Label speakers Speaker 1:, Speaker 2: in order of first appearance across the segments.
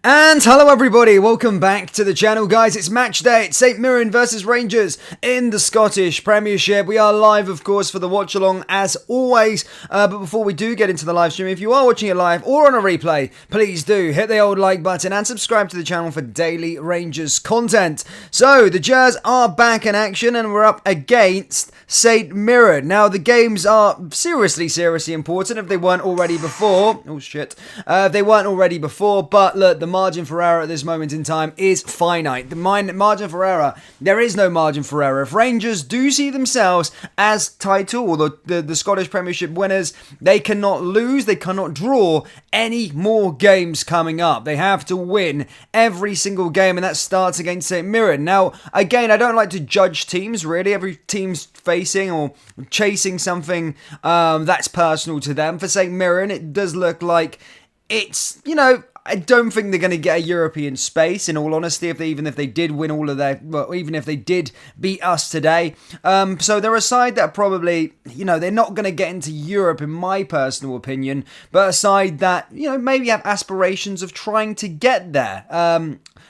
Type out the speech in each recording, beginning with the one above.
Speaker 1: And hello everybody, welcome back to the channel guys. It's match day, it's St Mirren versus Rangers in the Scottish Premiership. We are live of course for the watch along as always, but before we do get into the live stream, if you are watching it live or on a replay, please do hit the old like button and subscribe to the channel for daily Rangers content. So the Gers are back in action and we're up against St Mirren. Now the games are seriously important if they weren't already before. Oh shit. If they weren't already before, but look, the margin for error at this moment in time is finite. The margin for error, there is no margin for error. If Rangers do see themselves as title or the Scottish Premiership winners, they cannot lose, they cannot draw any more games coming up. They have to win every single game, and that starts against St Mirren. Now, again, I don't like to judge teams, really. Every team's facing or chasing something that's personal to them. For St Mirren, it does look like it's, I don't think they're going to get a European space, in all honesty, even if they did win all of their, well, even if they did beat us today. So they're a side that probably, they're not going to get into Europe, in my personal opinion, but a side that, maybe have aspirations of trying to get there.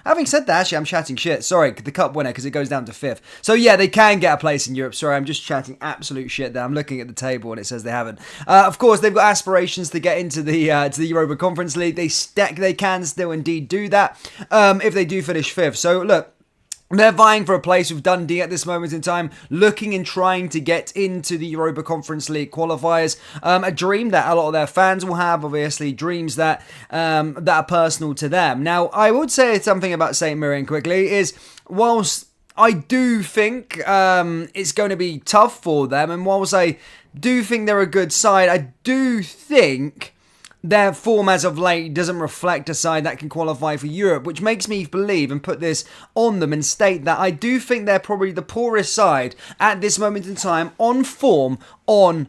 Speaker 1: Having said that, actually, I'm chatting shit. Sorry, the cup winner, because it goes down to 5th. So yeah, they can get a place in Europe. Sorry, I'm just chatting absolute shit there. I'm looking at the table and it says they haven't. Of course, they've got aspirations to get into the Europa Conference League. They can still indeed do that if they do finish 5th. So look, they're vying for a place with Dundee at this moment in time, looking and trying to get into the Europa Conference League qualifiers. A dream that a lot of their fans will have, obviously, dreams that are personal to them. Now, I would say something about St Mirren quickly, is whilst I do think it's going to be tough for them, and whilst I do think they're a good side, I do think their form as of late doesn't reflect a side that can qualify for Europe, which makes me believe and put this on them and state that I do think they're probably the poorest side at this moment in time on form, on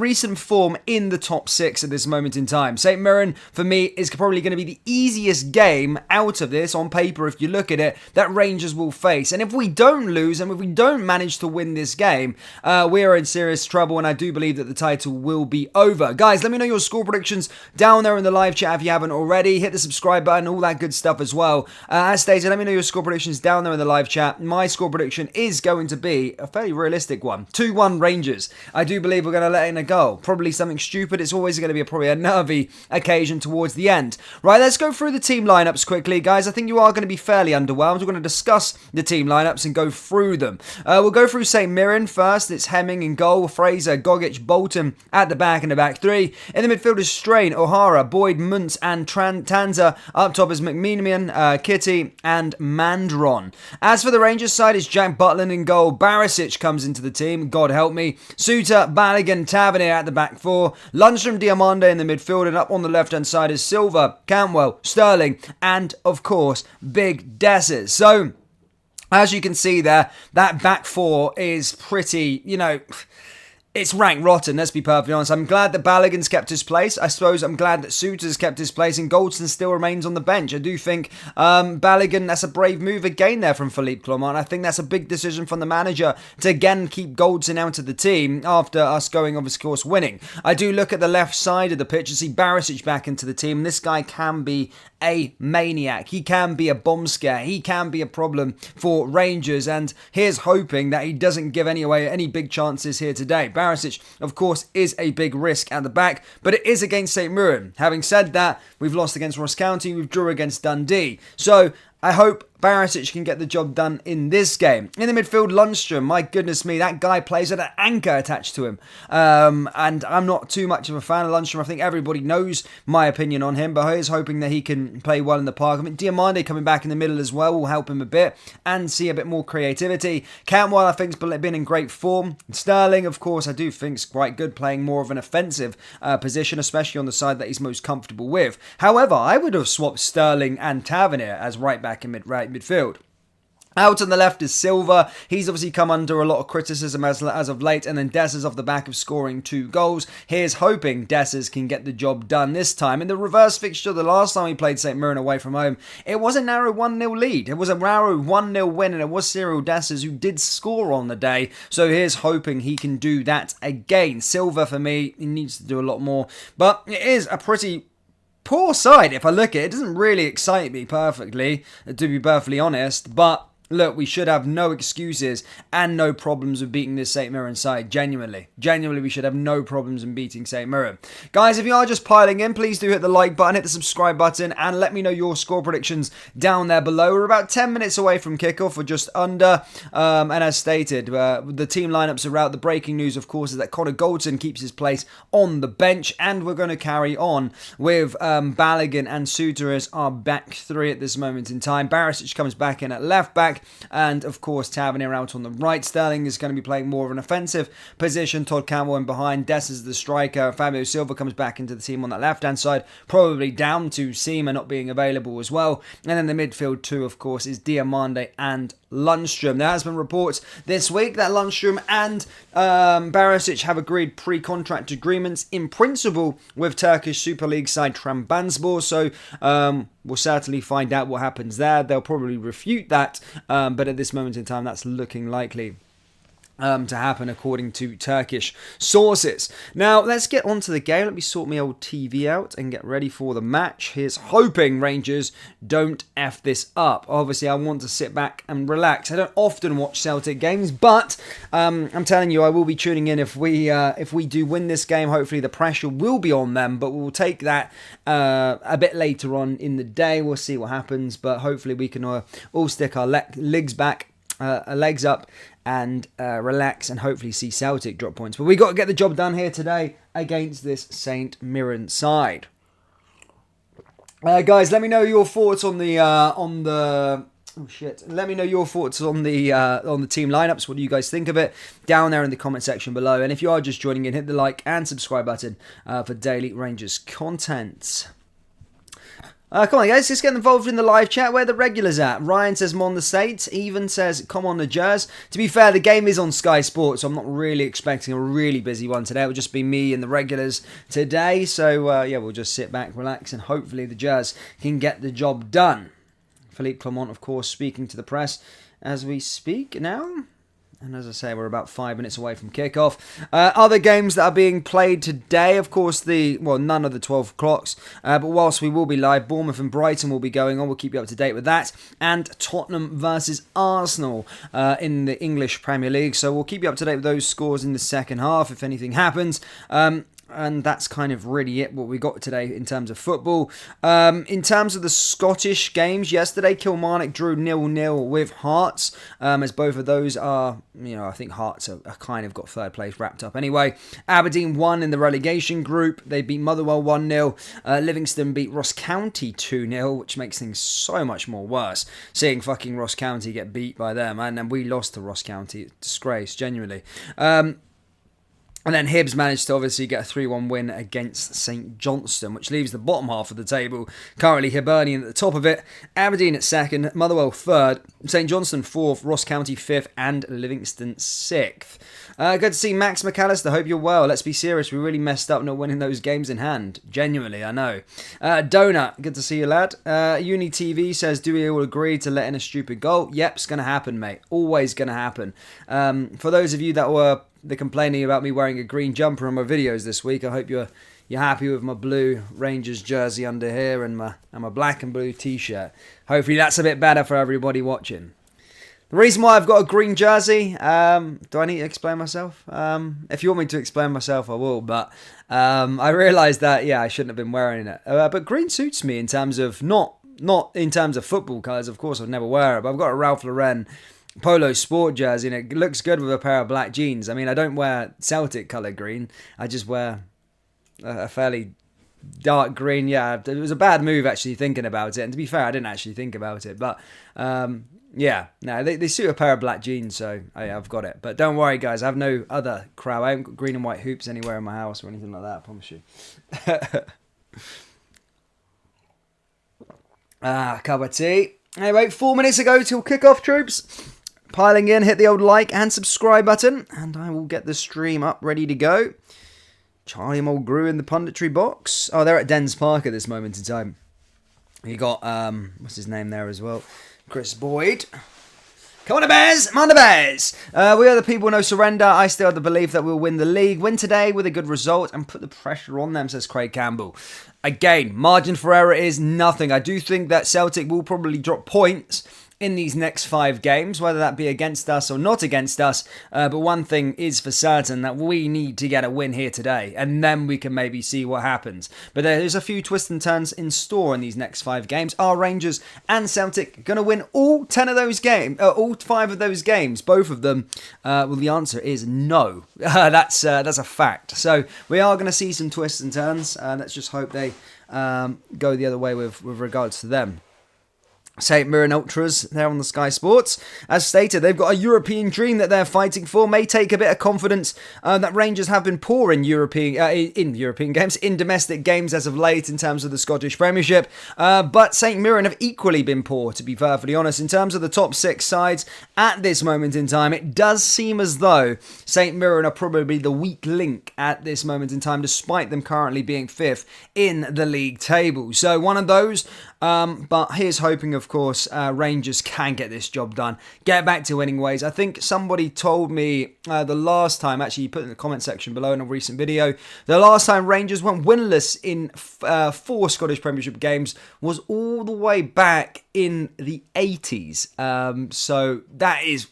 Speaker 1: recent form in the top 6 at this moment in time. St Mirren, for me, is probably going to be the easiest game out of this, on paper, if you look at it, that Rangers will face. And if we don't lose, and if we don't manage to win this game, we are in serious trouble, and I do believe that the title will be over. Guys, let me know your score predictions down there in the live chat if you haven't already. Hit the subscribe button, all that good stuff as well. As stated, let me know your score predictions down there in the live chat. My score prediction is going to be a fairly realistic one. 2-1 Rangers. I do believe we're going to let in a goal. Probably something stupid. It's always going to be probably a nervy occasion towards the end. Right, let's go through the team lineups quickly, guys. I think you are going to be fairly underwhelmed. We're going to discuss the team lineups and go through them. We'll go through St Mirren first. It's Hemming in goal, Fraser, Gogic, Bolton at the back in the back three. In the midfield is Strain, O'Hara, Boyd, Muntz and Tanza. Up top is McMenamin, Kitty and Mandron. As for the Rangers side, it's Jack Butland in goal. Barisic comes into the team. God help me. Suter, Balogun, Tavernier at the back four, Lundstrom, Diamande in the midfield, and up on the left-hand side is Silva, Cantwell, Sterling, and, of course, Big Desses. So, as you can see there, that back four is pretty, it's rank rotten, let's be perfectly honest. I'm glad that Balogun's kept his place. I suppose I'm glad that Suter's kept his place and Goldson still remains on the bench. I do think Balogun, that's a brave move again there from Philippe Clement. I think that's a big decision from the manager to again keep Goldson out of the team after us going, of course, winning. I do look at the left side of the pitch and see Barisic back into the team. This guy can be a maniac. He can be a bomb scare. He can be a problem for Rangers, and here's hoping that he doesn't give any big chances here today. Barisic, of course, is a big risk at the back, but it is against St Mirren. Having said that, we've lost against Ross County, we've drew against Dundee. So I hope Barisic can get the job done in this game. In the midfield, Lundstrom, my goodness me, that guy plays with an anchor attached to him. And I'm not too much of a fan of Lundstrom. I think everybody knows my opinion on him, but here's hoping that he can play well in the park. I mean, Diamande coming back in the middle as well will help him a bit and see a bit more creativity. Cantwell, I think, has been in great form. Sterling, of course, I do think is quite good, playing more of an offensive position, especially on the side that he's most comfortable with. However, I would have swapped Sterling and Tavernier as right back in midfield. Out on the left is Silva. He's obviously come under a lot of criticism as of late, and then Desses off the back of scoring 2 goals. Here's hoping Desses can get the job done this time. In the reverse fixture, the last time we played St Mirren away from home, it was a narrow 1-0 lead. It was a narrow 1-0 win, and it was Cyril Desses who did score on the day. So here's hoping he can do that again. Silva, for me, he needs to do a lot more, but it is a pretty poor side, if I look at it. It doesn't really excite me perfectly, to be perfectly honest, but look, we should have no excuses and no problems with beating this St. Mirren side. Genuinely, we should have no problems in beating St. Mirren. Guys, if you are just piling in, please do hit the like button, hit the subscribe button, and let me know your score predictions down there below. We're about 10 minutes away from kickoff, or just under. And as stated, the team lineups are out. The breaking news, of course, is that Connor Goldson keeps his place on the bench, and we're going to carry on with Balogun and Suter as our back three at this moment in time. Barisic comes back in at left back. And of course, Tavernier out on the right. Sterling is going to be playing more of an offensive position. Todd Campbell in behind. Des is the striker. Fabio Silva comes back into the team on that left-hand side, probably down to Seema not being available as well. And then the midfield too, of course, is Diamande and Lundstrom. There has been reports this week that Lundstrom and Barisic have agreed pre-contract agreements in principle with Turkish Super League side Trabzonspor. So we'll certainly find out what happens there. They'll probably refute that, but at this moment in time, that's looking likely to happen according to Turkish sources. Now, let's get on to the game. Let me sort my old TV out and get ready for the match. Here's hoping Rangers don't F this up. Obviously, I want to sit back and relax. I don't often watch Celtic games, but I'm telling you, I will be tuning in if we do win this game. Hopefully, the pressure will be on them, but we'll take that a bit later on in the day. We'll see what happens, but hopefully we can all stick our legs up and relax and hopefully see Celtic drop points. But we got to get the job done here today against this St. Mirren side. Guys, let me know your thoughts on the Let me know your thoughts on the team lineups. What do you guys think of it? Down there in the comment section below. And if you are just joining in, hit the like and subscribe button for daily Rangers content. Come on, guys, let's get involved in the live chat. Where are the regulars at? Ryan says, "Mon the States." Even says, "Come on, the Jers." To be fair, the game is on Sky Sports, so I'm not really expecting a really busy one today. It will just be me and the regulars today. So, yeah, we'll just sit back, relax, and hopefully the Jers can get the job done. Philippe Clement, of course, speaking to the press as we speak now. And as I say, we're about 5 minutes away from kickoff. Other games that are being played today, of course, none of the 12 o'clocks. But whilst we will be live, Bournemouth and Brighton will be going on. We'll keep you up to date with that. And Tottenham versus Arsenal in the English Premier League. So we'll keep you up to date with those scores in the second half if anything happens. And that's kind of really it, what we got today in terms of football. In terms of the Scottish games, yesterday Kilmarnock drew 0-0 with Hearts, as both of those are, I think Hearts are kind of got third place wrapped up anyway. Aberdeen won in the relegation group. They beat Motherwell 1-0. Livingston beat Ross County 2-0, which makes things so much more worse. Seeing fucking Ross County get beat by them, and then we lost to Ross County. Disgrace, genuinely. And then Hibs managed to obviously get a 3-1 win against St Johnstone, which leaves the bottom half of the table. Currently Hibernian at the top of it, Aberdeen at second, Motherwell third, St Johnstone fourth, Ross County fifth, and Livingston sixth. Good to see Max McAllister. Hope you're well. Let's be serious. We really messed up not winning those games in hand. Genuinely, I know. Donut. Good to see you, lad. Uni TV says, "Do we all agree to let in a stupid goal?" Yep, it's going to happen, mate. Always going to happen. For those of you that were complaining about me wearing a green jumper in my videos this week, I hope you're happy with my blue Rangers jersey under here and my black and blue t-shirt. Hopefully that's a bit better for everybody watching. The reason why I've got a green jersey, do I need to explain myself? If you want me to explain myself, I will, but I realised that, I shouldn't have been wearing it. But green suits me in terms of, not in terms of football colours, of course I'd never wear it, but I've got a Ralph Lauren Polo sport jersey and it looks good with a pair of black jeans. I mean, I don't wear Celtic colour green, I just wear a fairly dark green. Yeah, it was a bad move actually thinking about it, and to be fair, I didn't actually think about it, but they suit a pair of black jeans, so I've got it. But don't worry guys, I have no other crap. I haven't got green and white hoops anywhere in my house or anything like that, I promise you. Cup of tea. Anyway, 4 minutes ago till kickoff, troops. Piling in, hit the old like and subscribe button, and I will get the stream up, ready to go. Charlie Mulgrew in the punditry box. Oh, they're at Dens Park at this moment in time. You got, what's his name there as well? Chris Boyd. Come on, the Bears! Come on, the Bears! We are the people, no surrender. I still have the belief that we'll win the league. Win today with a good result and put the pressure on them, says Craig Campbell. Again, margin for error is nothing. I do think that Celtic will probably drop points in these next 5 games, whether that be against us or not against us. But one thing is for certain, that we need to get a win here today, and then we can maybe see what happens. But there's a few twists and turns in store in these next 5 games. Are Rangers and Celtic going to win all 10 of those games? All 5 of those games? Both of them? Well, the answer is no. That's a fact. So we are going to see some twists and turns. Let's just hope they go the other way with regards to them. St Mirren Ultras there on the Sky Sports. As stated, they've got a European dream that they're fighting for. May take a bit of confidence that Rangers have been poor in European games, in domestic games as of late in terms of the Scottish Premiership. But St Mirren have equally been poor, to be perfectly honest. In terms of the top 6 sides at this moment in time, it does seem as though St Mirren are probably the weak link at this moment in time, despite them currently being 5th in the league table. So one of those. But here's hoping, of course, Rangers can get this job done. Get back to winning ways. I think somebody told me the last time, actually put in the comment section below in a recent video, the last time Rangers went winless in 4 Scottish Premiership games was all the way back in the 80s. So that is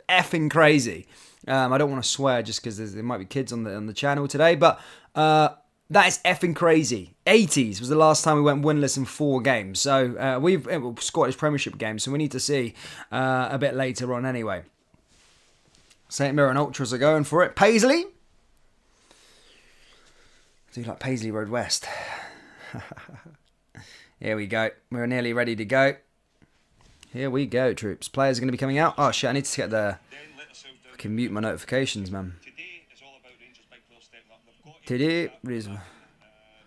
Speaker 1: effing crazy. I don't want to swear just because there might be kids on the channel today, but that is effing crazy. 80s was the last time we went winless in 4 games. So we've Scottish Premiership games, so we need to see a bit later on anyway. St Mirren Ultras are going for it. Paisley. I do like Paisley Road West. Here we go. We're nearly ready to go. Here we go, troops. Players are going to be coming out. Oh shit, I need to get the... I can mute my notifications, man. Today,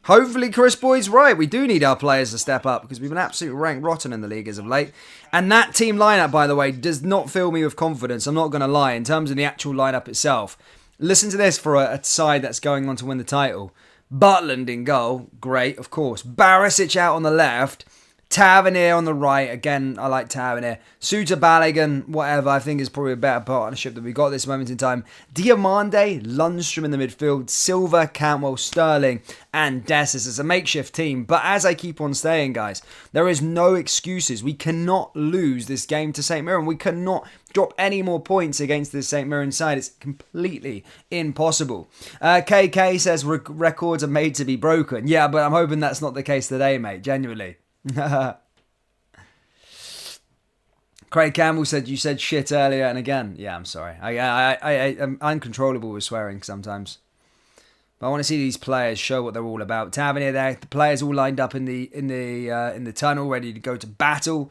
Speaker 1: hopefully Chris Boyd's right. We do need our players to step up because we've been absolutely ranked rotten in the league as of late. And that team lineup, by the way, does not fill me with confidence. I'm not going to lie. In terms of the actual lineup itself, listen to this for a side that's going on to win the title. Butland in goal, great, of course. Barisic out on the left. Tavernier on the right. Again, I like Tavernier. Suter, Balogun, whatever. I think is probably a better partnership that we got at this moment in time. Diamande, Lundstrom in the midfield. Silva, Cantwell, Sterling, and Dessus as a makeshift team. But as I keep on saying, guys, there is no excuses. We cannot lose this game to St Mirren. We cannot drop any more points against this St Mirren side. It's completely impossible. KK says records are made to be broken. Yeah, but I'm hoping that's not the case today, mate. Genuinely. Craig Campbell said you said shit earlier, and again, yeah, I'm sorry. I'm uncontrollable with swearing sometimes. But I want to see these players show what they're all about. Tavernier there, the players all lined up in the tunnel, ready to go to battle.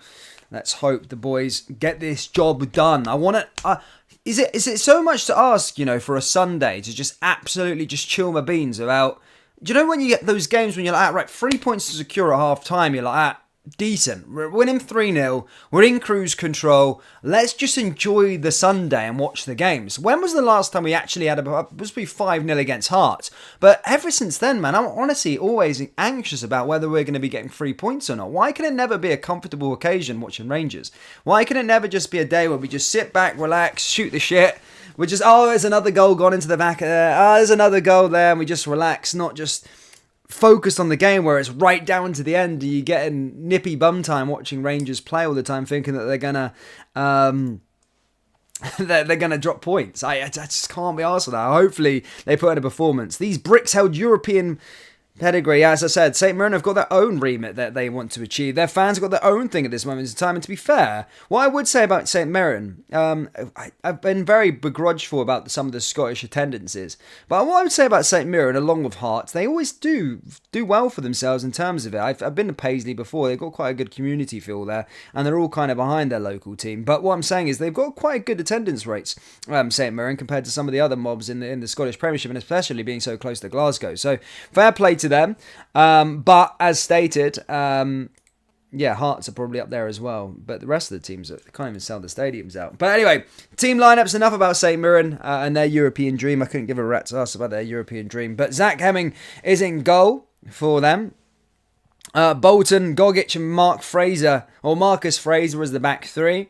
Speaker 1: Let's hope the boys get this job done. I want to. Is it so much to ask, for a Sunday to just absolutely just chill my beans about? Do you know when you get those games when you're like, right, 3 points to secure at half time, you're like, decent. We're winning 3-0. We're in cruise control. Let's just enjoy the Sunday and watch the games. When was the last time we actually had must be 5-0 against Hearts? But ever since then, man, I'm honestly always anxious about whether we're going to be getting 3 points or not. Why can it never be a comfortable occasion watching Rangers? Why can it never just be a day where we just sit back, relax, shoot the shit? We're just, there's another goal gone into the back of there. There's another goal there, and we just relax, not just focused on the game where it's right down to the end. You get in nippy bum time watching Rangers play all the time, thinking that they're gonna they're gonna drop points. I just can't be arsed with that. Hopefully they put in a performance. These bricks held European pedigree. As I said, St Mirren have got their own remit that they want to achieve. Their fans have got their own thing at this moment in time. And to be fair, what I would say about St Mirren, I've been very begrudgeful about some of the Scottish attendances. But what I would say about St Mirren, along with Hearts, they always do well for themselves in terms of it. I've been to Paisley before. They've got quite a good community feel there, and they're all kind of behind their local team. But what I'm saying is they've got quite good attendance rates, St Mirren, compared to some of the other mobs in the Scottish Premiership, and especially being so close to Glasgow. So fair play to them. But as stated, Hearts are probably up there as well. But the rest of the teams, they can't even sell the stadiums out. But anyway, team lineups, enough about St Mirren and their European dream. I couldn't give a rat's ass about their European dream. But Zach Hemming is in goal for them. Bolton, Gogic and Marcus Fraser was the back three.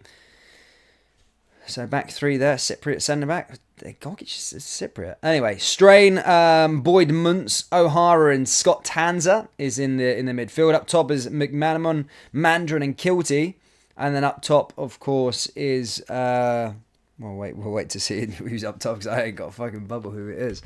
Speaker 1: So back three there. Cypriot centre back. Gogic is Cypriot. Anyway, Strain, Boyd Muntz, O'Hara, and Scott Tanzer is in the midfield. Up top is McManaman, Mandron, and Kilty, and then up top, of course, is we'll wait to see who's up top because I ain't got a fucking bubble who it is.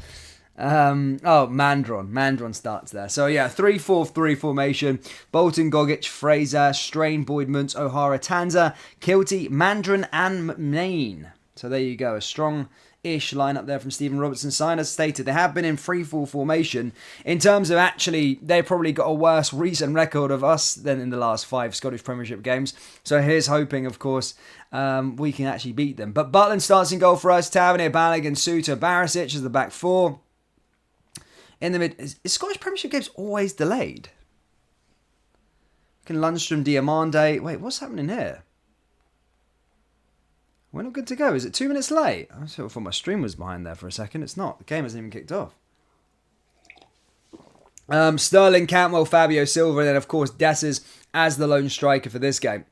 Speaker 1: Mandron starts there. So yeah, 3-4-3 formation. Bolton, Gogic, Fraser, Strain, Boyd Muntz, O'Hara, Tanzer, Kilty, Mandron, and McMahon. So there you go, a strong-ish lineup there from Stephen Robertson. Sign as stated, they have been in 3-4 formation. In terms of actually, they've probably got a worse recent record of us than in the last 5 Scottish Premiership games. So here's hoping, of course, we can actually beat them. But Butland starts in goal for us. Tavernier, Balogun, Suter, Barisic as the back four. In the mid, is Scottish Premiership games always delayed? Lundstrom, Diamande. Wait, what's happening here? We're not good to go. Is it 2 minutes late? I sort of thought my stream was behind there for a second. It's not. The game hasn't even kicked off. Sterling, Cantwell, Fabio Silva, and then of course Dessers as the lone striker for this game.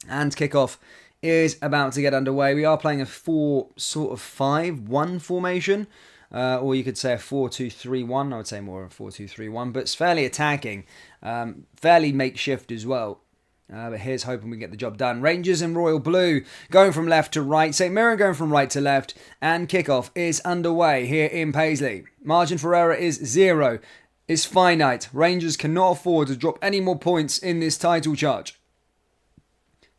Speaker 1: And kickoff is about to get underway. We are playing a 4-5-1 formation. Or you could say a 4-2-3-1. I would say more of a 4-2-3-1. But it's fairly attacking. Fairly makeshift as well. But here's hoping we get the job done. Rangers in royal blue going from left to right. St Mirren going from right to left. And kickoff is underway here in Paisley. Margin for error is 0. It's finite. Rangers cannot afford to drop any more points in this title charge.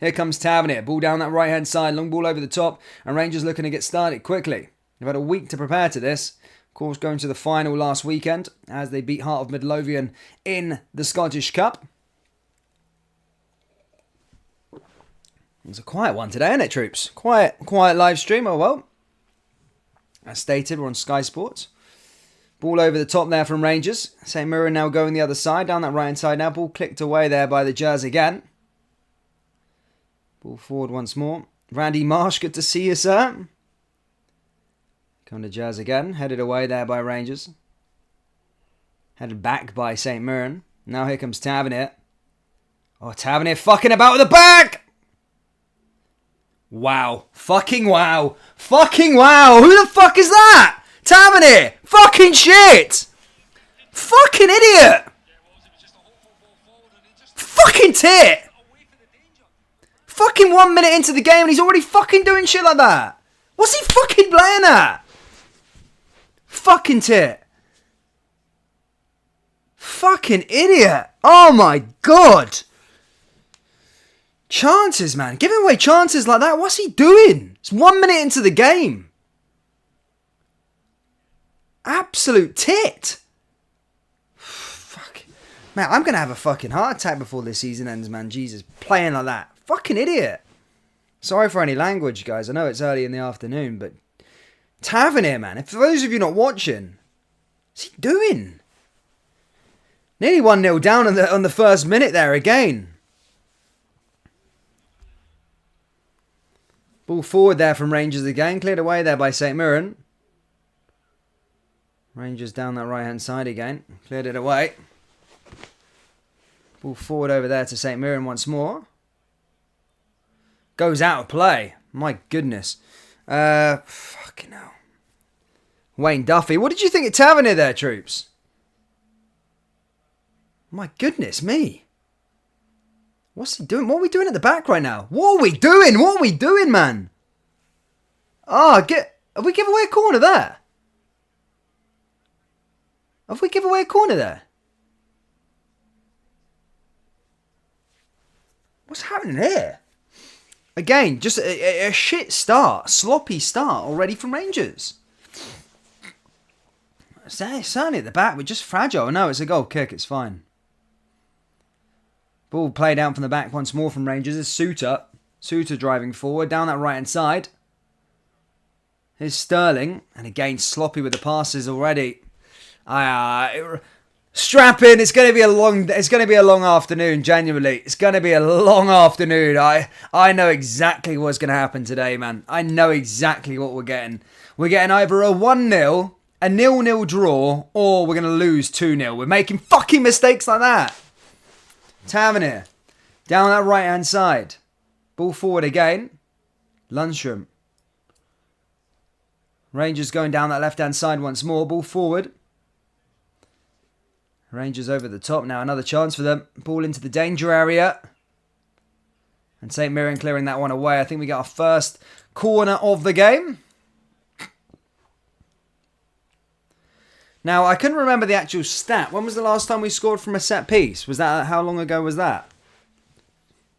Speaker 1: Here comes Tavernier. Ball down that right hand side. Long ball over the top. And Rangers looking to get started quickly. They've had a week to prepare to this. Of course, going to the final last weekend as they beat Heart of Midlothian in the Scottish Cup. It's a quiet one today, isn't it, troops? Quiet live stream. Oh, well. As stated, we're on Sky Sports. Ball over the top there from Rangers. St Mirren now going the other side, down that right-hand side now. Ball clicked away there by the Jazz again. Ball forward once more. Randy Marsh, good to see you, sir. Come to Jazz again. Headed away there by Rangers. Headed back by St Mirren. Now here comes Tavernier. Oh, Tavernier fucking about with the back! Wow. Fucking wow. Fucking wow. Who the fuck is that? Tavernier. Fucking shit. Fucking idiot. Fucking tit. Fucking 1 minute into the game and he's already fucking doing shit like that. What's he fucking playing at? Fucking tit. Fucking idiot. Oh my god. Chances, man. Giving away chances like that. What's he doing? It's 1 minute into the game. Absolute tit. Fuck. Man, I'm going to have a fucking heart attack before this season ends, man. Jesus. Playing like that. Fucking idiot. Sorry for any language, guys. I know it's early in the afternoon, but Tavernier, man. For those of you not watching, what's he doing? Nearly 1-0 down on the first minute there again. Ball forward there from Rangers again. Cleared away there by St Mirren. Rangers down that right-hand side again. Cleared it away. Ball forward over there to St Mirren once more. Goes out of play. My goodness. Fucking hell. Wayne Duffy. What did you think of Tavernier there, troops? My goodness me. What's he doing? What are we doing at the back right now? What are we doing? What are we doing, man? Have we given away a corner there? Have we given away a corner there? What's happening here? Again, just a shit start. Sloppy start already from Rangers. Certainly at the back, we're just fragile. No, it's a goal kick. It's fine. Ball played out from the back once more from Rangers. It's Suter. Suter driving forward down that right-hand side. Here's Sterling. And again, sloppy with the passes already. Strap in. It's going to be a long afternoon, genuinely. It's going to be a long afternoon. I know exactly what's going to happen today, man. I know exactly what we're getting. We're getting either a 1-0, a 0-0 draw, or we're going to lose 2-0. We're making fucking mistakes like that. Tavernier. Down that right-hand side. Ball forward again. Lundstrom. Rangers going down that left-hand side once more. Ball forward. Rangers over the top now. Another chance for them. Ball into the danger area. And St. Mirren clearing that one away. I think we got our first corner of the game. Now, I couldn't remember the actual stat. When was the last time we scored from a set piece? Was that, how long ago was that?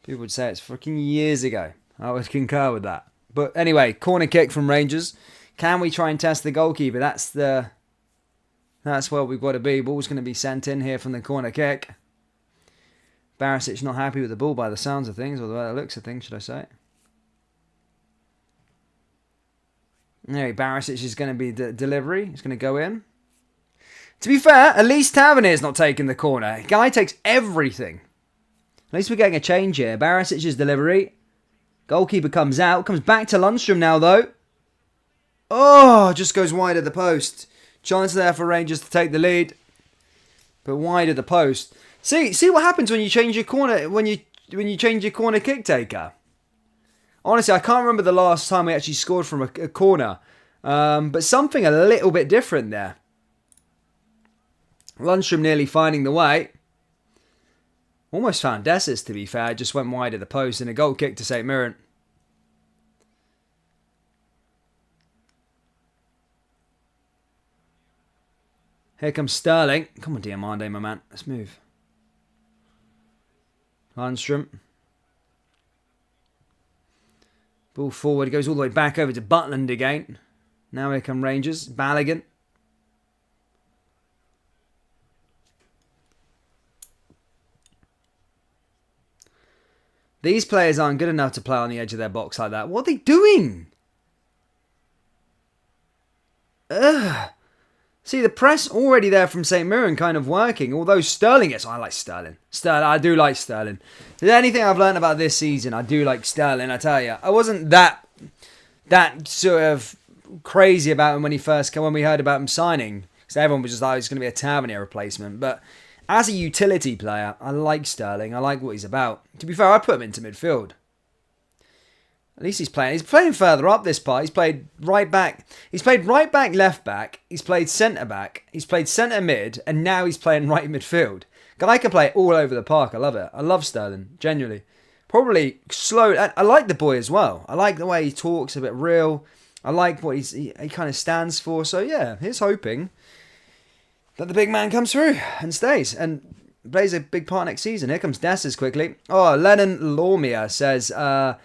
Speaker 1: People would say it's fucking years ago. I would concur with that. But anyway, corner kick from Rangers. Can we try and test the goalkeeper? That's where we've got to be. Ball's going to be sent in here from the corner kick. Barisic not happy with the ball by the sounds of things, or the looks of things, should I say. Anyway, Barisic is going to be the delivery. It's going to go in. To be fair, at least Tavernier's not taking the corner. Guy takes everything. At least we're getting a change here. Barisic's delivery. Goalkeeper comes out. Comes back to Lundstrom now, though. Oh, just goes wide of the post. Chance there for Rangers to take the lead. But wide of the post. See what happens when you change your corner, when you change your corner kick taker. Honestly, I can't remember the last time we actually scored from a corner. But something a little bit different there. Lundstrom nearly finding the way. Almost found Dessus, to be fair. Just went wide of the post and a goal kick to St. Mirren. Here comes Sterling. Come on, Diamande, my man. Let's move. Lundstrom. Ball forward. Goes all the way back over to Butland again. Now here come Rangers. Balogun. These players aren't good enough to play on the edge of their box like that. What are they doing? Ugh. See, the press already there from St. Mirren kind of working. Although Sterling is... I like Sterling. I do like Sterling. If there's anything I've learned about this season, I do like Sterling, I tell you. I wasn't that sort of crazy about him when we heard about him signing. Because everyone was just like, it's going to be a Tavernier replacement. But as a utility player, I like Sterling. I like what he's about. To be fair, I put him into midfield. At least he's playing. He's playing further up this part. He's played right back. He's played right back, left back. He's played centre back. He's played centre mid. And now he's playing right midfield. Guy can play all over the park. I love it. I love Sterling. Genuinely. Probably slow. I like the boy as well. I like the way he talks. A bit real. I like what he kind of stands for. So yeah, here's hoping that the big man comes through and stays. And plays a big part next season. Here comes Dessus quickly. Oh, Lennon Lormia says... donates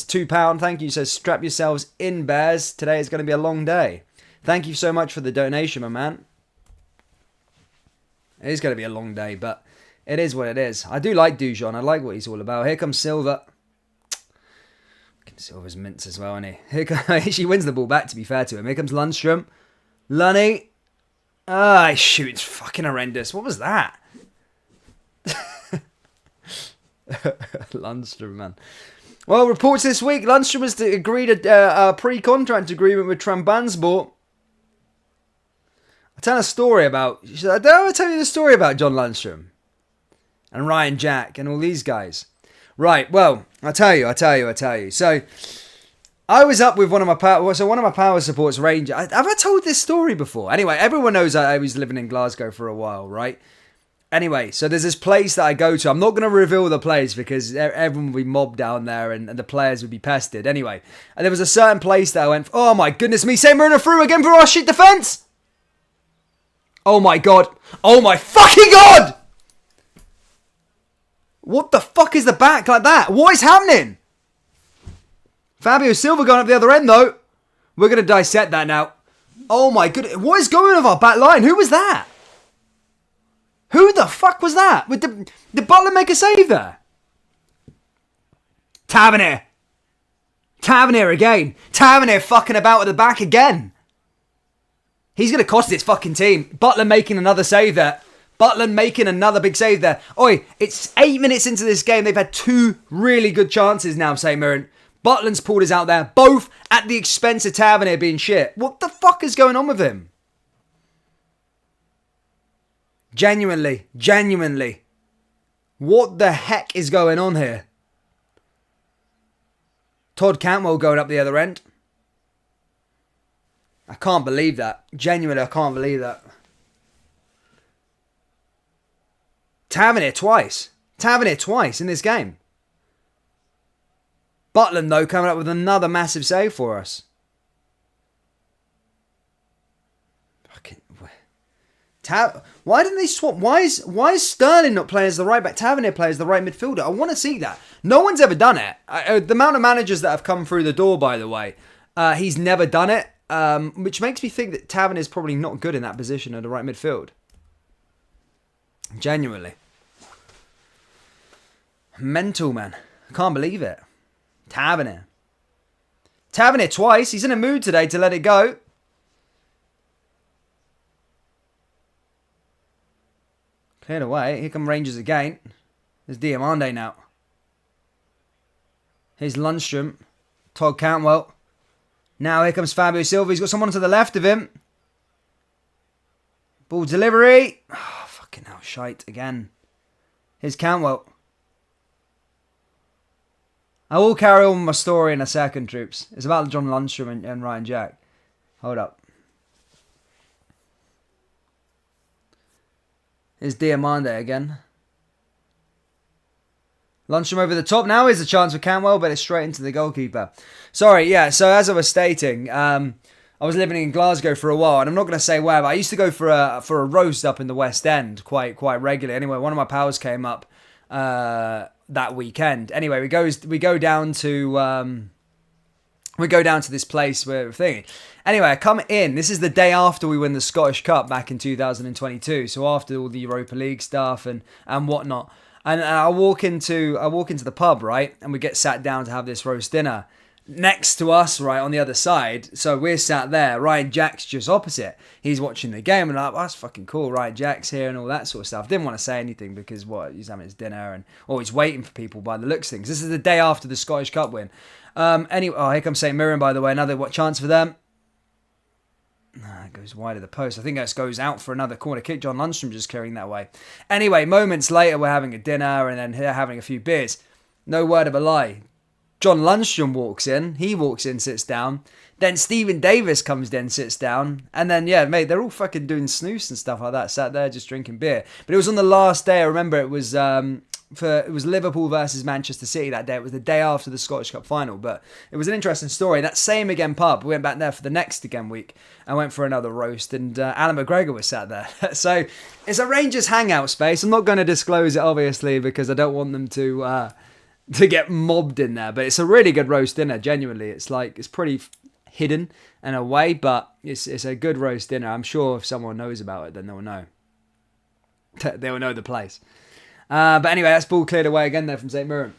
Speaker 1: £2. Thank you. Says, strap yourselves in, Bears. Today is going to be a long day. Thank you so much for the donation, my man. It is going to be a long day, but it is what it is. I do like Dujon. I like what he's all about. Here comes Silva. Silva's mints as well, isn't he? She wins the ball back, to be fair to him. Here comes Lundstrom. Lunny. Ah, shoot. It's fucking horrendous. What was that? Lundstrom, man. Well, reports this week, Lundstrom has agreed a pre-contract agreement with Trabzonspor. I'll tell a story about... I don't tell you the story about John Lundstrom and Ryan Jack and all these guys. Right, well, I'll tell you. So, I was up with one of my power supports, Ranger. Have I told this story before? Anyway, everyone knows I was living in Glasgow for a while, right? Anyway, so there's this place that I go to. I'm not going to reveal the place because everyone will be mobbed down there and the players would be pestered. Anyway, and there was a certain place that I went, oh my goodness me, St. Mirren are through again for our shit defence! Oh my god. Oh my fucking god! What the fuck is the back like that? What is happening? Fabio Silva going up the other end though. We're going to dissect that now. Oh my goodness. What is going on with our back line? Who was that? Who the fuck was that? Did Butler make a save there? Tavernier. Tavernier again. Tavernier fucking about at the back again. He's going to cost his fucking team. Butler making another save there. Butler making another big save there. Oi, it's 8 minutes into this game. They've had two really good chances now, St. Mirren. Butland's pulled us out there. Both at the expense of Tavernier being shit. What the fuck is going on with him? Genuinely. What the heck is going on here? Todd Cantwell going up the other end. I can't believe that. Genuinely, I can't believe that. Tavernier twice. Tavernier twice in this game. Butland, though, coming up with another massive save for us. Fucking... Why didn't they swap? Why is Sterling not playing as the right back? Tavernier plays as the right midfielder. I want to see that. No one's ever done it. The amount of managers that have come through the door, by the way, he's never done it. Which makes me think that Tavernier is probably not good in that position at the right midfield. Genuinely. Mental, man. I can't believe it. Tavernier. Tavernier twice. He's in a mood today to let it go. Cleared away. Here come Rangers again. There's Diamande now. Here's Lundstrom. Todd Cantwell. Now here comes Fabio Silva. He's got someone to the left of him. Ball delivery. Oh, fucking hell. Shite again. Here's Cantwell. I will carry on my story in a second, troops. It's about John Lundstrom and Ryan Jack. Hold up. Here's Diamande again. Lundstrom over the top. Now is a chance for Cantwell, but it's straight into the goalkeeper. Sorry, yeah, so as I was stating, I was living in Glasgow for a while, and I'm not going to say where, but I used to go for a roast up in the West End quite regularly. Anyway, one of my pals came up that weekend. Anyway, we go down to this place where we're thinking. Anyway, I come in. This is the day after we win the Scottish Cup back in 2022. So after all the Europa League stuff and whatnot. And I walk into the pub, right? And we get sat down to have this roast dinner. Next to us, right, on the other side. So we're sat there. Ryan Jack's just opposite. He's watching the game. And I'm like, oh, that's fucking cool. Ryan Jack's here and all that sort of stuff. Didn't want to say anything because, he's having his dinner and he's waiting for people by the looks of things. This is the day after the Scottish Cup win. Anyway, here comes St Mirren, by the way. Another chance for them. It goes wide of the post. I think that goes out for another corner kick. John Lundstrom just carrying that way. Anyway, moments later, we're having a dinner and then they're having a few beers. No word of a lie. John Lundstrom walks in. He walks in, sits down. Then Stephen Davis comes in, sits down. And then, yeah, mate, they're all fucking doing snooze and stuff like that. Sat there just drinking beer. But it was on the last day. I remember it was Liverpool versus Manchester City that day. It was the day after the Scottish Cup final. But it was an interesting story. That same again pub, we went back there for the next again week. I went for another roast and Alan McGregor was sat there. So it's a Rangers hangout space. I'm not going to disclose it, obviously, because I don't want them to get mobbed in there. But it's a really good roast dinner, genuinely. It's pretty hidden in a way, but it's a good roast dinner. I'm sure if someone knows about it, then they'll know. They'll know the place. But anyway, that's ball cleared away again there from St Mirren.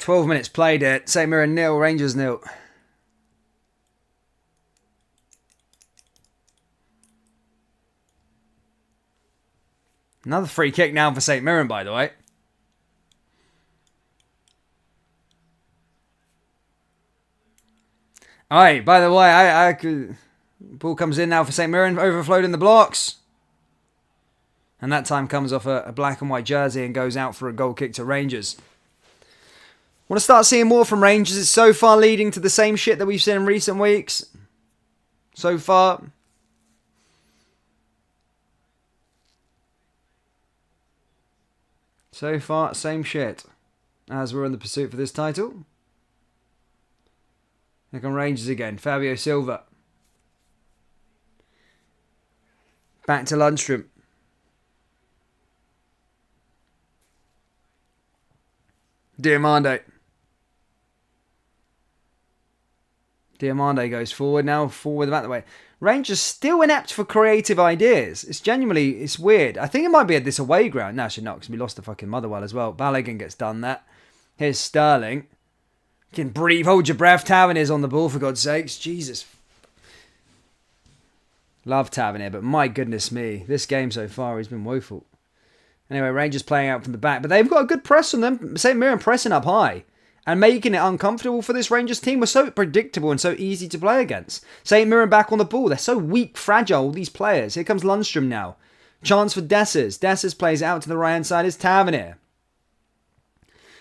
Speaker 1: "12 minutes played it. St Mirren 0, Rangers 0. Another free kick now for St Mirren, by the way. Alright, by the way, I could... Ball comes in now for St Mirren, overflowed in the blocks. And that time comes off a black and white jersey and goes out for a goal kick to Rangers. Want to start seeing more from Rangers. It's so far leading to the same shit that we've seen in recent weeks. So far. So far, same shit. As we're in the pursuit for this title. Here come Rangers again. Fabio Silva. Back to Lundstrom. Diamande. Diamande goes forward now. Forward back the way. Rangers still inept for creative ideas. It's weird. I think it might be at this away ground. No, actually not, because we lost the fucking Motherwell as well. Balogun gets done that. Here's Sterling. You can breathe. Hold your breath. Tavernier's on the ball, for God's sakes. Jesus. Love Tavernier, but my goodness me. This game so far has been woeful. Anyway, Rangers playing out from the back. But they've got a good press on them. St Mirren pressing up high. And making it uncomfortable for this Rangers team. Was so predictable and so easy to play against. St Mirren back on the ball. They're so weak, fragile, these players. Here comes Lundstrom now. Chance for Dessers. Dessers plays out to the right-hand side. It's Tavernier.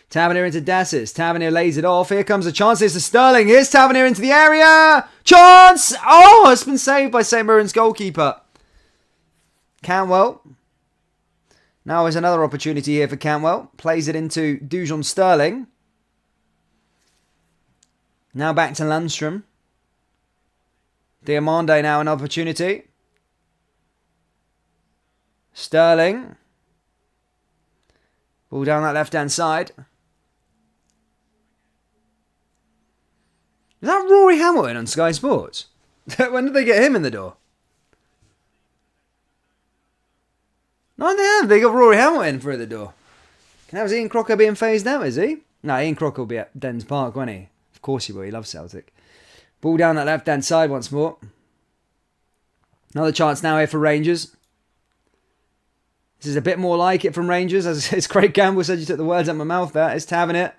Speaker 1: Tavernier into Dessers. Tavernier lays it off. Here comes a chance. It's to Sterling. Here's Tavernier into the area. Chance! Oh, it's been saved by St. Mirren's goalkeeper. Cantwell. Now there's another opportunity here for Cantwell. Plays it into Dujon Sterling. Now back to Landstrom. Diamande now an opportunity. Sterling. Ball down that left-hand side. Is that Rory Hamilton on Sky Sports? When did they get him in the door? No, they have. They got Rory Hamilton through the door. Can that was Ian Crocker being phased out, is he? No, Ian Crocker will be at Dens Park, won't he? Of course he will. He loves Celtic. Ball down that left-hand side once more. Another chance now here for Rangers. This is a bit more like it from Rangers. As Craig Campbell said, you took the words out of my mouth there. It's Tavernier.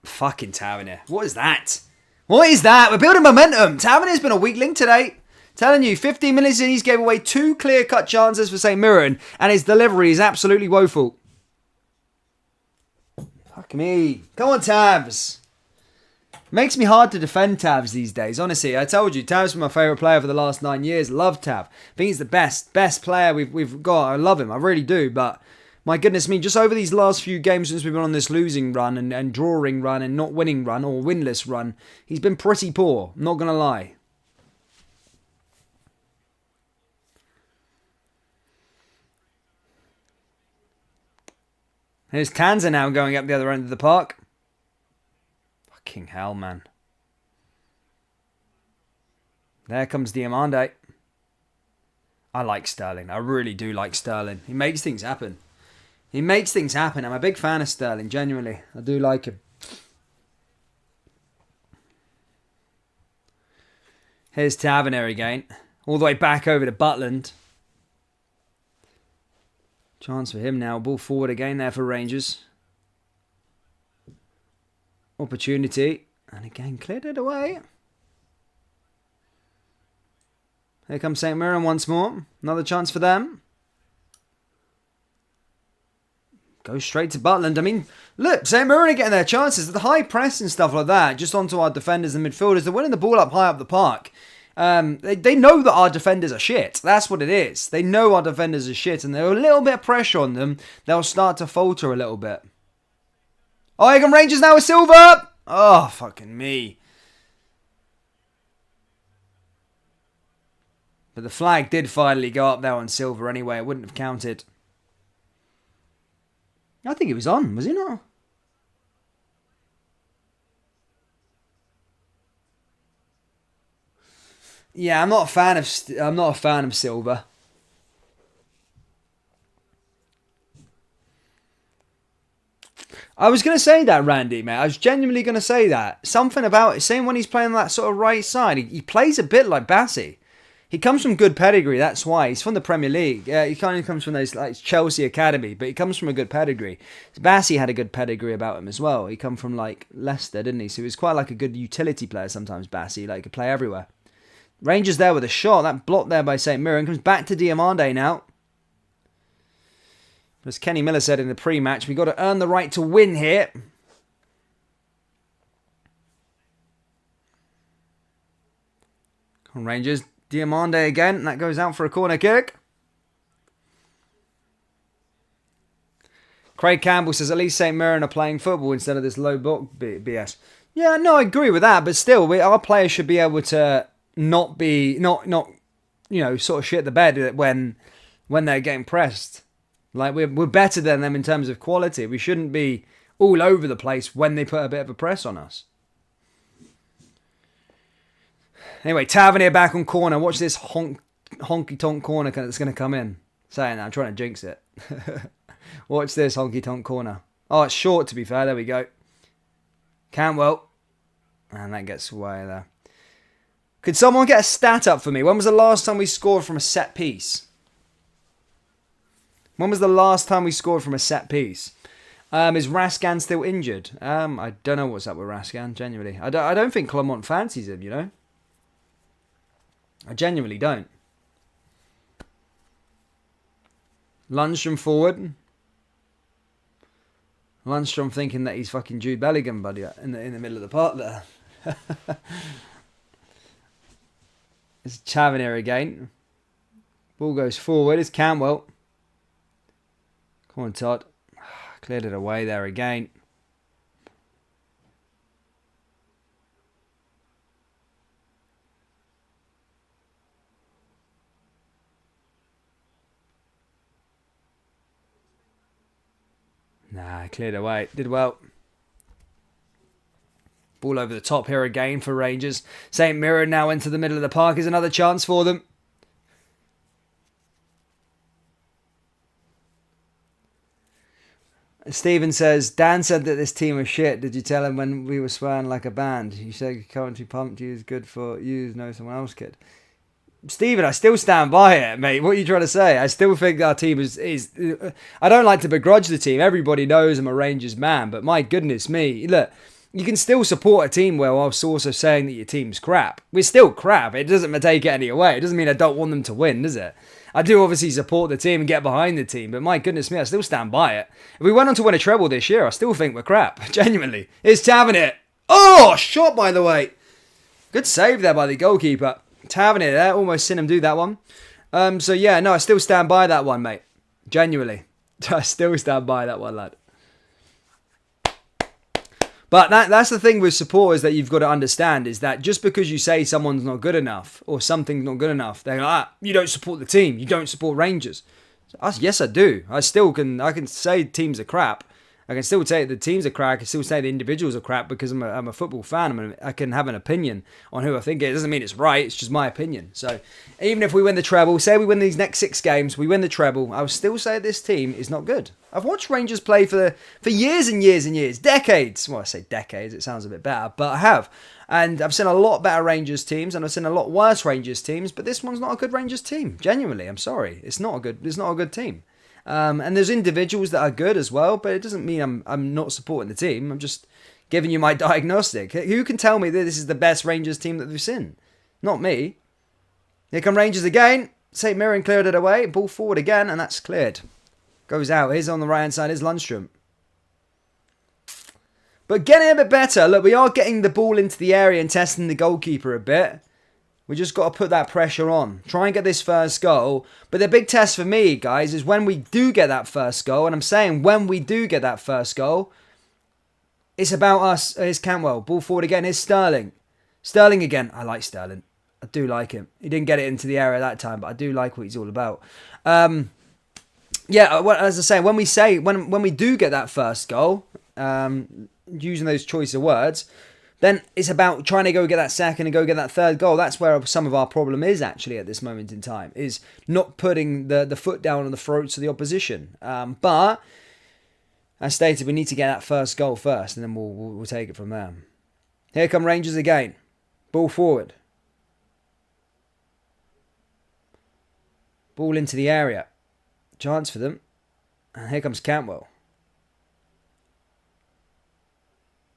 Speaker 1: Fucking Tavernier. What is that? What is that? We're building momentum. Tavernier's been a weak link today. Telling you, 15 minutes in, he's gave away 2 clear-cut chances for St. Mirren, and his delivery is absolutely woeful. Fuck me. Come on, Tabs. Makes me hard to defend Tavs these days. Honestly, I told you, Tav's been my favourite player for the last 9 years. Love Tav. I think he's the best player we've got. I love him. I really do. But my goodness me, just over these last few games since we've been on this losing run and drawing run and not winning run or winless run, he's been pretty poor. I'm not going to lie. Here's Tanza now going up the other end of the park. Fucking hell, man. There comes Diamande. I like Sterling. I really do like Sterling. He makes things happen. He makes things happen. I'm a big fan of Sterling, genuinely. I do like him. Here's Tavernier again. All the way back over to Butland. Chance for him now. Ball forward again there for Rangers. Opportunity. And again, cleared it away. Here comes St. Mirren once more. Another chance for them. Goes straight to Butland. I mean, look, St. Mirren are getting their chances. The high press and stuff like that, just onto our defenders and midfielders. They're winning the ball up high up the park. They know that our defenders are shit. That's what it is. They know our defenders are shit, and there's a little bit of pressure on them. They'll start to falter a little bit. Oh, here come Rangers now with Silver. Oh, fucking me. But the flag did finally go up there on Silver anyway. It wouldn't have counted. I think he was on, was he not? Yeah, I'm not a fan of Silver. I was going to say that, Randy, mate. I was genuinely going to say that. Something about it. Same when he's playing that sort of right side. He plays a bit like Bassey. He comes from good pedigree, that's why. He's from the Premier League. He kind of comes from those like Chelsea Academy, but he comes from a good pedigree. Bassey had a good pedigree about him as well. He come from like Leicester, didn't he? So he was quite like a good utility player sometimes, Bassey. Like, could play everywhere. Rangers there with a shot. That blocked there by St. Mirren. Comes back to Diamande now. As Kenny Miller said in the pre-match, we've got to earn the right to win here. Come on, Rangers. Diamande again. That goes out for a corner kick. Craig Campbell says at least St. Mirren are playing football instead of this low block BS. Yeah, no, I agree with that. But still, our players should be able to not sort of shit the bed when they're getting pressed. Like, we're better than them in terms of quality. We shouldn't be all over the place when they put a bit of a press on us. Anyway, Tavernier back on corner. Watch this honky-tonk corner that's going to come in. Saying that, I'm trying to jinx it. Watch this honky-tonk corner. Oh, it's short, to be fair. There we go. Cantwell. And that gets away there. Could someone get a stat up for me? When was the last time we scored from a set piece? When was the last time we scored from a set piece? Is Raskan still injured? I don't know what's up with Raskan, genuinely. I don't think Clermont fancies him, you know? I genuinely don't. Lundstrom forward. Lundstrom thinking that he's fucking Jude Bellingham, buddy, in the middle of the park there. It's Tavernier again. Ball goes forward. It's Cantwell. Come on, Todd. Cleared it away there again. Nah, cleared away. Did well. Ball over the top here again for Rangers. St Mirren now into the middle of the park. Is another chance for them. Stephen says, Dan said that this team was shit. Did you tell him when we were swearing like a band? You said Coventry pumped you is good for you. No, someone else could. Stephen, I still stand by it, mate. What are you trying to say? I still think our team is. I don't like to begrudge the team. Everybody knows I'm a Rangers man, but my goodness me, look, you can still support a team well whilst also saying that your team's crap. We're still crap. It doesn't take it any away. It doesn't mean I don't want them to win, does it? I do obviously support the team and get behind the team, but my goodness me, I still stand by it. If we went on to win a treble this year, I still think we're crap. Genuinely. It's Tavernier. Oh, shot by the way. Good save there by the goalkeeper. Tavernier there, almost seen him do that one. So yeah, no, I still stand by that one, mate. Genuinely. I still stand by that one, lad. But that's the thing with supporters that you've got to understand is that just because you say someone's not good enough or something's not good enough, they're like, you don't support the team, you don't support Rangers. Yes, I do. I can say teams are crap. I can still say the teams are crap. I can still say the individuals are crap because I'm a football fan. I can have an opinion on who I think it doesn't mean it's right. It's just my opinion. So even if we win the treble, say we win these next 6 games, we win the treble, I will still say this team is not good. I've watched Rangers play for years and years and years, decades. Well, I say decades, it sounds a bit better, but I have. And I've seen a lot better Rangers teams, and I've seen a lot worse Rangers teams. But this one's not a good Rangers team. Genuinely, I'm sorry, it's not a good team. And there's individuals that are good as well, but it doesn't mean I'm not supporting the team. I'm just giving you my diagnostic. Who can tell me that this is the best Rangers team that we've seen? Not me. Here come Rangers again. St Mirren cleared it away. Ball forward again, and that's cleared. Goes out. Here's on the right-hand side. Here's Lundstrom. But getting a bit better. Look, we are getting the ball into the area and testing the goalkeeper a bit. We just got to put that pressure on. Try and get this first goal. But the big test for me, guys, is when we do get that first goal. And I'm saying when we do get that first goal, it's about us. Here's Cantwell. Ball forward again. Here's Sterling. Sterling again. I like Sterling. I do like him. He didn't get it into the area that time, but I do like what he's all about. Yeah, as I say, when we do get that first goal, using those choice of words, then it's about trying to go get that second and go get that third goal. That's where some of our problem is actually at this moment in time, is not putting the foot down on the throats of the opposition. But as stated, we need to get that first goal first, and then we'll take it from there. Here come Rangers again. Ball forward. Ball into the area. Chance for them. And here comes Cantwell.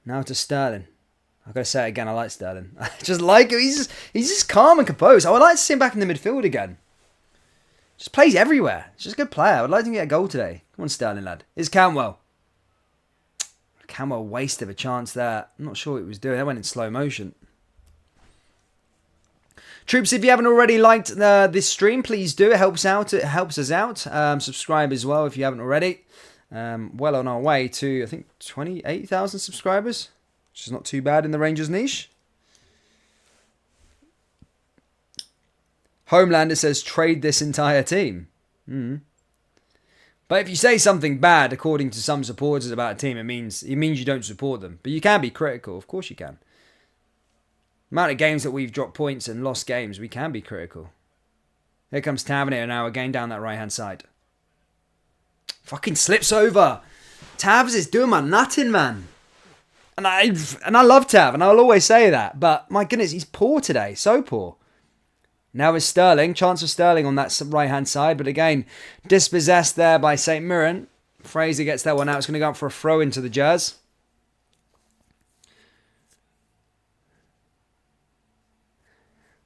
Speaker 1: Now to Sterling. I've got to say it again, I like Sterling. I just like him. He's just calm and composed. I would like to see him back in the midfield again. Just plays everywhere. He's just a good player. I would like to get a goal today. Come on, Sterling, lad. Here's Cantwell. Cantwell wasted a chance there. I'm not sure what he was doing. That went in slow motion. Troops, if you haven't already liked this stream, please do. It helps out. It helps us out. Subscribe as well if you haven't already. Well on our way to, I think, 28,000 subscribers. Which is not too bad in the Rangers niche. Homelander says, trade this entire team. But if you say something bad, according to some supporters about a team, it means you don't support them. But you can be critical. Of course you can. The amount of games that we've dropped points and lost games, we can be critical. Here comes Tavernier now again down that right-hand side. Fucking slips over. Tavs is doing my nutting, man. And I love Tav, and I'll always say that. But my goodness, he's poor today. So poor. Now is Sterling. Chance for Sterling on that right-hand side. But again, dispossessed there by St Mirren. Fraser gets that one out. It's going to go up for a throw into the Jazz.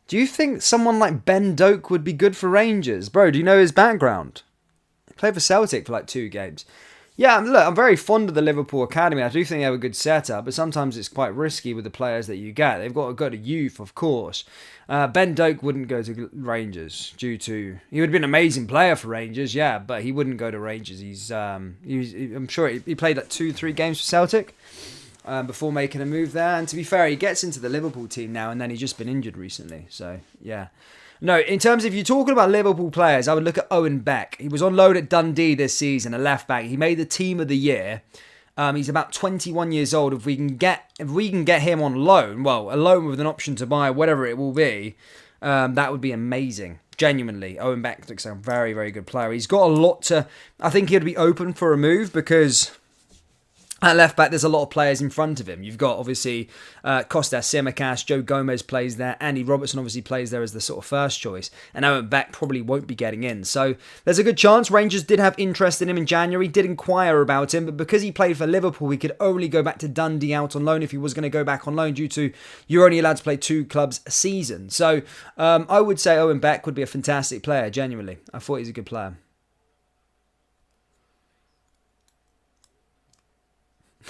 Speaker 1: Do you think someone like Ben Doak would be good for Rangers? Bro, do you know his background? Played for Celtic for like 2 games. Yeah, look, I'm very fond of the Liverpool Academy. I do think they have a good setup, but sometimes it's quite risky with the players that you get. They've got to go to youth, of course. Ben Doak wouldn't go to Rangers due to... He would have been an amazing player for Rangers, yeah, but he wouldn't go to Rangers. I'm sure he played like 2-3 games for Celtic before making a move there. And to be fair, he gets into the Liverpool team now, and then he's just been injured recently. So, yeah. No, in terms of, if you're talking about Liverpool players, I would look at Owen Beck. He was on loan at Dundee this season, a left back. He made the team of the year. He's about 21 years old. If we can get him on loan, well, a loan with an option to buy, whatever it will be, that would be amazing. Genuinely, Owen Beck looks like a very, very good player. He's got a lot to... I think he'd be open for a move because... At left back, there's a lot of players in front of him. You've got, obviously, Kostas Tsimikas, Joe Gomez plays there, Andy Robertson obviously plays there as the sort of first choice, and Owen Beck probably won't be getting in. So there's a good chance. Rangers did have interest in him in January, did inquire about him, but because he played for Liverpool, he could only go back to Dundee out on loan if he was going to go back on loan due to you're only allowed to play 2 clubs a season. So I would say Owen Beck would be a fantastic player, genuinely. I thought he's a good player.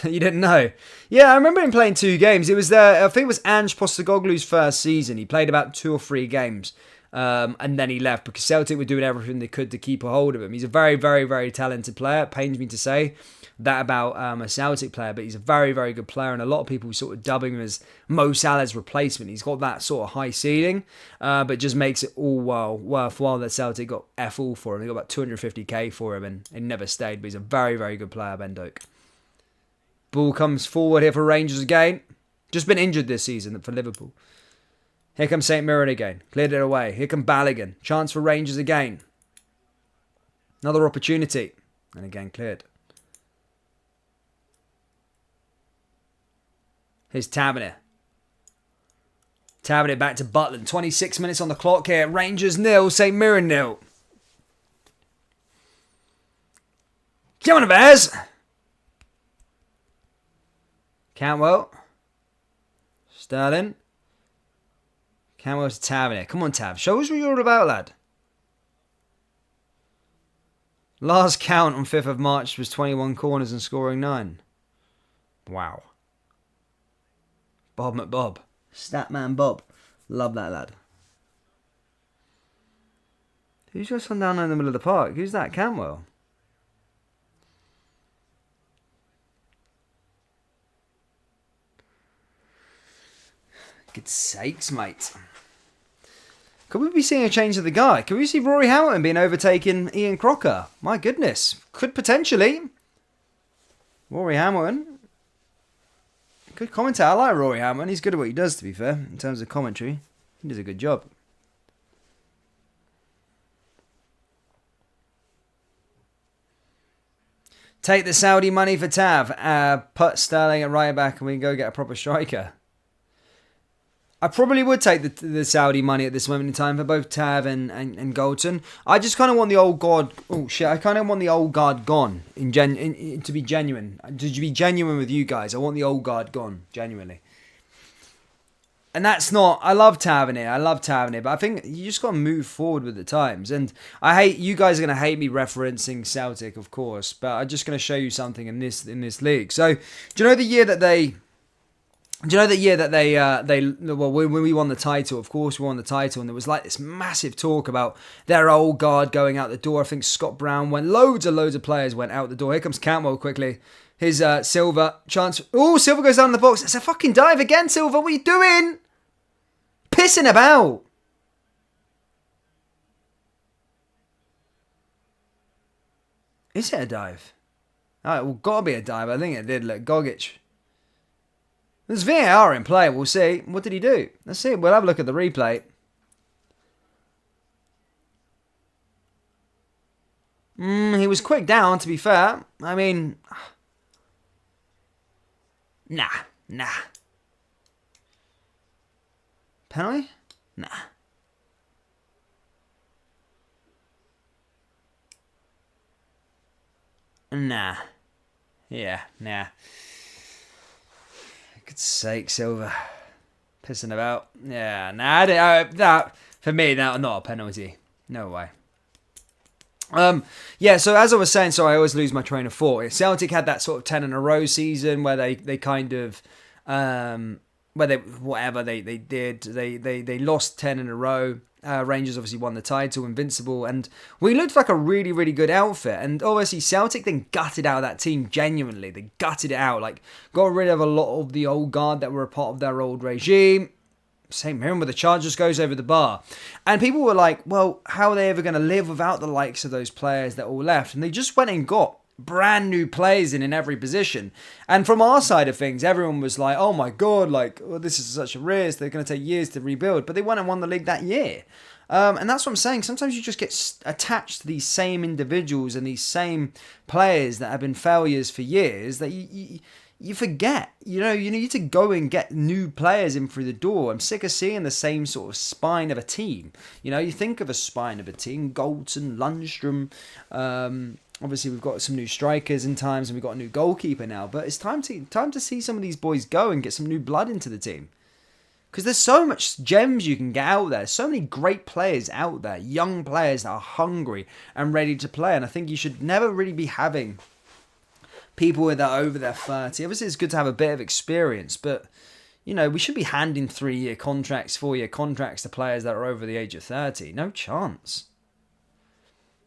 Speaker 1: You didn't know? Yeah, I remember him playing 2 games. It was I think it was Ange Postecoglou's first season. He played about 2 or 3 games, and then he left because Celtic were doing everything they could to keep a hold of him. He's a very, very, very talented player. It pains me to say that about a Celtic player, but he's a very, very good player, and a lot of people sort of dubbing him as Mo Salah's replacement. He's got that sort of high ceiling, but just makes it all worthwhile that Celtic got F all for him. They got about 250k for him, and he never stayed, but he's a very, very good player, Ben Doak. Ball comes forward here for Rangers again. Just been injured this season for Liverpool. Here comes St. Mirren again. Cleared it away. Here comes Balogun. Chance for Rangers again. Another opportunity. And again cleared. Here's Tavernier. Tavernier back to Butland. 26 minutes on the clock here. Rangers 0, St. Mirren 0. Come on, Bears! Cantwell. Sterling. Cantwell to Tavernier. Come on, Tav. Show us what you're all about, lad. Last count on 5th of March was 21 corners and scoring 9. Wow. Bob McBob. Statman Bob. Love that lad. Who's just on down in the middle of the park? Who's that? Cantwell. Good sakes, mate. Could we be seeing a change of the guard? Could we see Rory Hamilton being overtaken Ian Crocker? My goodness. Could potentially. Rory Hamilton. Good commentator. I like Rory Hamilton. He's good at what he does, to be fair, in terms of commentary. He does a good job. Take the Saudi money for Tav. Put Sterling at right back and we can go get a proper striker. I probably would take the Saudi money at this moment in time for both Tav and Goldson. I just kind of want the old guard. Oh shit! I kind of want the old guard gone. To be genuine, to be genuine with you guys, I want the old guard gone. Genuinely. And that's not... I love Tavernier, but I think you just got to move forward with the times. And I hate... You guys are going to hate me referencing Celtic, of course, but I'm just going to show you something in this league. So, do you know the year that they... Well, when we won the title, of course we won the title, and there was like this massive talk about their old guard going out the door. I think Scott Brown went, loads of players went out the door. Here comes Cantwell quickly. Here's Silva, chance. Oh, Silva goes down the box. It's a fucking dive again, Silva. What are you doing? Pissing about. Is it a dive? Alright, well, gotta be a dive. I think it did. Look, Gogic. There's VAR in play. We'll see. What did he do? Let's see. We'll have a look at the replay. He was quick down, to be fair. I mean... Nah. Penalty? Nah. Nah. Yeah, nah. Good sake, Silva. Pissing about. Yeah, nah. That, for me, not a penalty. No way. Yeah, so as I was saying, sorry, I always lose my train of thought. Celtic had that sort of 10 in a row season where they kind of, where they did, they lost 10 in a row. Rangers obviously won the title, invincible, and we looked like a really, really good outfit. And obviously Celtic then gutted out that team genuinely. They gutted it out, like got rid of a lot of the old guard that were a part of their old regime. St. Mirren with the charge just goes over the bar. And people were like, well, how are they ever going to live without the likes of those players that all left? And they just went and got brand new players in every position. And from our side of things, everyone was like, oh my God, like, well, this is such a risk. They're going to take years to rebuild. But they went and won the league that year. And that's what I'm saying. Sometimes you just get attached to these same individuals and these same players that have been failures for years that you forget. You need to go and get new players in through the door. I'm sick of seeing the same sort of spine of a team. You think of a spine of a team, Goldson, Lundstrom. Obviously, we've got some new strikers in times, and we've got a new goalkeeper now. But it's time to see some of these boys go and get some new blood into the team. Because there's so much gems you can get out there. So many great players out there. Young players that are hungry and ready to play. And I think you should never really be having people that are over their 30. Obviously, it's good to have a bit of experience. But, we should be handing 3-year contracts, 4-year contracts to players that are over the age of 30. No chance.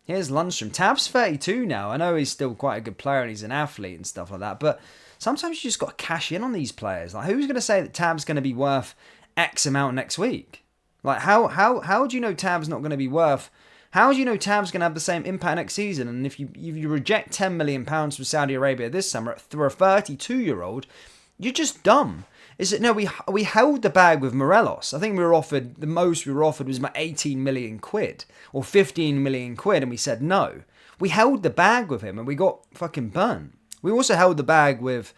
Speaker 1: Here's Lundstrom. Tab's 32 now. I know he's still quite a good player and he's an athlete and stuff like that. But sometimes you just got to cash in on these players. Like, who's going to say that Tab's going to be worth X amount next week? Like, how do you know Tab's not going to be worth? How do you know Tab's going to have the same impact next season? And if you reject £10 million from Saudi Arabia this summer for a 32-year-old, you're just dumb. No, we held the bag with Morelos. I think the most we were offered was about 18 million quid or 15 million quid, and we said no. We held the bag with him and we got fucking burnt. We also held the bag with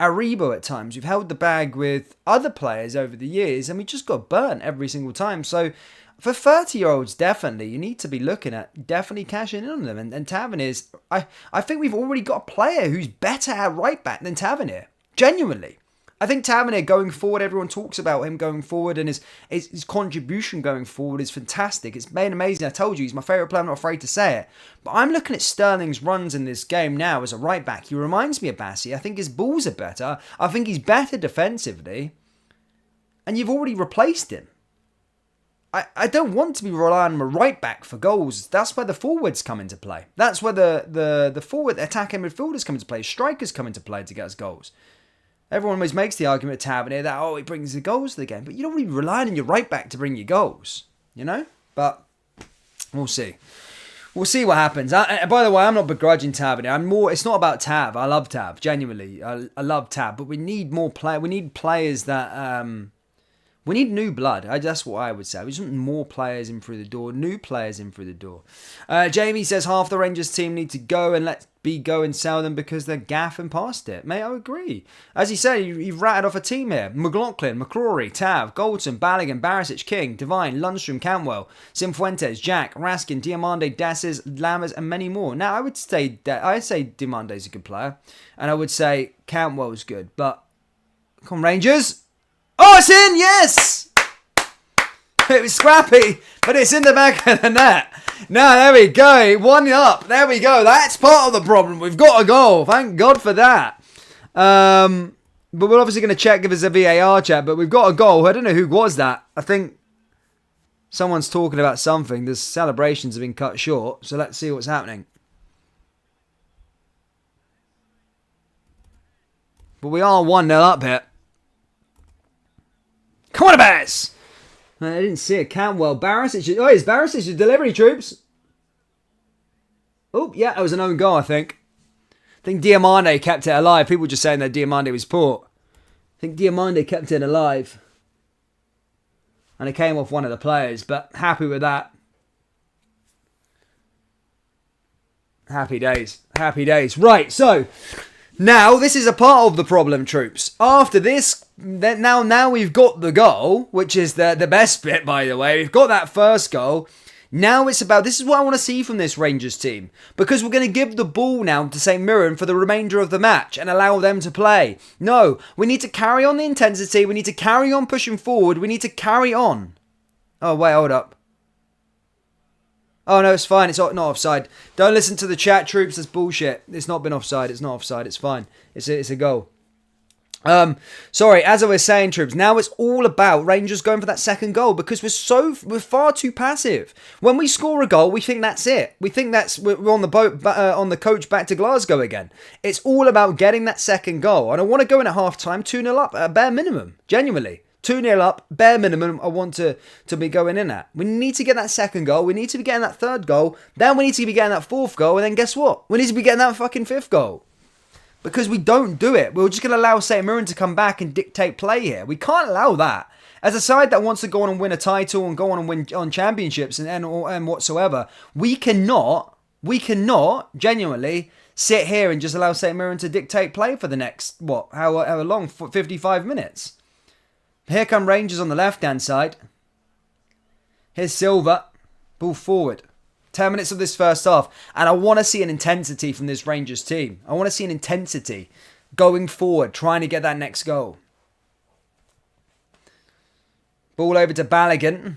Speaker 1: Aribo at times. We've held the bag with other players over the years and we just got burnt every single time. So for 30-year-olds, definitely, you need to be looking at definitely cashing in on them. And Tavernier, I think we've already got a player who's better at right back than Tavernier. Genuinely. I think Tavernier going forward, everyone talks about him going forward and his contribution going forward is fantastic. It's been amazing. I told you, he's my favourite player. I'm not afraid to say it. But I'm looking at Sterling's runs in this game now as a right back. He reminds me of Bassi. I think his balls are better. I think he's better defensively. And you've already replaced him. I don't want to be relying on a right back for goals. That's where the forwards come into play. That's where the forward attacking midfielders come into play. Strikers come into play to get us goals. Everyone always makes the argument at Tavernier that, he brings the goals to the game. But you don't really rely on your right back to bring you goals, But we'll see. We'll see what happens. By the way, I'm not begrudging Tavernier. It's not about Tav. I love Tav, genuinely. I love Tav. But we need more We need players that... we need new blood. That's what I would say. We just want more players in through the door. New players in through the door. Jamie says half the Rangers team need to go and let B go and sell them because they're gaffing past it. Mate, I agree. As he said, you've ratted off a team here. McLaughlin, McCrory, Tav, Goldson, Balogun, Barisic, King, Devine, Lundstrom, Cantwell, Simfuentes, Jack, Raskin, Diamande, Dasses, Lammers, and many more. Now, I'd say Diamande's a good player. And I would say Cantwell's good. But, come on, Rangers. Oh, it's in! Yes! It was scrappy, but it's in the back of the net. Now, there we go. 1-up. There we go. That's part of the problem. We've got a goal. Thank God for that. But we're obviously going to check if there's a VAR check, but we've got a goal. I don't know who was that. I think someone's talking about something. The celebrations have been cut short, so let's see what's happening. But we are 1-0 up here. Come on, Bears! I didn't see it. Cantwell. Barisic. Oh, it's Barisic's delivery, troops. Oh, yeah, that was an own goal, I think. I think Diamande kept it alive. People just saying that Diamande was poor. I think Diamande kept it alive. And it came off one of the players, but happy with that. Happy days. Happy days. Right, so... Now, this is a part of the problem, troops. After this, now we've got the goal, which is the best bit, by the way. We've got that first goal. Now it's about, this is what I want to see from this Rangers team. Because we're going to give the ball now to St. Mirren for the remainder of the match and allow them to play. No, we need to carry on the intensity. We need to carry on pushing forward. We need to carry on. Oh, wait, hold up. Oh, no, it's fine. It's not offside. Don't listen to the chat, troops. That's bullshit. It's not been offside. It's not offside. It's fine. It's a goal. Sorry, as I was saying, troops, now it's all about Rangers going for that second goal because we're far too passive. When we score a goal, we think that's it. We think we're on the boat, on the coach back to Glasgow again. It's all about getting that second goal. And I want to go in at half-time 2-0 up at a bare minimum. Genuinely. 2-0 up, bare minimum, I want to be going in at. We need to get that second goal. We need to be getting that third goal. Then we need to be getting that fourth goal. And then guess what? We need to be getting that fucking fifth goal. Because we don't do it. We're just going to allow St. Mirren to come back and dictate play here. We can't allow that. As a side that wants to go on and win a title and go on and win on championships and whatsoever, we cannot genuinely sit here and just allow St. Mirren to dictate play for the next, however long, 55 minutes. Here come Rangers on the left-hand side. Here's Silva. Ball forward. 10 minutes of this first half. And I want to see an intensity from this Rangers team. I want to see an intensity going forward, trying to get that next goal. Ball over to Balogun.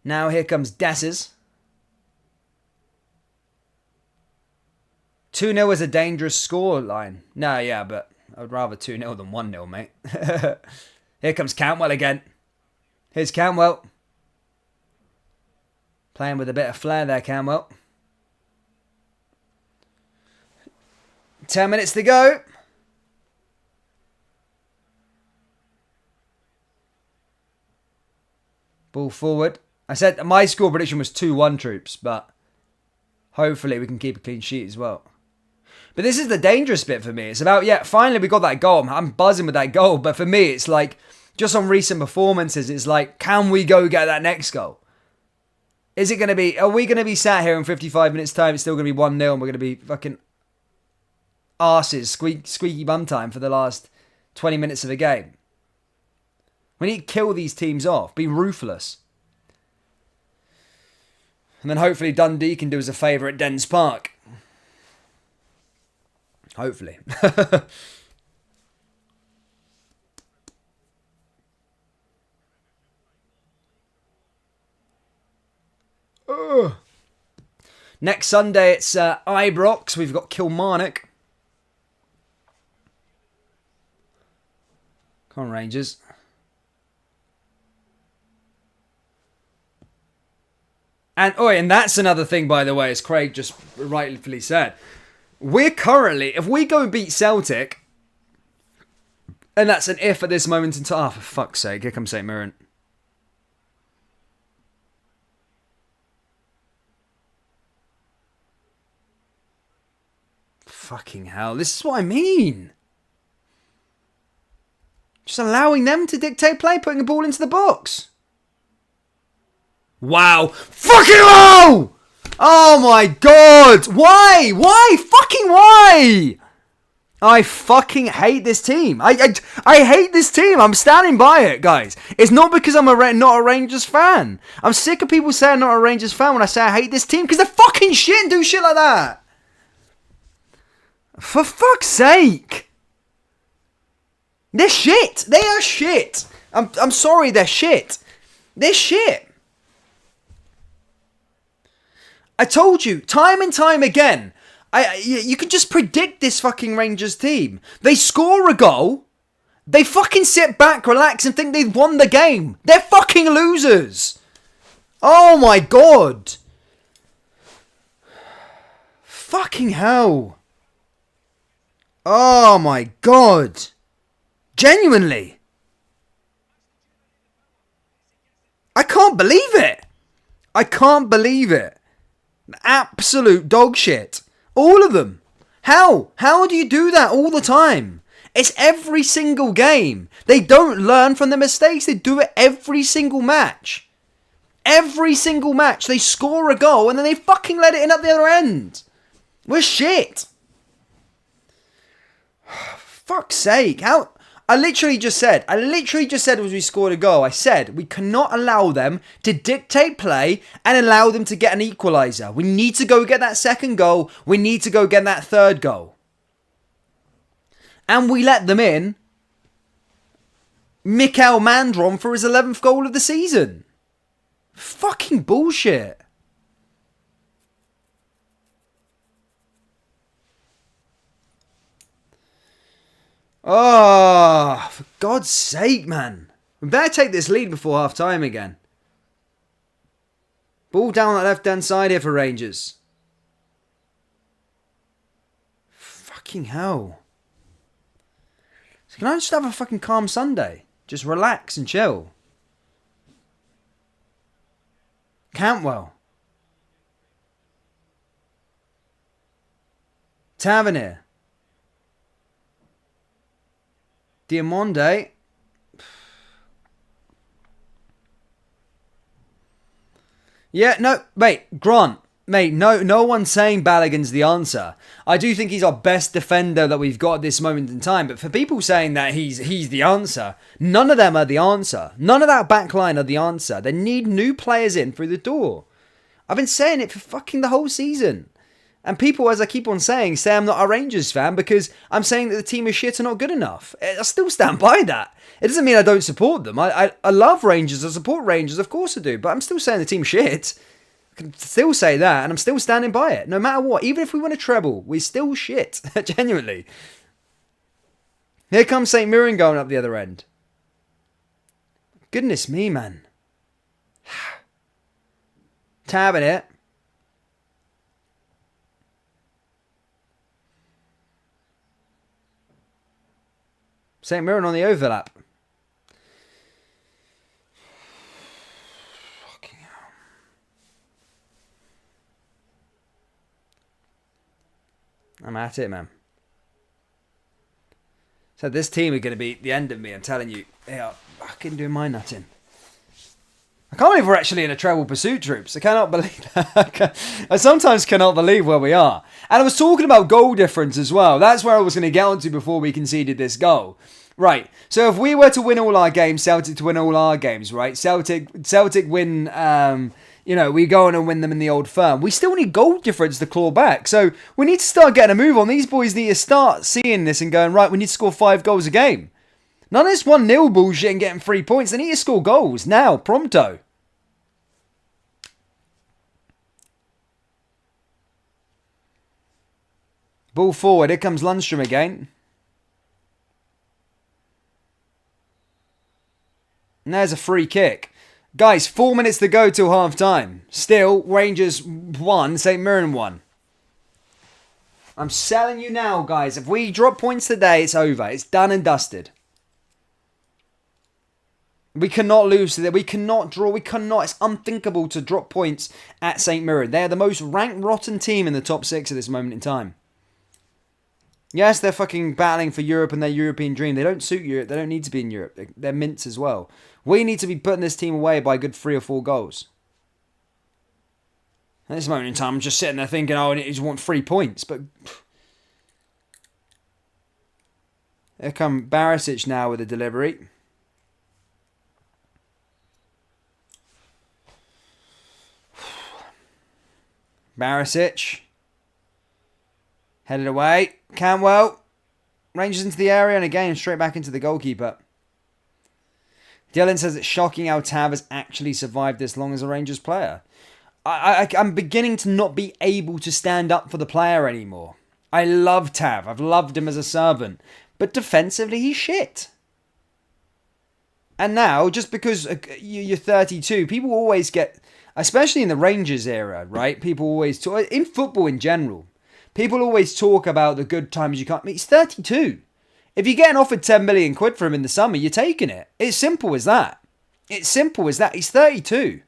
Speaker 1: Now here comes Dessers. 2-0 is a dangerous score line. No, yeah, but I'd rather 2-0 than 1-0, mate. Here comes Cantwell again. Here's Cantwell. Playing with a bit of flair there, Cantwell. 10 minutes to go. Ball forward. I said my score prediction was 2-1, troops, but hopefully we can keep a clean sheet as well. But this is the dangerous bit for me. It's about, finally we got that goal. I'm buzzing with that goal. But for me, it's like, just on recent performances, it's like, can we go get that next goal? Are we going to be sat here in 55 minutes time, it's still going to be 1-0 and we're going to be fucking arses, squeaky bum time for the last 20 minutes of the game? We need to kill these teams off, be ruthless. And then hopefully Dundee can do us a favour at Dens Park. Hopefully. Next Sunday it's Ibrox. We've got Kilmarnock. Come on, Rangers. And that's another thing, by the way, as Craig just rightfully said. We're currently, if we go and beat Celtic, and that's an if at this moment in time. Oh, for fuck's sake, here comes St. Mirren. Fucking hell, this is what I mean. Just allowing them to dictate play, putting the ball into the box. Wow. Fucking hell! Oh my god! Why? Why? Fucking why? I fucking hate this team. I hate this team. I'm standing by it, guys. It's not because I'm not a Rangers fan. I'm sick of people saying I'm not a Rangers fan when I say I hate this team because they're fucking shit and do shit like that. For fuck's sake. They're shit. They are shit. I'm sorry, they're shit. They're shit. I told you, time and time again, you can just predict this fucking Rangers team. They score a goal, they fucking sit back, relax, and think they've won the game. They're fucking losers. Oh my god. Fucking hell. Oh my god. Genuinely. I can't believe it. I can't believe it. Absolute dog shit. All of them. How? How do you do that all the time? It's every single game. They don't learn from their mistakes. They do it every single match. Every single match. They score a goal and then they fucking let it in at the other end. We're shit. Fuck's sake. How? I literally just said as we scored a goal, I said we cannot allow them to dictate play and allow them to get an equalizer. We need to go get that second goal. We need to go get that third goal. And we let them in Mikel Mandron for his 11th goal of the season. Fucking bullshit. Oh, for God's sake, man. We better take this lead before half time again. Ball down that left-hand side here for Rangers. Fucking hell. So can I just have a fucking calm Sunday? Just relax and chill. Cantwell. Tavernier. Diamonde. Yeah, no, mate, Grant. Mate, no one's saying Balogun's the answer. I do think he's our best defender that we've got at this moment in time. But for people saying that he's the answer, none of them are the answer. None of that back line are the answer. They need new players in through the door. I've been saying it for fucking the whole season. And people, as I keep on saying, say I'm not a Rangers fan because I'm saying that the team is shit and not good enough. I still stand by that. It doesn't mean I don't support them. I love Rangers. I support Rangers. Of course I do. But I'm still saying the team's shit. I can still say that, and I'm still standing by it. No matter what. Even if we win a treble, we're still shit. Genuinely. Here comes St. Mirren going up the other end. Goodness me, man. Tabbing it. St. Mirren on the overlap. Fucking hell. I'm at it, man. So this team are going to be the end of me, I'm telling you. They are fucking doing my nutting. I can't believe we're actually in a treble pursuit, troops. I cannot believe that. I sometimes cannot believe where we are. And I was talking about goal difference as well. That's where I was going to get onto before we conceded this goal. Right, so if we were to win all our games, Celtic to win all our games, right? Celtic win, we go on and win them in the Old Firm. We still need goal difference to claw back. So we need to start getting a move on. These boys need to start seeing this and going, right, we need to score 5 goals a game. None of this 1-0 bullshit and getting 3 points. They need to score goals now, pronto. Ball forward. Here comes Lundstrom again. And there's a free kick. Guys, 4 minutes to go till half time. Still, Rangers 1, St. Mirren 1. I'm selling you now, guys. If we drop points today, it's over. It's done and dusted. We cannot lose today. We cannot draw. We cannot. It's unthinkable to drop points at St. Mirren. They are the most ranked rotten team in the top 6 at this moment in time. Yes, they're fucking battling for Europe and their European dream. They don't suit Europe. They don't need to be in Europe. They're mints as well. We need to be putting this team away by a good 3 or 4 goals. At this moment in time, I'm just sitting there thinking, oh, I just want 3 points. But here come Barisic now with a delivery. Barisic. Headed away. Cantwell. Rangers into the area and again straight back into the goalkeeper. Dylan says it's shocking how Tav has actually survived this long as a Rangers player. I'm beginning to not be able to stand up for the player anymore. I love Tav. I've loved him as a servant. But defensively, he's shit. And now, just because you're 32, people always get, especially in the Rangers era, right? People always talk, in football in general, people always talk about the good times you can't. I mean, he's 32. If you're getting offered 10 million quid for him in the summer, you're taking it. It's simple as that. It's simple as that. He's 32.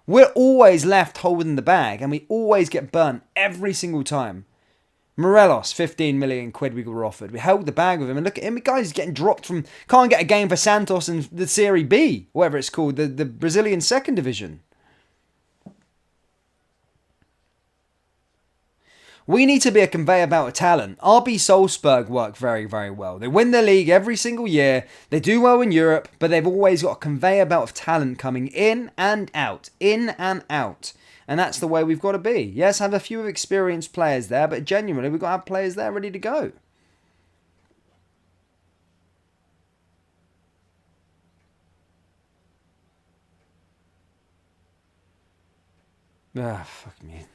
Speaker 1: We're always left holding the bag and we always get burnt every single time. Morelos, 15 million quid we were offered. We held the bag with him and look at him. The guy's getting dropped from, can't get a game for Santos in the Serie B, whatever it's called, the Brazilian second division. We need to be a conveyor belt of talent. RB Salzburg work very, very well. They win the league every single year. They do well in Europe, but they've always got a conveyor belt of talent coming in and out. In and out. And that's the way we've got to be. Yes, have a few experienced players there, but genuinely, we've got to have players there ready to go. Ah, fuck me.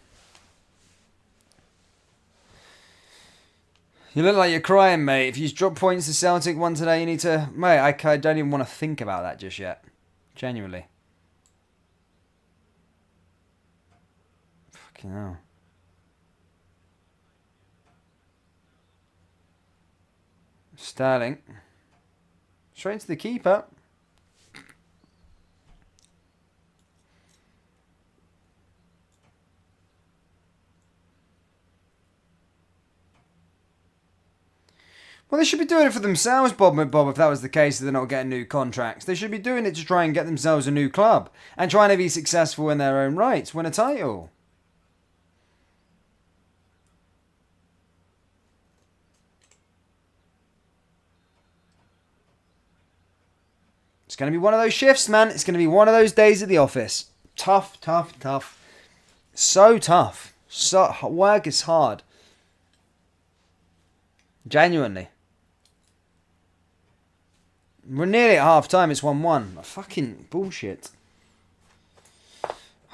Speaker 1: You look like you're crying, mate. If you drop points to Celtic one today, you need to... Mate, I don't even want to think about that just yet. Genuinely. Fucking hell. Sterling. Straight to the keeper. Well, they should be doing it for themselves, Bob, if that was the case, they're not getting new contracts. They should be doing it to try and get themselves a new club and trying to be successful in their own rights, win a title. It's going to be one of those shifts, man. It's going to be one of those days at the office. Tough, tough, tough. So tough. Work is hard. Genuinely. We're nearly at half time. It's 1-1. Fucking bullshit.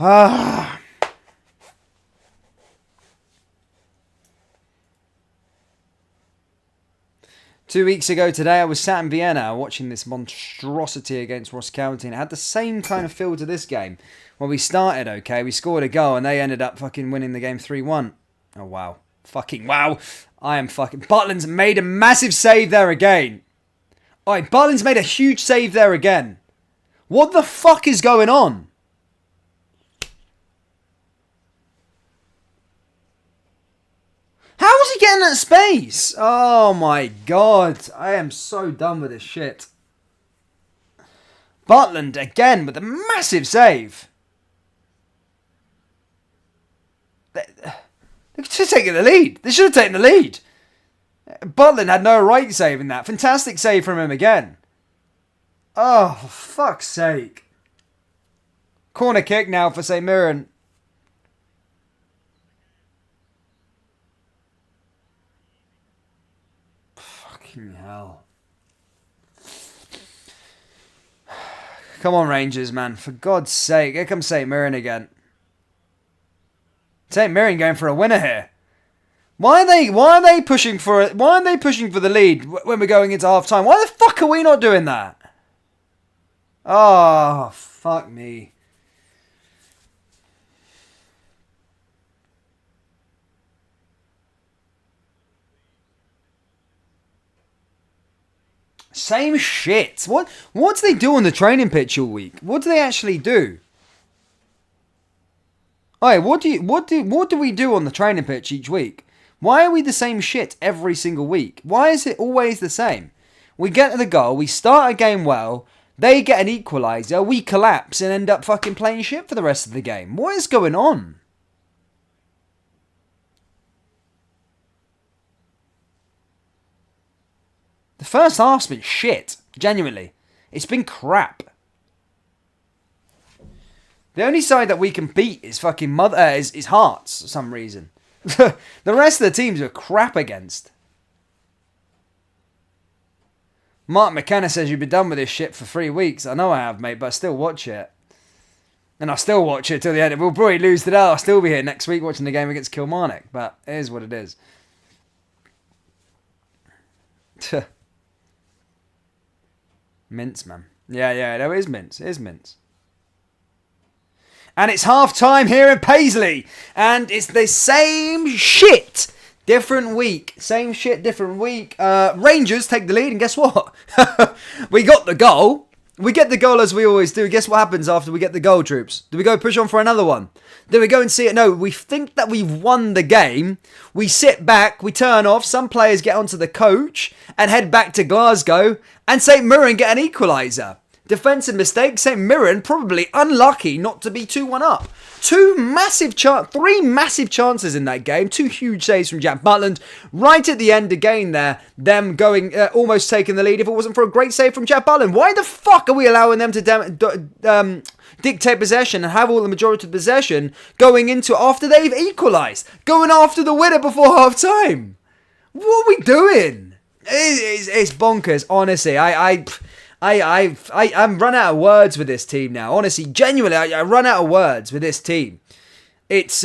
Speaker 1: Ah. 2 weeks ago today, I was sat in Vienna watching this monstrosity against Ross County, and it had the same kind of feel to this game. Well, we started okay. We scored a goal, and they ended up fucking winning the game 3-1. Oh, wow. Fucking wow. I am fucking... Butland's made a massive save there again. Alright, Butland's made a huge save there again. What the fuck is going on? How is he getting that space? Oh my god. I am so done with this shit. Butland again with a massive save. They should have taken the lead. They should have taken the lead. Butland had no right saving that. Fantastic save from him again. Oh, for fuck's sake. Corner kick now for St. Mirren. Fucking hell. Come on, Rangers, man. For God's sake. Here comes St. Mirren again. St. Mirren going for a winner here. Why are they pushing for it? Why are they pushing for the lead when we're going into half time? Why the fuck are we not doing that? Oh, fuck me. Same shit. What do they do on the training pitch all week? What do they actually do? Alright, what do we do on the training pitch each week? Why are we the same shit every single week? Why is it always the same? We get to the goal, we start a game well, they get an equalizer, we collapse and end up fucking playing shit for the rest of the game. What is going on? The first half's been shit. Genuinely. It's been crap. The only side that we can beat is fucking is Hearts for some reason. The rest of the teams are crap against. Mark McKenna says you've been done with this shit for 3 weeks. I know I have, mate, but I still watch it. And I'll still watch it till the end. We'll probably lose today. I'll still be here next week watching the game against Kilmarnock. But it is what it is. Mince, man. Yeah, no, it is mince. It is mince. And it's half time here in Paisley. And it's the same shit. Different week. Same shit, different week. Rangers take the lead. And guess what? We got the goal. We get the goal as we always do. Guess what happens after we get the goal, troops? Do we go push on for another one? Do we go and see it? No, we think that we've won the game. We sit back. We turn off. Some players get onto the coach and head back to Glasgow. And St. Mirren get an equaliser. Defensive mistake. St. Mirren probably unlucky not to be 2-1 up. Three massive chances in that game. 2 huge saves from Jack Butland. Right at the end again there. Them going, almost taking the lead if it wasn't for a great save from Jack Butland. Why the fuck are we allowing them to dictate possession and have all the majority of possession going into after they've equalised? Going after the winner before half time. What are we doing? It's bonkers, honestly. I'm run out of words with this team now. Honestly, genuinely, I run out of words with this team. it's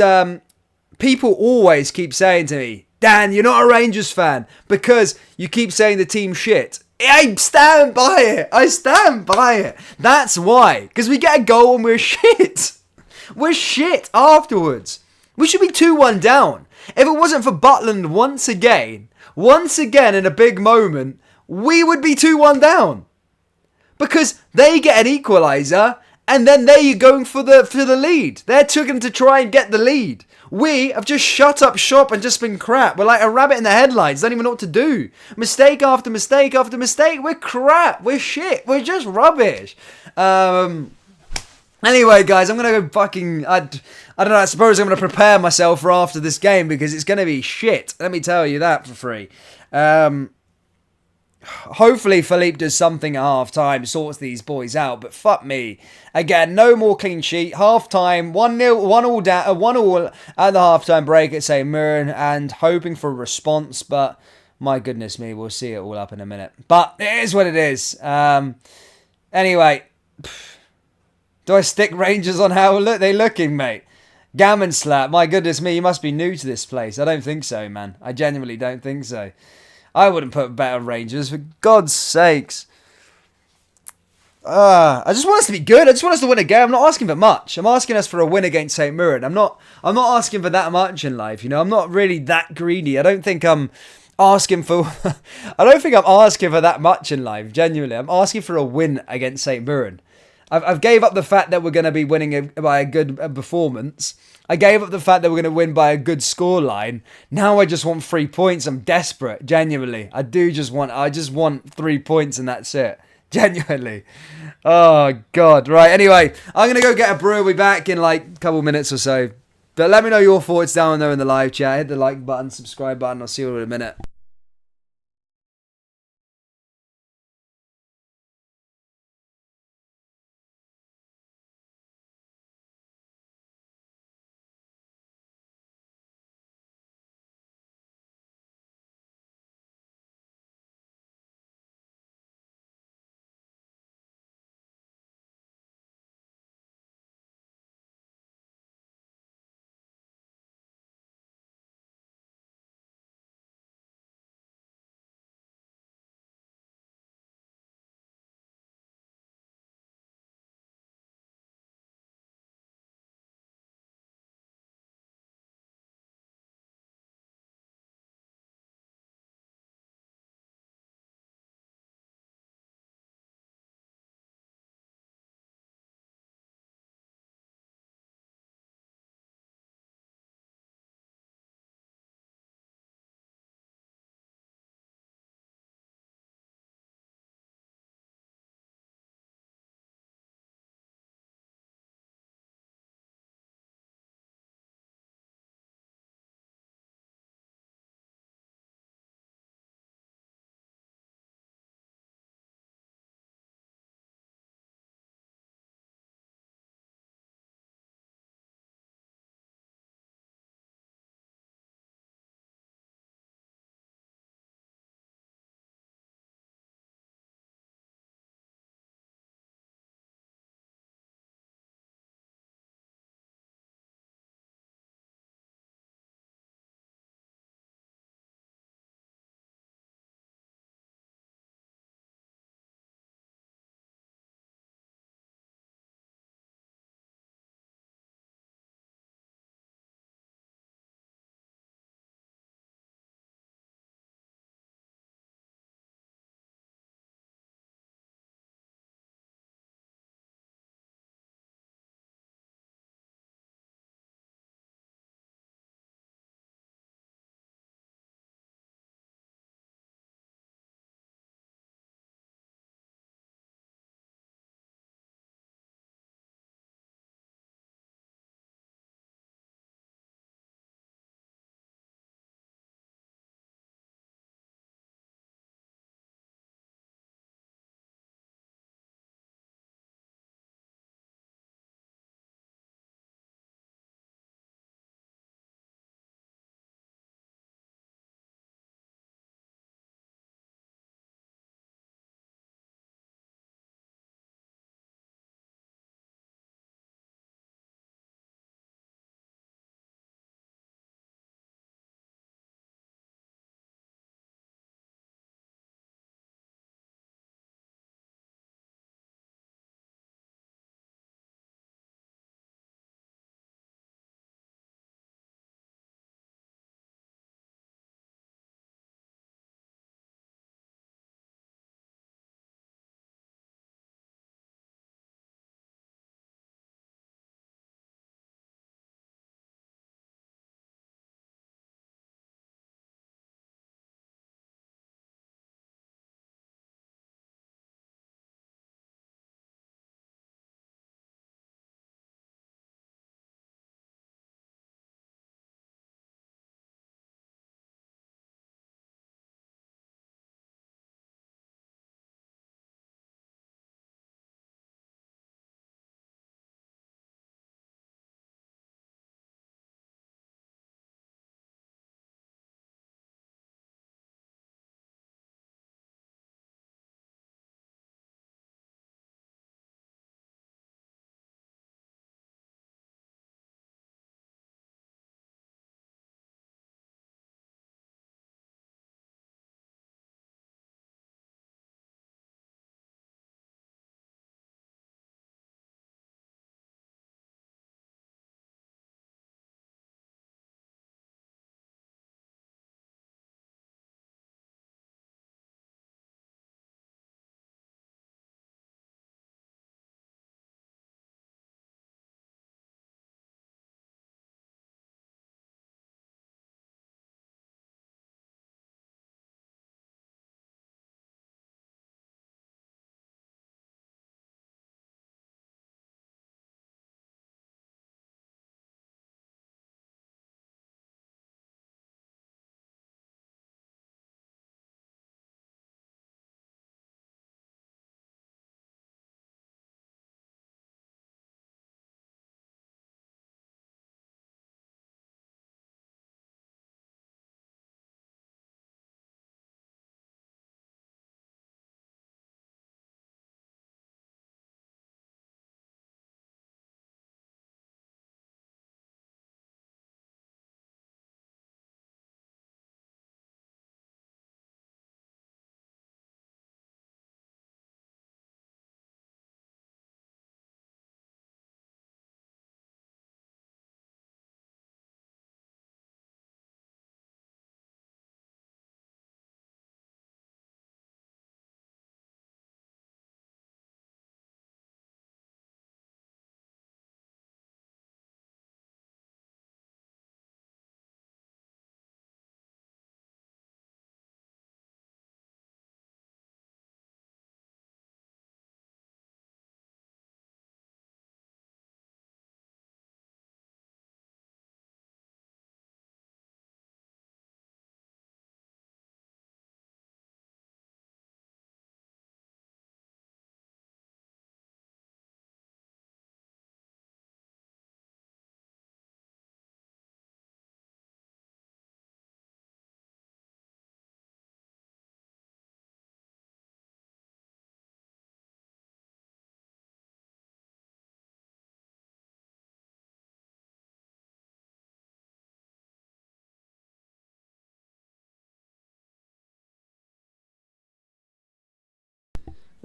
Speaker 1: people always keep saying to me, Dan, you're not a Rangers fan because you keep saying the team shit. I stand by it. I stand by it. That's why. Because we get a goal and we're shit. We're shit afterwards. We should be 2-1 down. If it wasn't for Butland once again in a big moment, we would be 2-1 down. Because they get an equalizer and then they're going for the lead. They're taking to try and get the lead. We have just shut up shop and just been crap. We're like a rabbit in the headlights. Don't even know what to do. Mistake after mistake after mistake. We're crap. We're shit. We're just rubbish. Anyway, guys, I'm going to go fucking... I don't know. I suppose I'm going to prepare myself for after this game because it's going to be shit. Let me tell you that for free. Hopefully Philippe does something at half-time, sorts these boys out, but fuck me. Again, no more clean sheet. Half-time, 1-0, 1-1 at the half-time break at St. Mirren, and hoping for a response, but my goodness me, we'll see it all up in a minute. But it is what it is. Anyway, do I stick Rangers on how they're looking, mate? Gammon slap, my goodness me, you must be new to this place. I don't think so, man. I genuinely don't think so. I wouldn't put better Rangers, for God's sakes. I just want us to be good. I just want us to win a game. I'm not asking for much. I'm asking us for a win against St. Mirren. I'm not asking for that much in life, you know. I'm not really that greedy. I don't think I'm asking for that much in life, genuinely. I'm asking for a win against St. Mirren. I've gave up the fact that we're going to be winning by a good performance. I gave up the fact that we're going to win by a good scoreline. Now I just want 3 points. I'm desperate, genuinely. I just want 3 points and that's it. Genuinely. Oh, God. Right, anyway, I'm going to go get a brew. We'll be back in like a couple minutes or so. But let me know your thoughts down there in the live chat. Hit the like button, subscribe button. I'll see you all in a minute.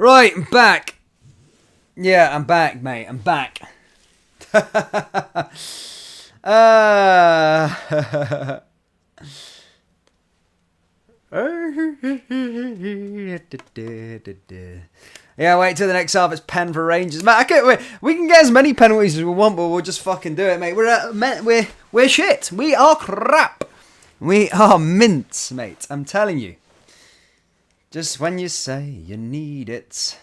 Speaker 1: Right, I'm back. Yeah, I'm back, mate. I'm back. Yeah, wait till the next half. It's pen for Rangers, mate. We can get as many penalties as we want, but we'll just fucking do it, mate. We're shit. We are crap. We are mints, mate. I'm telling you. Just when you say you need it.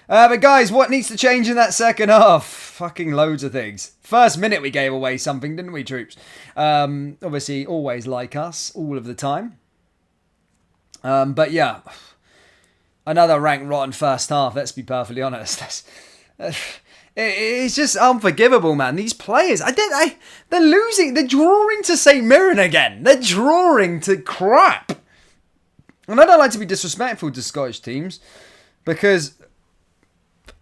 Speaker 1: But guys, what needs to change in that second half? Fucking loads of things. First minute we gave away something, didn't we, troops? Obviously, always like us, all of the time. But yeah, another rank rotten first half, let's be perfectly honest. It's just unforgivable, man. These players, they're losing. They're drawing to St. Mirren again. They're drawing to crap. And I don't like to be disrespectful to Scottish teams because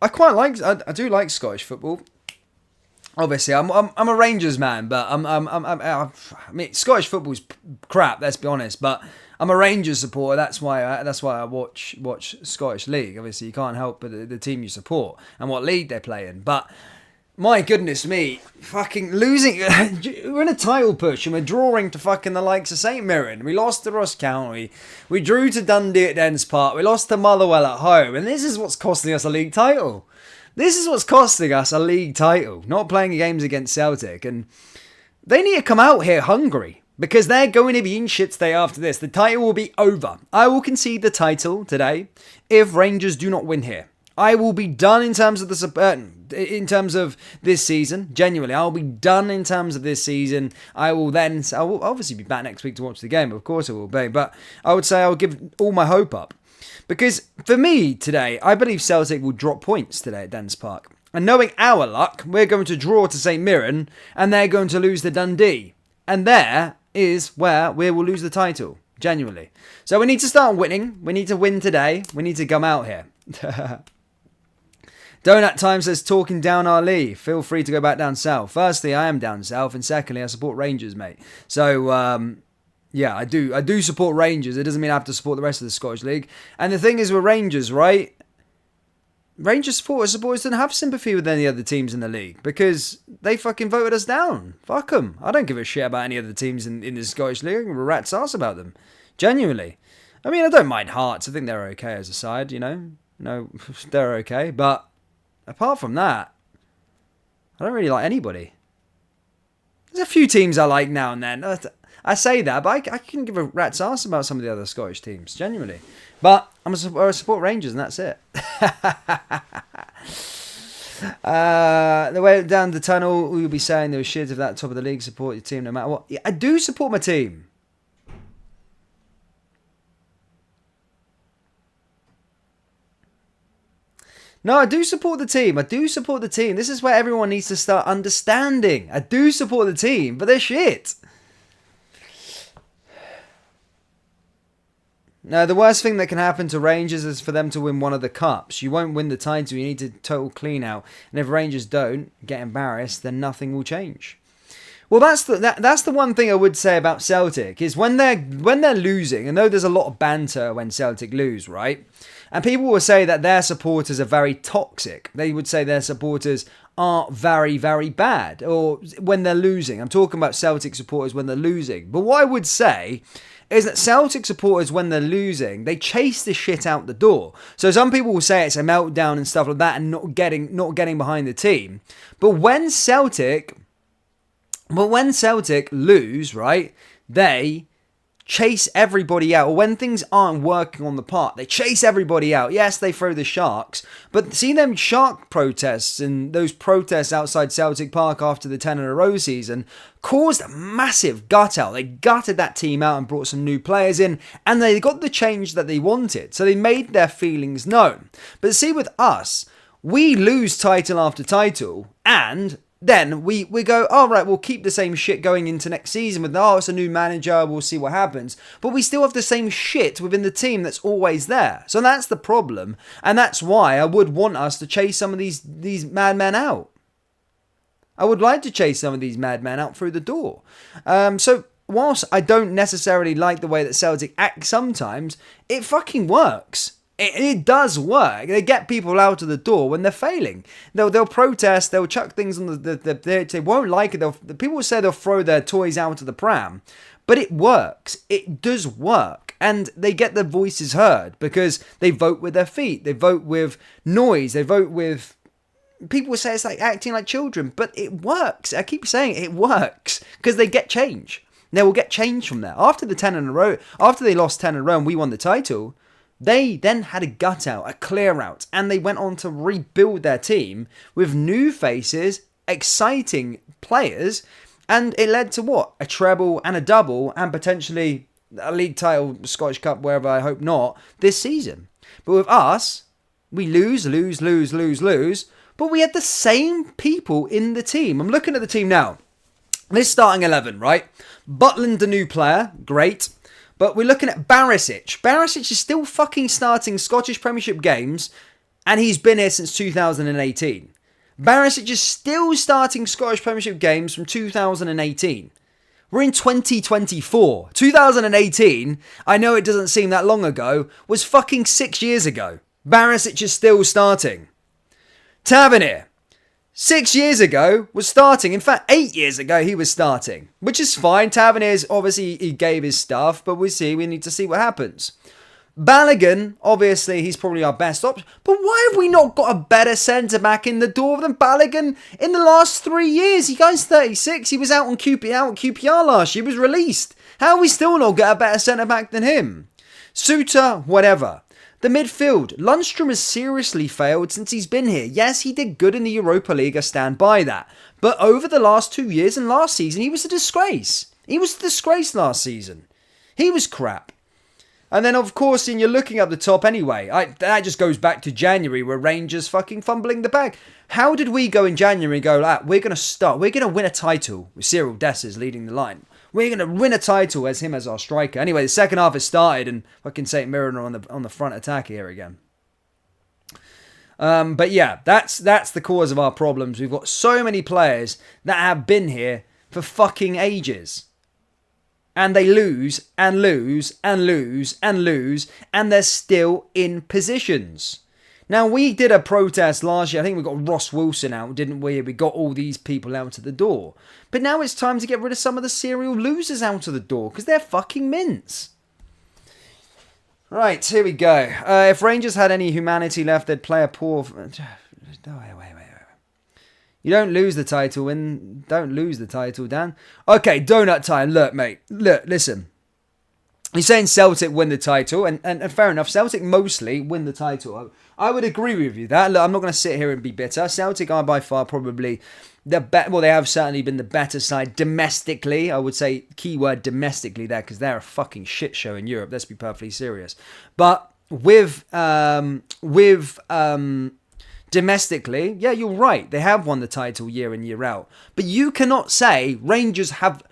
Speaker 1: I do like Scottish football. Obviously, I'm a Rangers man, but I mean, Scottish football's crap. Let's be honest. But I'm a Rangers supporter. That's why I watch Scottish League. Obviously, you can't help but the team you support and what league they're playing. But my goodness me, fucking losing. We're in a title push and we're drawing to fucking the likes of St. Mirren. We lost to Ross County. We drew to Dundee at Dens Park. We lost to Motherwell at home. And this is what's costing us a league title. This is what's costing us a league title. Not playing games against Celtic. And they need to come out here hungry. Because they're going to be in shit today after this. The title will be over. I will concede the title today if Rangers do not win here. I will be done in terms of this season. Genuinely, I'll be done in terms of this season. I will obviously be back next week to watch the game. Of course I will be. But I would say I'll give all my hope up. Because for me today, I believe Celtic will drop points today at Dens Park. And knowing our luck, we're going to draw to St. Mirren and they're going to lose to Dundee. And there is where we will lose the title. Genuinely. So we need to start winning. We need to win today. We need to come out here. Donut Time says, talking down our league. Feel free to go back down south. Firstly, I am down south. And secondly, I support Rangers, mate. So, yeah, I do support Rangers. It doesn't mean I have to support the rest of the Scottish League. And the thing is with Rangers, right? Rangers supporters don't have sympathy with any other teams in the league because they fucking voted us down. Fuck them. I don't give a shit about any other teams in the Scottish League. I give a rat's ass about them. Genuinely. I mean, I don't mind Hearts. I think they're okay as a side, you know. No, they're okay. But apart from that, I don't really like anybody. There's a few teams I like now and then. I say that, but I can give a rat's ass about some of the other Scottish teams, genuinely. But I support Rangers, and that's it. The way down the tunnel, we'll be saying there was shit if that top of the league support your team no matter what. Yeah, I do support my team. No, I do support the team. I do support the team. This is where everyone needs to start understanding. I do support the team, but they're shit. Now, the worst thing that can happen to Rangers is for them to win one of the cups. You won't win the title. You need to total clean out. And if Rangers don't get embarrassed, then nothing will change. Well, that's the one thing I would say about Celtic is when they're losing. I know there's a lot of banter when Celtic lose, right? And people will say that their supporters are very toxic. They would say their supporters are very, very bad. Or when they're losing. I'm talking about Celtic supporters when they're losing. But what I would say is that Celtic supporters, when they're losing, they chase the shit out the door. So some people will say it's a meltdown and stuff like that and not getting behind the team. But when Celtic lose, right, they chase everybody out. Or when things aren't working on the part, they chase everybody out. Yes, they throw the sharks. But see them shark protests and those protests outside Celtic Park after the 10 in a row season caused a massive gut out. They gutted that team out and brought some new players in. And they got the change that they wanted. So they made their feelings known. But see with us, we lose title after title and then we go, all right, we'll keep the same shit going into next season with, it's a new manager, we'll see what happens. But we still have the same shit within the team that's always there. So that's the problem. And that's why I would want us to chase some of these madmen out. I would like to chase some of these madmen out through the door. So whilst I don't necessarily like the way that Celtic act sometimes, it fucking works. It does work. They get people out of the door when they're failing. They'll protest. They'll chuck things on they won't like it. The people will say they'll throw their toys out of the pram, but it works. It does work, and they get their voices heard because they vote with their feet. They vote with noise. They vote with. People say it's like acting like children, but it works. I keep saying it works because they get change. They will get change from there. After the 10 in a row, after they lost 10 in a row and we won the title, they then had a gut out, a clear out, and they went on to rebuild their team with new faces, exciting players, and it led to what? A treble and a double and potentially a league title, Scottish Cup, wherever, I hope not, this season. But with us, we lose, but we had the same people in the team. I'm looking at the team now. This starting 11, right? Butland, the new player, great. But we're looking at Barisic. Barisic is still fucking starting Scottish Premiership games, and he's been here since 2018. Barisic is still starting Scottish Premiership games from 2018. We're in 2024. 2018, I know it doesn't seem that long ago, was fucking 6 years ago. Barisic is still starting. Tavernier, 6 years ago, was starting. In fact, 8 years ago, he was starting. Which is fine. Tavernier's, obviously, he gave his stuff. But we need to see what happens. Balogun, obviously, he's probably our best option. But why have we not got a better centre-back in the door than Balogun in the last 3 years? He guy's 36. He was out on QPR last year. He was released. How have we still not got a better centre-back than him? Suter, whatever. The midfield, Lundstrom has seriously failed since he's been here. Yes, he did good in the Europa League, I stand by that. But over the last 2 years and last season, he was a disgrace. He was a disgrace last season. He was crap. And then, of course, you're looking up the top anyway. That just goes back to January where Rangers fucking fumbling the bag. How did we go in January and go, we're going to win a title with Cyril Dessers leading the line. We're going to win a title as him as our striker. Anyway, the second half has started and fucking St. Mirren are on the front attack here again. But yeah, that's the cause of our problems. We've got so many players that have been here for fucking ages. And they lose and lose and lose and lose and they're still in positions. Now, we did a protest last year. I think we got Ross Wilson out, didn't we? We got all these people out of the door. But now it's time to get rid of some of the serial losers out of the door because they're fucking mints. Right, here we go. If Rangers had any humanity left, they'd play a poor... Wait. You don't lose the title, Dan. Okay, donut time. Look, mate. Look, listen. You're saying Celtic win the title, and fair enough, Celtic mostly win the title. I would agree with you that. Look, I'm not going to sit here and be bitter. Celtic are by far probably the better. Well, they have certainly been the better side domestically. I would say keyword domestically there because they're a fucking shit show in Europe. Let's be perfectly serious. But with domestically, yeah, you're right. They have won the title year in, year out. But you cannot say Rangers have...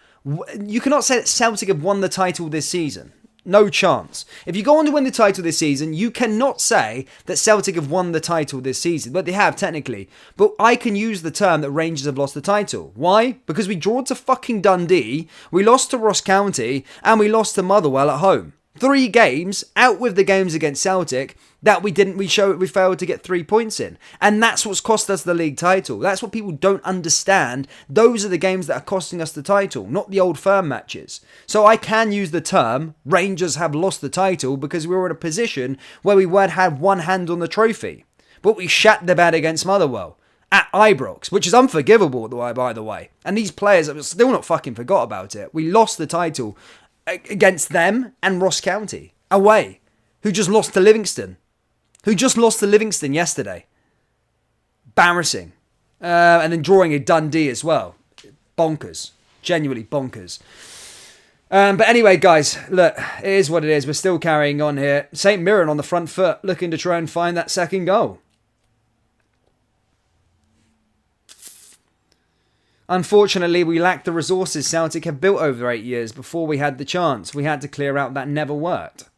Speaker 1: You cannot say that Celtic have won the title this season. No chance. If you go on to win the title this season, you cannot say that Celtic have won the title this season. But they have, technically. But I can use the term that Rangers have lost the title. Why? Because we drew to fucking Dundee, we lost to Ross County, and we lost to Motherwell at home. 3 games, out with the games against Celtic, that we failed to get 3 points in. And that's what's cost us the league title. That's what people don't understand. Those are the games that are costing us the title, not the old firm matches. So I can use the term, Rangers have lost the title because we were in a position where we had one hand on the trophy. But we shat the bed against Motherwell at Ibrox, which is unforgivable, by the way. And these players have still not fucking forgot about it. We lost the title against them and Ross County away, who just lost to Livingston. Yesterday. Embarrassing. And then drawing a Dundee as well. Bonkers. Genuinely bonkers. But anyway, guys, look, it is what it is. We're still carrying on here. St. Mirren on the front foot, looking to try and find that second goal. Unfortunately, we lack the resources Celtic have built over 8 years before we had the chance. We had to clear out that never worked.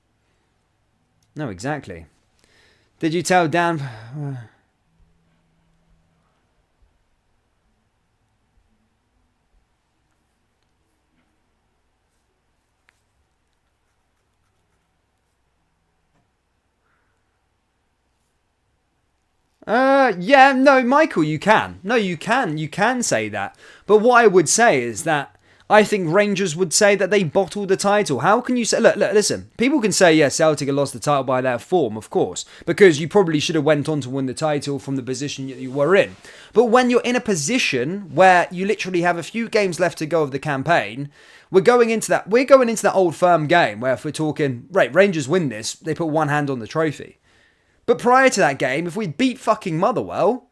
Speaker 1: No, exactly. Did you tell Dan... Yeah, no, Michael, you can. No, you can. You can say that. But what I would say is that I think Rangers would say that they bottled the title. How can you say... Look, listen. People can say, yeah, Celtic had lost the title by their form, of course. Because you probably should have went on to win the title from the position you were in. But when you're in a position where you literally have a few games left to go of the campaign... We're going into that old firm game where if we're talking, right, Rangers win this, they put one hand on the trophy. But prior to that game, if we beat fucking Motherwell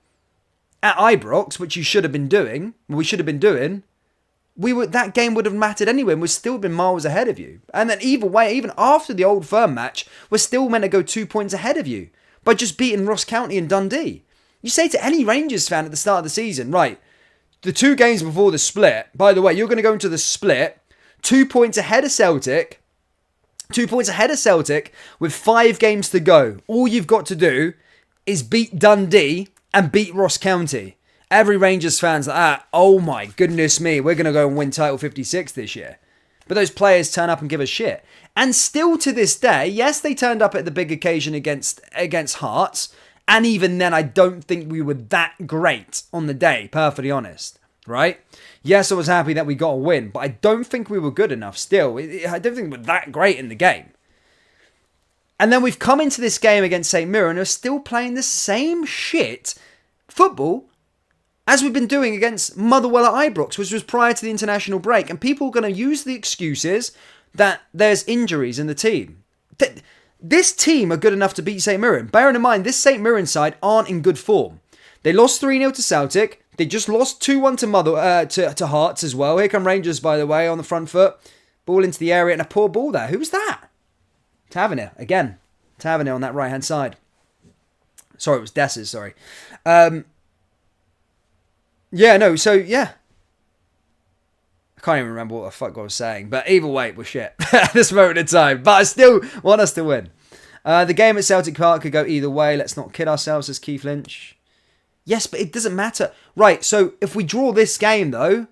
Speaker 1: at Ibrox, which we should have been doing, that game would have mattered anyway and we'd still been miles ahead of you. And then either way, even after the old firm match, we're still meant to go 2 points ahead of you by just beating Ross County and Dundee. You say to any Rangers fan at the start of the season, right, the 2 games before the split, by the way, you're going to go into the split 2 points ahead of Celtic. 2 points ahead of Celtic with 5 games to go. All you've got to do is beat Dundee and beat Ross County. Every Rangers fan's like, oh my goodness me, we're going to go and win Title 56 this year. But those players turn up and give a shit. And still to this day, yes, they turned up at the big occasion against Hearts. And even then, I don't think we were that great on the day, perfectly honest. Right? Yes, I was happy that we got a win, but I don't think we were good enough still. I don't think we were that great in the game. And then we've come into this game against St. Mirren and are still playing the same shit football as we've been doing against Motherwell at Ibrox, which was prior to the international break. And people are going to use the excuses that there's injuries in the team. This team are good enough to beat St. Mirren. Bearing in mind, this St. Mirren side aren't in good form. They lost 3-0 to Celtic. They just lost 2-1 to Hearts as well. Here come Rangers, by the way, on the front foot. Ball into the area and a poor ball there. Who was that? Tavernier, again. Tavernier on that right-hand side. Sorry, it was Dess's, sorry. I can't even remember what the fuck I was saying. But either way, it was shit at this moment in time. But I still want us to win. The game at Celtic Park could go either way. Let's not kid ourselves, as Keith Lynch. Yes, but it doesn't matter. Right, so if we draw this game, though,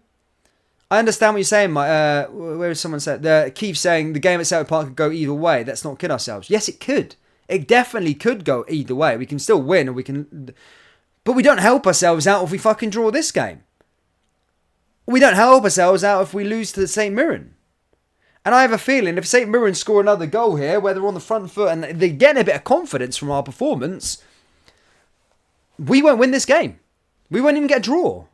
Speaker 1: I understand what you're saying. Where is someone said? Keith saying the game at Celtic Park could go either way. Let's not kid ourselves. Yes, it could. It definitely could go either way. We can still win, or we can... But we don't help ourselves out if we fucking draw this game. We don't help ourselves out if we lose to St. Mirren. And I have a feeling if St. Mirren score another goal here, where they're on the front foot and they're getting a bit of confidence from our performance... We won't win this game. We won't even get a draw.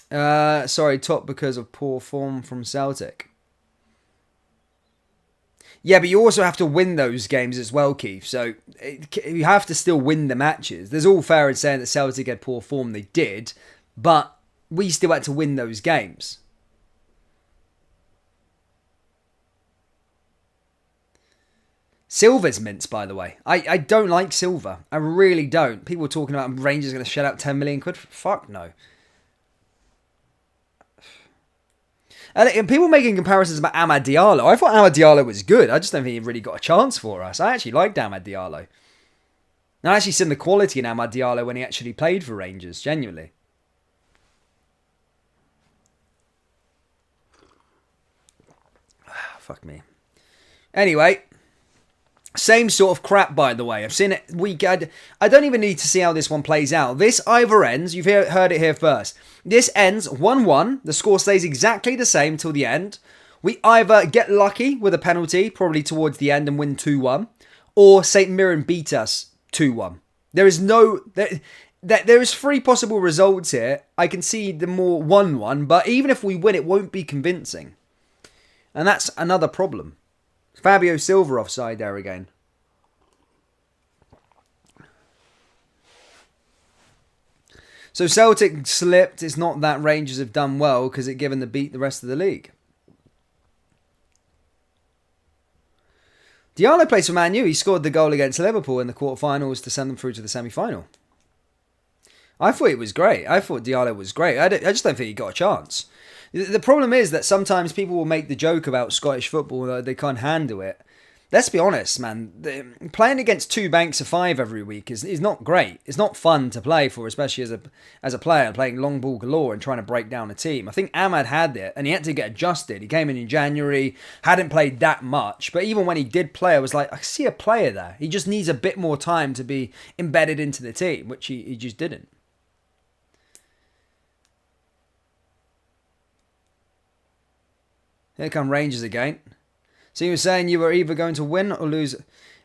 Speaker 1: Sorry, top because of poor form from Celtic. Yeah, but you also have to win those games as well, Keith. So you have to still win the matches. There's all fair in saying that Celtic had poor form. They did. But we still had to win those games. Silver's mints, by the way. I don't like silver. I really don't. People are talking about Rangers going to shell out 10 million quid. Fuck no. And people making comparisons about Amad Diallo. I thought Amad Diallo was good. I just don't think he really got a chance for us. I actually liked Amad Diallo. And I actually seen the quality in Amad Diallo when he actually played for Rangers. Genuinely. Fuck me. Anyway. Same sort of crap, by the way. I've seen it I don't even need to see how this one plays out. This either ends, you've heard it here first. This ends 1-1. The score stays exactly the same till the end. We either get lucky with a penalty, probably towards the end, and win 2-1. Or St. Mirren beat us 2-1. There is 3 possible results here. I can see the more 1-1, but even if we win, it won't be convincing. And that's another problem. Fabio Silva offside there again. So Celtic slipped. It's not that Rangers have done well because it given the beat the rest of the league. Diallo plays for Man U. He scored the goal against Liverpool in the quarterfinals to send them through to the semi-final. I thought it was great. I thought Diallo was great. I just don't think he got a chance. The problem is that sometimes people will make the joke about Scottish football that they can't handle it. let's be honest, man. Playing against 2 banks of 5 every week is not great. It's not fun to play for, especially as a player playing long ball galore and trying to break down a team. I think Ahmad had it, and he had to get adjusted. He came in January, hadn't played that much, but even when he did play, I was like, I see a player there. He just needs a bit more time to be embedded into the team, which he just didn't. Here come Rangers again. So you were saying you were either going to win or lose?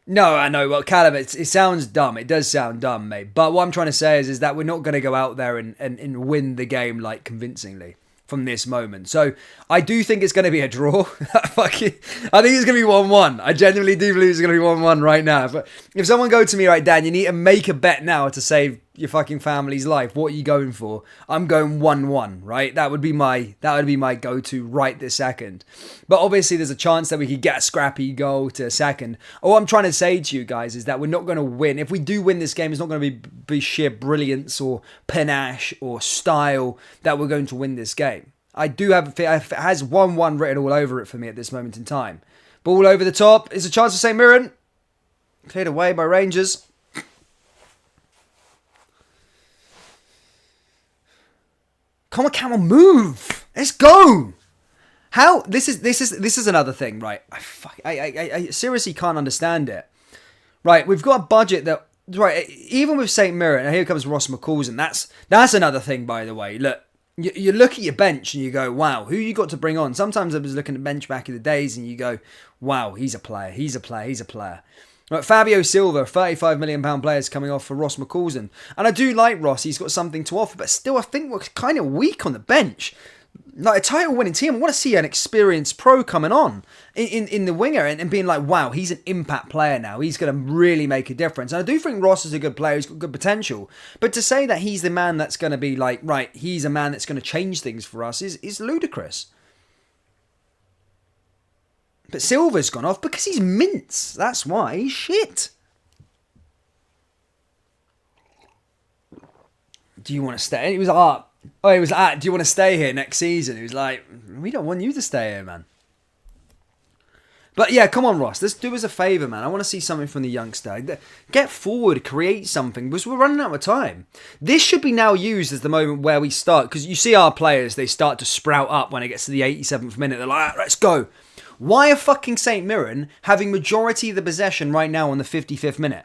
Speaker 1: No, I know. Well, Callum, it sounds dumb. It does sound dumb, mate. But what I'm trying to say is that we're not going to go out there and win the game like convincingly from this moment. So I do think it's going to be a draw. I think it's going to be 1-1. I genuinely do believe it's going to be 1-1 right now. But if someone go to me, right, Dan, you need to make a bet now to save your fucking family's life. What are you going for? I'm going 1-1, right? That would be my go-to right this second. But obviously there's a chance that we could get a scrappy goal to a second. All I'm trying to say to you guys is that we're not going to win. If we do win this game, it's not going to be sheer brilliance or panache or style that we're going to win this game. I do have it has 1-1 written all over it for me at this moment in time. Ball over the top. It's a chance for St. Mirren. Cleared away by Rangers. Come on, Camel, move! Let's go! How this is another thing, right? I seriously can't understand it. Right, we've got a budget that right, even with St. Mirren, and here comes Ross McCausland. That's another thing, by the way. Look, you look at your bench and you go, wow, who you got to bring on? Sometimes I was looking at bench back in the days and you go, wow, he's a player. Right, Fabio Silva, £35 million players coming off for Ross McCausland. And I do like Ross, he's got something to offer, but still I think we're kind of weak on the bench. Like a title-winning team, I want to see an experienced pro coming on in the winger and being like, wow, he's an impact player now. He's going to really make a difference. And I do think Ross is a good player. He's got good potential. But to say that he's the man that's going to be like, right, he's a man that's going to change things for us is ludicrous. But Silva's gone off because he's mince. That's why he's shit. Do you want to stay? It was art. Oh, it was at, do you want to stay here next season? He was like, we don't want you to stay here, man. But yeah, come on, Ross. Let's do us a favour, man. I want to see something from the youngster. Get forward, create something, because we're running out of time. This should be now used as the moment where we start, because you see our players, they start to sprout up when it gets to the 87th minute. They're like, let's go. Why are fucking St. Mirren having majority of the possession right now on the 55th minute?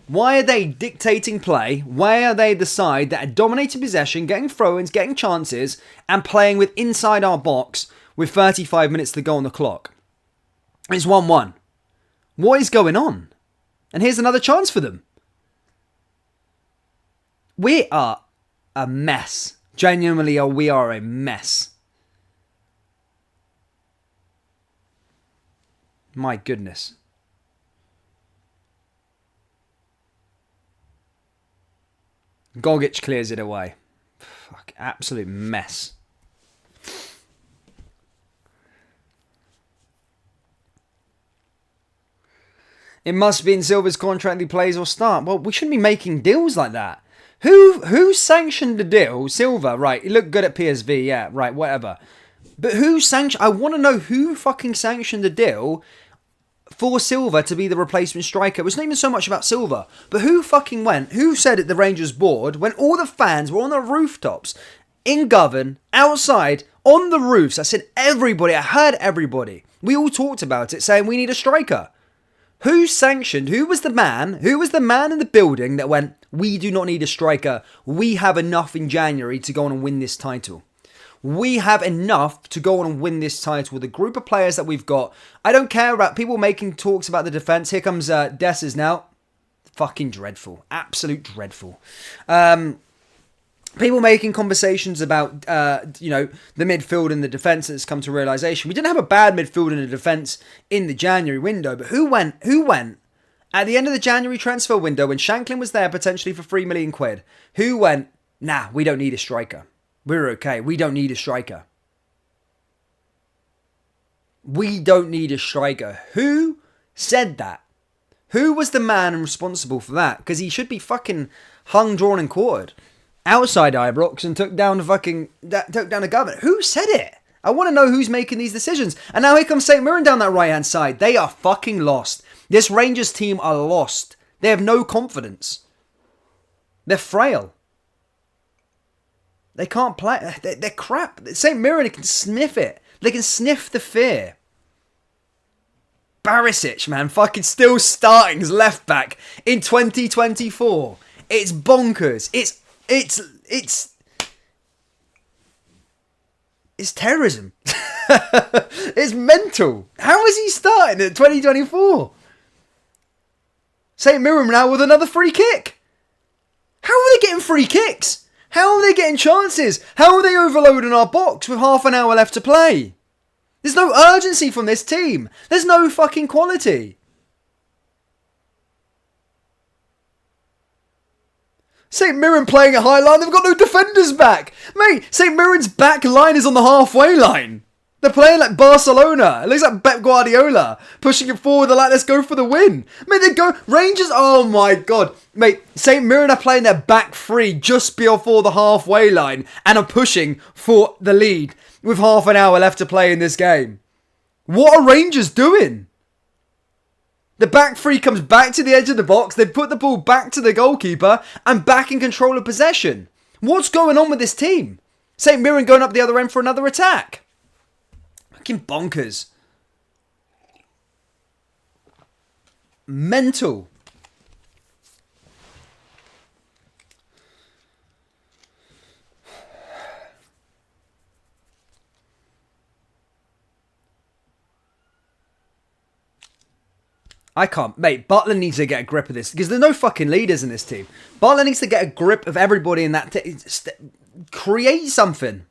Speaker 1: Why are they dictating play? Why are they the side that are dominating possession, getting throw-ins, getting chances, and playing with inside our box with 35 minutes to go on the clock? It's 1-1. What is going on? And here's another chance for them. We are a mess. Genuinely, we are a mess. My goodness. Gogic clears it away. Fuck, absolute mess. It must be in Silva's contract he plays or start. Well, we shouldn't be making deals like that. Who sanctioned the deal? Silva, right. He looked good at PSV, yeah, right, whatever. But who sanctioned... I want to know who fucking sanctioned the deal for Silva to be the replacement striker. It was not even so much about Silva, but who said at the Rangers board when all the fans were on the rooftops, in Govan, outside, on the roofs. I said everybody, I heard everybody. We all talked about it, saying we need a striker. Who sanctioned, who was the man in the building that went, we do not need a striker, we have enough in January to go on and win this title. We have enough to go on and win this title with the group of players that we've got. I don't care about people making talks about the defence. Here comes Dessers now. Fucking dreadful. Absolute dreadful. People making conversations about, the midfield and the defence that's come to realisation. We didn't have a bad midfield and a defence in the January window, but who went at the end of the January transfer window when Shanklin was there potentially for £3 million? Who went, nah, we don't need a striker. We're okay. We don't need a striker. We don't need a striker. Who said that? Who was the man responsible for that? Because he should be fucking hung, drawn and quartered outside Ibrox and took down the governor. Who said it? I want to know who's making these decisions. And now here comes St. Mirren down that right-hand side. They are fucking lost. This Rangers team are lost. They have no confidence. They're frail. They can't play. They're crap. St. Mirren can sniff it. They can sniff the fear. Barisic, man, fucking still starting as left back in 2024. It's bonkers. It's terrorism. It's mental. How is he starting at 2024? St. Mirren now with another free kick. How are they getting free kicks? How are they getting chances? How are they overloading our box with half an hour left to play? There's no urgency from this team. There's no fucking quality. St. Mirren playing a high line. They've got no defenders back. Mate, St. Mirren's back line is on the halfway line. They're playing like Barcelona. It looks like Pep Guardiola pushing it forward. They're like, let's go for the win. Mate, they go. Rangers, oh my God. Mate, St. Mirren are playing their back three just before the halfway line and are pushing for the lead with half an hour left to play in this game. What are Rangers doing? The back three comes back to the edge of the box. They put the ball back to the goalkeeper and back in control of possession. What's going on with this team? St. Mirren going up the other end for another attack. Fucking bonkers. Mental. I can't. Mate, Butler needs to get a grip of this because there's no fucking leaders in this team. Butler needs to get a grip of everybody in that create something.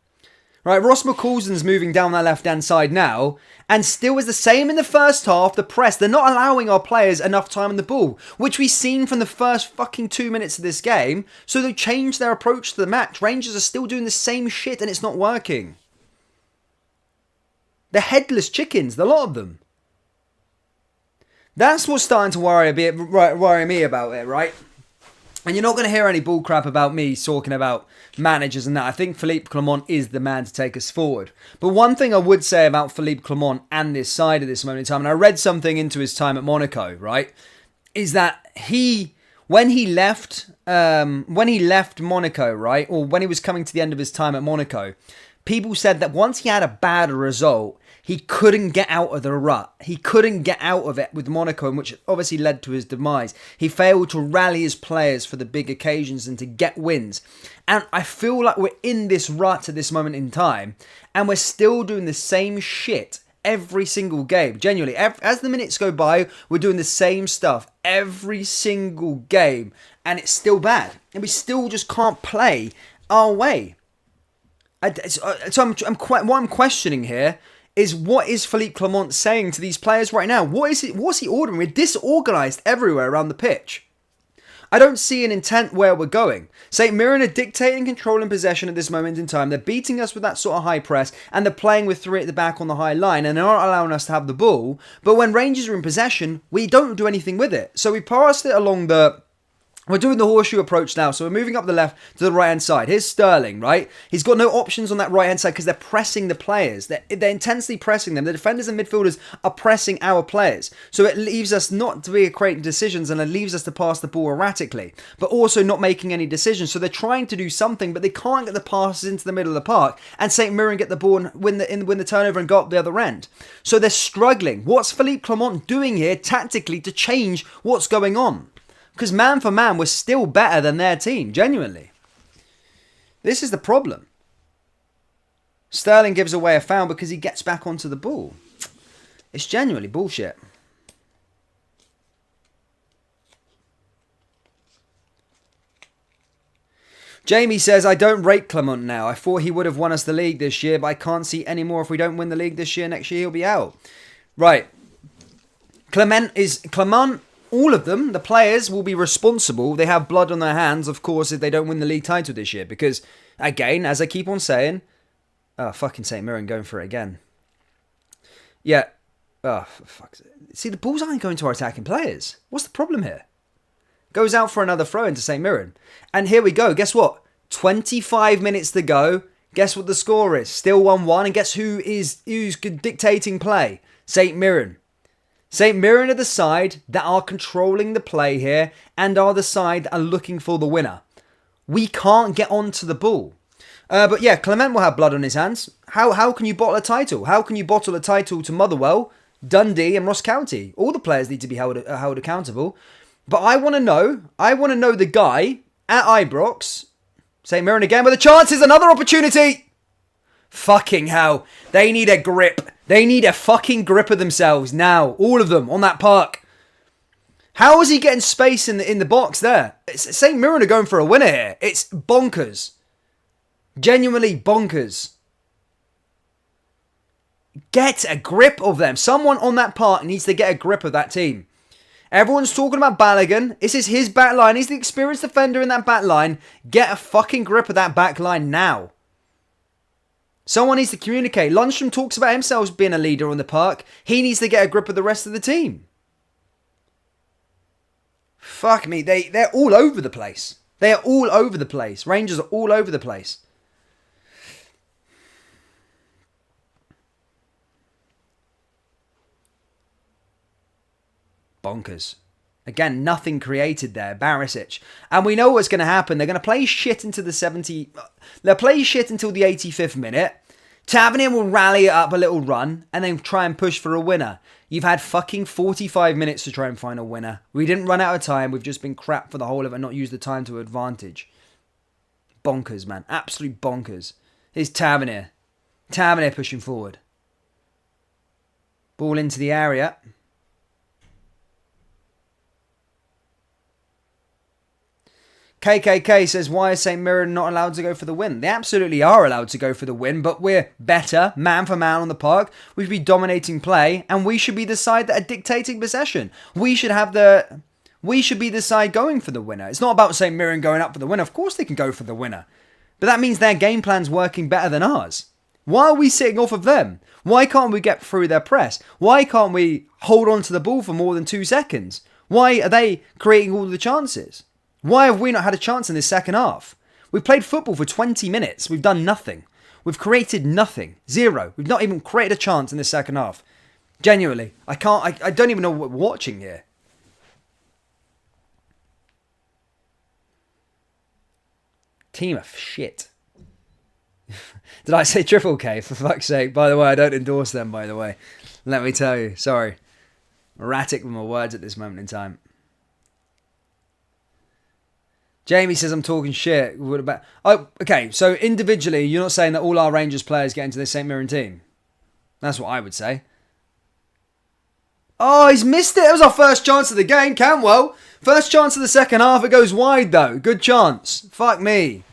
Speaker 1: Right, Ross McCausland's moving down that left-hand side now and still is the same in the first half, the press. They're not allowing our players enough time on the ball, which we've seen from the first fucking 2 minutes of this game. So they changed their approach to the match. Rangers are still doing the same shit and it's not working. They're headless chickens, the lot of them. That's what's starting to worry me about it, right? And you're not going to hear any bullcrap about me talking about managers and that. I think Philippe Clement is the man to take us forward. But one thing I would say about Philippe Clement and this side at this moment in time, and I read something into his time at Monaco, right, is that when he left Monaco, right, or when he was coming to the end of his time at Monaco, people said that once he had a bad result, he couldn't get out of the rut. He couldn't get out of it with Monaco, which obviously led to his demise. He failed to rally his players for the big occasions and to get wins. And I feel like we're in this rut at this moment in time, and we're still doing the same shit every single game. Genuinely, as the minutes go by, we're doing the same stuff every single game, and it's still bad. And we still just can't play our way. What I'm questioning here is what is Philippe Clement saying to these players right now? What's he ordering? We're disorganised everywhere around the pitch. I don't see an intent where we're going. St. Mirren are dictating control and possession at this moment in time. They're beating us with that sort of high press and they're playing with three at the back on the high line and they aren't allowing us to have the ball. But when Rangers are in possession, we don't do anything with it. So we passed it along we're doing the horseshoe approach now, so we're moving up the left to the right-hand side. Here's Sterling, right? He's got no options on that right-hand side because they're pressing the players. They're intensely pressing them. The defenders and midfielders are pressing our players. So it leaves us not to be creating decisions and it leaves us to pass the ball erratically, but also not making any decisions. So they're trying to do something, but they can't get the passes into the middle of the park and St. Mirren get the ball and win the turnover and go up the other end. So they're struggling. What's Philippe Clement doing here tactically to change what's going on? Because man for man, we're still better than their team, genuinely. This is the problem. Sterling gives away a foul because he gets back onto the ball. It's genuinely bullshit. Jamie says, I don't rate Clement now. I thought he would have won us the league this year, but I can't see any more if we don't win the league this year. Next year, he'll be out. Right. Clement, all of them, the players, will be responsible. They have blood on their hands, of course, if they don't win the league title this year. Because, again, as I keep on saying... Oh, fucking St. Mirren going for it again. Yeah. Oh, for fuck's sake. See, the balls aren't going to our attacking players. What's the problem here? Goes out for another throw into St. Mirren. And here we go. Guess what? 25 minutes to go. Guess what the score is? Still 1-1. And guess who's dictating play? St. Mirren. St. Mirren are the side that are controlling the play here and are the side that are looking for the winner. We can't get onto the ball. But yeah, Clement will have blood on his hands. How can you bottle a title? How can you bottle a title to Motherwell, Dundee and Ross County? All the players need to be held accountable. But I want to know the guy at Ibrox, St. Mirren again with a chance. Is another opportunity. Fucking hell. They need a grip. They need a fucking grip of themselves now. All of them on that park. How is he getting space in the box there? St. Mirren are going for a winner here. It's bonkers. Genuinely bonkers. Get a grip of them. Someone on that park needs to get a grip of that team. Everyone's talking about Balogun. This is his back line. He's the experienced defender in that back line. Get a fucking grip of that back line now. Someone needs to communicate. Lundstrom talks about himself being a leader on the park. He needs to get a grip of the rest of the team. Fuck me. They're all over the place. They are all over the place. Rangers are all over the place. Bonkers. Again, nothing created there. Barisic. And we know what's going to happen. They're going to play shit into the 70... They'll play shit until the 85th minute. Tavernier will rally it up a little run and then try and push for a winner. You've had fucking 45 minutes to try and find a winner. We didn't run out of time. We've just been crap for the whole of it and not used the time to advantage. Bonkers, man. Absolute bonkers. Here's Tavernier. Tavernier pushing forward. Ball into the area. KKK says, why is St. Mirren not allowed to go for the win? They absolutely are allowed to go for the win, but we're better, man for man on the park. We should be dominating play, and we should be the side that are dictating possession. We should be the side going for the winner. It's not about St. Mirren going up for the winner. Of course they can go for the winner. But that means their game plan's working better than ours. Why are we sitting off of them? Why can't we get through their press? Why can't we hold on to the ball for more than 2 seconds? Why are they creating all the chances? Why have we not had a chance in this second half? We've played football for 20 minutes. We've done nothing. We've created nothing. Zero. We've not even created a chance in this second half. Genuinely. I don't even know what we're watching here. Team of shit. Did I say Triple K? For fuck's sake. By the way, I don't endorse them, by the way. Let me tell you. Sorry. I'm erratic with my words at this moment in time. Jamie says I'm talking shit. What about? Oh, okay. So individually, you're not saying that all our Rangers players get into this St. Mirren team. That's what I would say. Oh, he's missed it. It was our first chance of the game. Cantwell. First chance of the second half. It goes wide though. Good chance. Fuck me.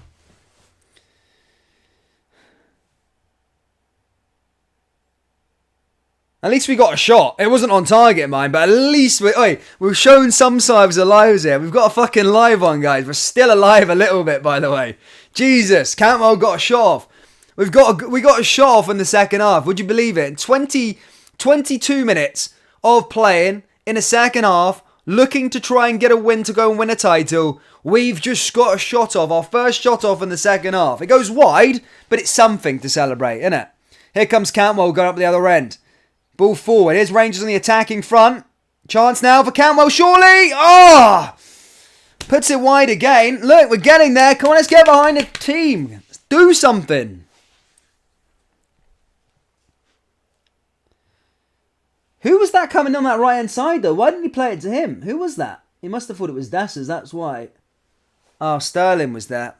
Speaker 1: At least we got a shot. It wasn't on target, mind, but at least we've shown some signs of lives here. We've got a fucking live on, guys. We're still alive a little bit, by the way. Jesus, Cantwell got a shot off. We got a shot off in the second half. Would you believe it? 22 minutes of playing in a second half, looking to try and get a win to go and win a title. We've just got a shot off, our first shot off in the second half. It goes wide, but it's something to celebrate, isn't it? Here comes Cantwell going up the other end. Ball forward. Here's Rangers on the attacking front. Chance now for Cantwell, surely. Oh! Puts it wide again. Look, we're getting there. Come on, let's get behind the team. Let's do something. Who was that coming on that right-hand side, though? Why didn't he play it to him? Who was that? He must have thought it was Dessers, that's why. Oh, Sterling was there.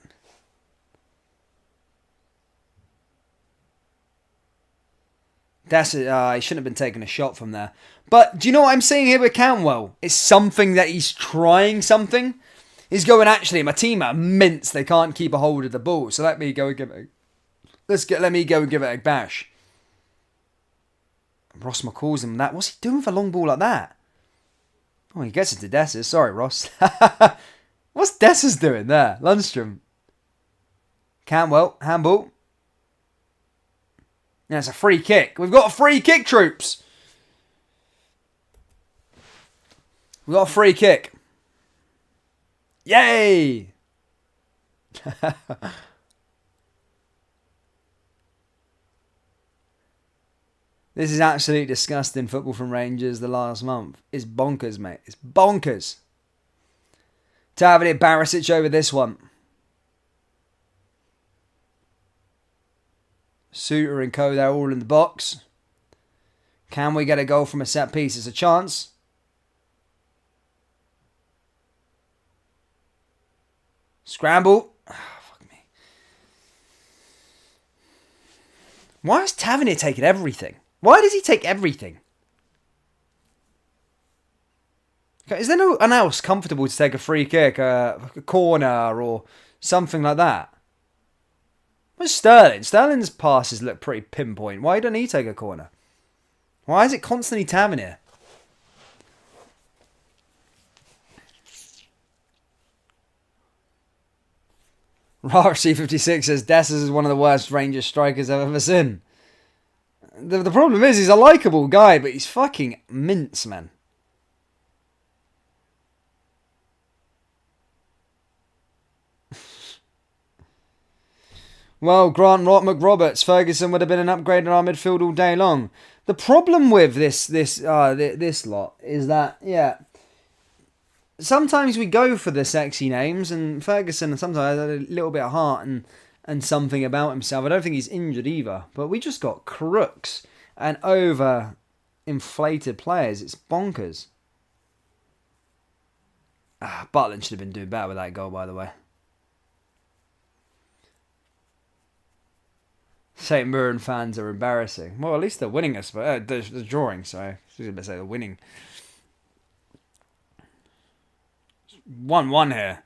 Speaker 1: He shouldn't have been taking a shot from there. But do you know what I'm saying here with Cantwell? It's something that he's trying something. He's going, actually, my team are mince. They can't keep a hold of the ball. So let me go and give it a bash. Ross McCall's him that. What's he doing with a long ball like that? Oh, he gets it to Dessers. Sorry, Ross. What's Dessers doing there? Lundstrom. Cantwell, handball. Yeah, it's a free kick. We've got a free kick, troops. We've got a free kick. Yay! This is absolutely disgusting football from Rangers the last month. It's bonkers, mate. It's bonkers. Tavernier, Barisic over this one. Suter and co, they're all in the box. Can we get a goal from a set piece? It's a chance. Scramble. Oh, fuck me. Why is Tavernier taking everything? Why does he take everything? Is there no one else comfortable to take a free kick, a corner, or something like that? Where's Sterling? Sterling's passes look pretty pinpoint. Why don't he take a corner? Why is it constantly Tavernier? RC56 says Dessers is one of the worst Rangers strikers I've ever seen. The problem is he's a likeable guy, but he's fucking mince, man. Well, Grant McRoberts, Ferguson would have been an upgrade in our midfield all day long. The problem with this lot is that, yeah, sometimes we go for the sexy names, and Ferguson sometimes has a little bit of heart and something about himself. I don't think he's injured either, but we just got crooks and over inflated players. It's bonkers. Butland should have been doing better with that goal, by the way. St. Mirren fans are embarrassing. Well, at least they're winning us, but they're drawing, so I was going to say they're winning. 1-1 here.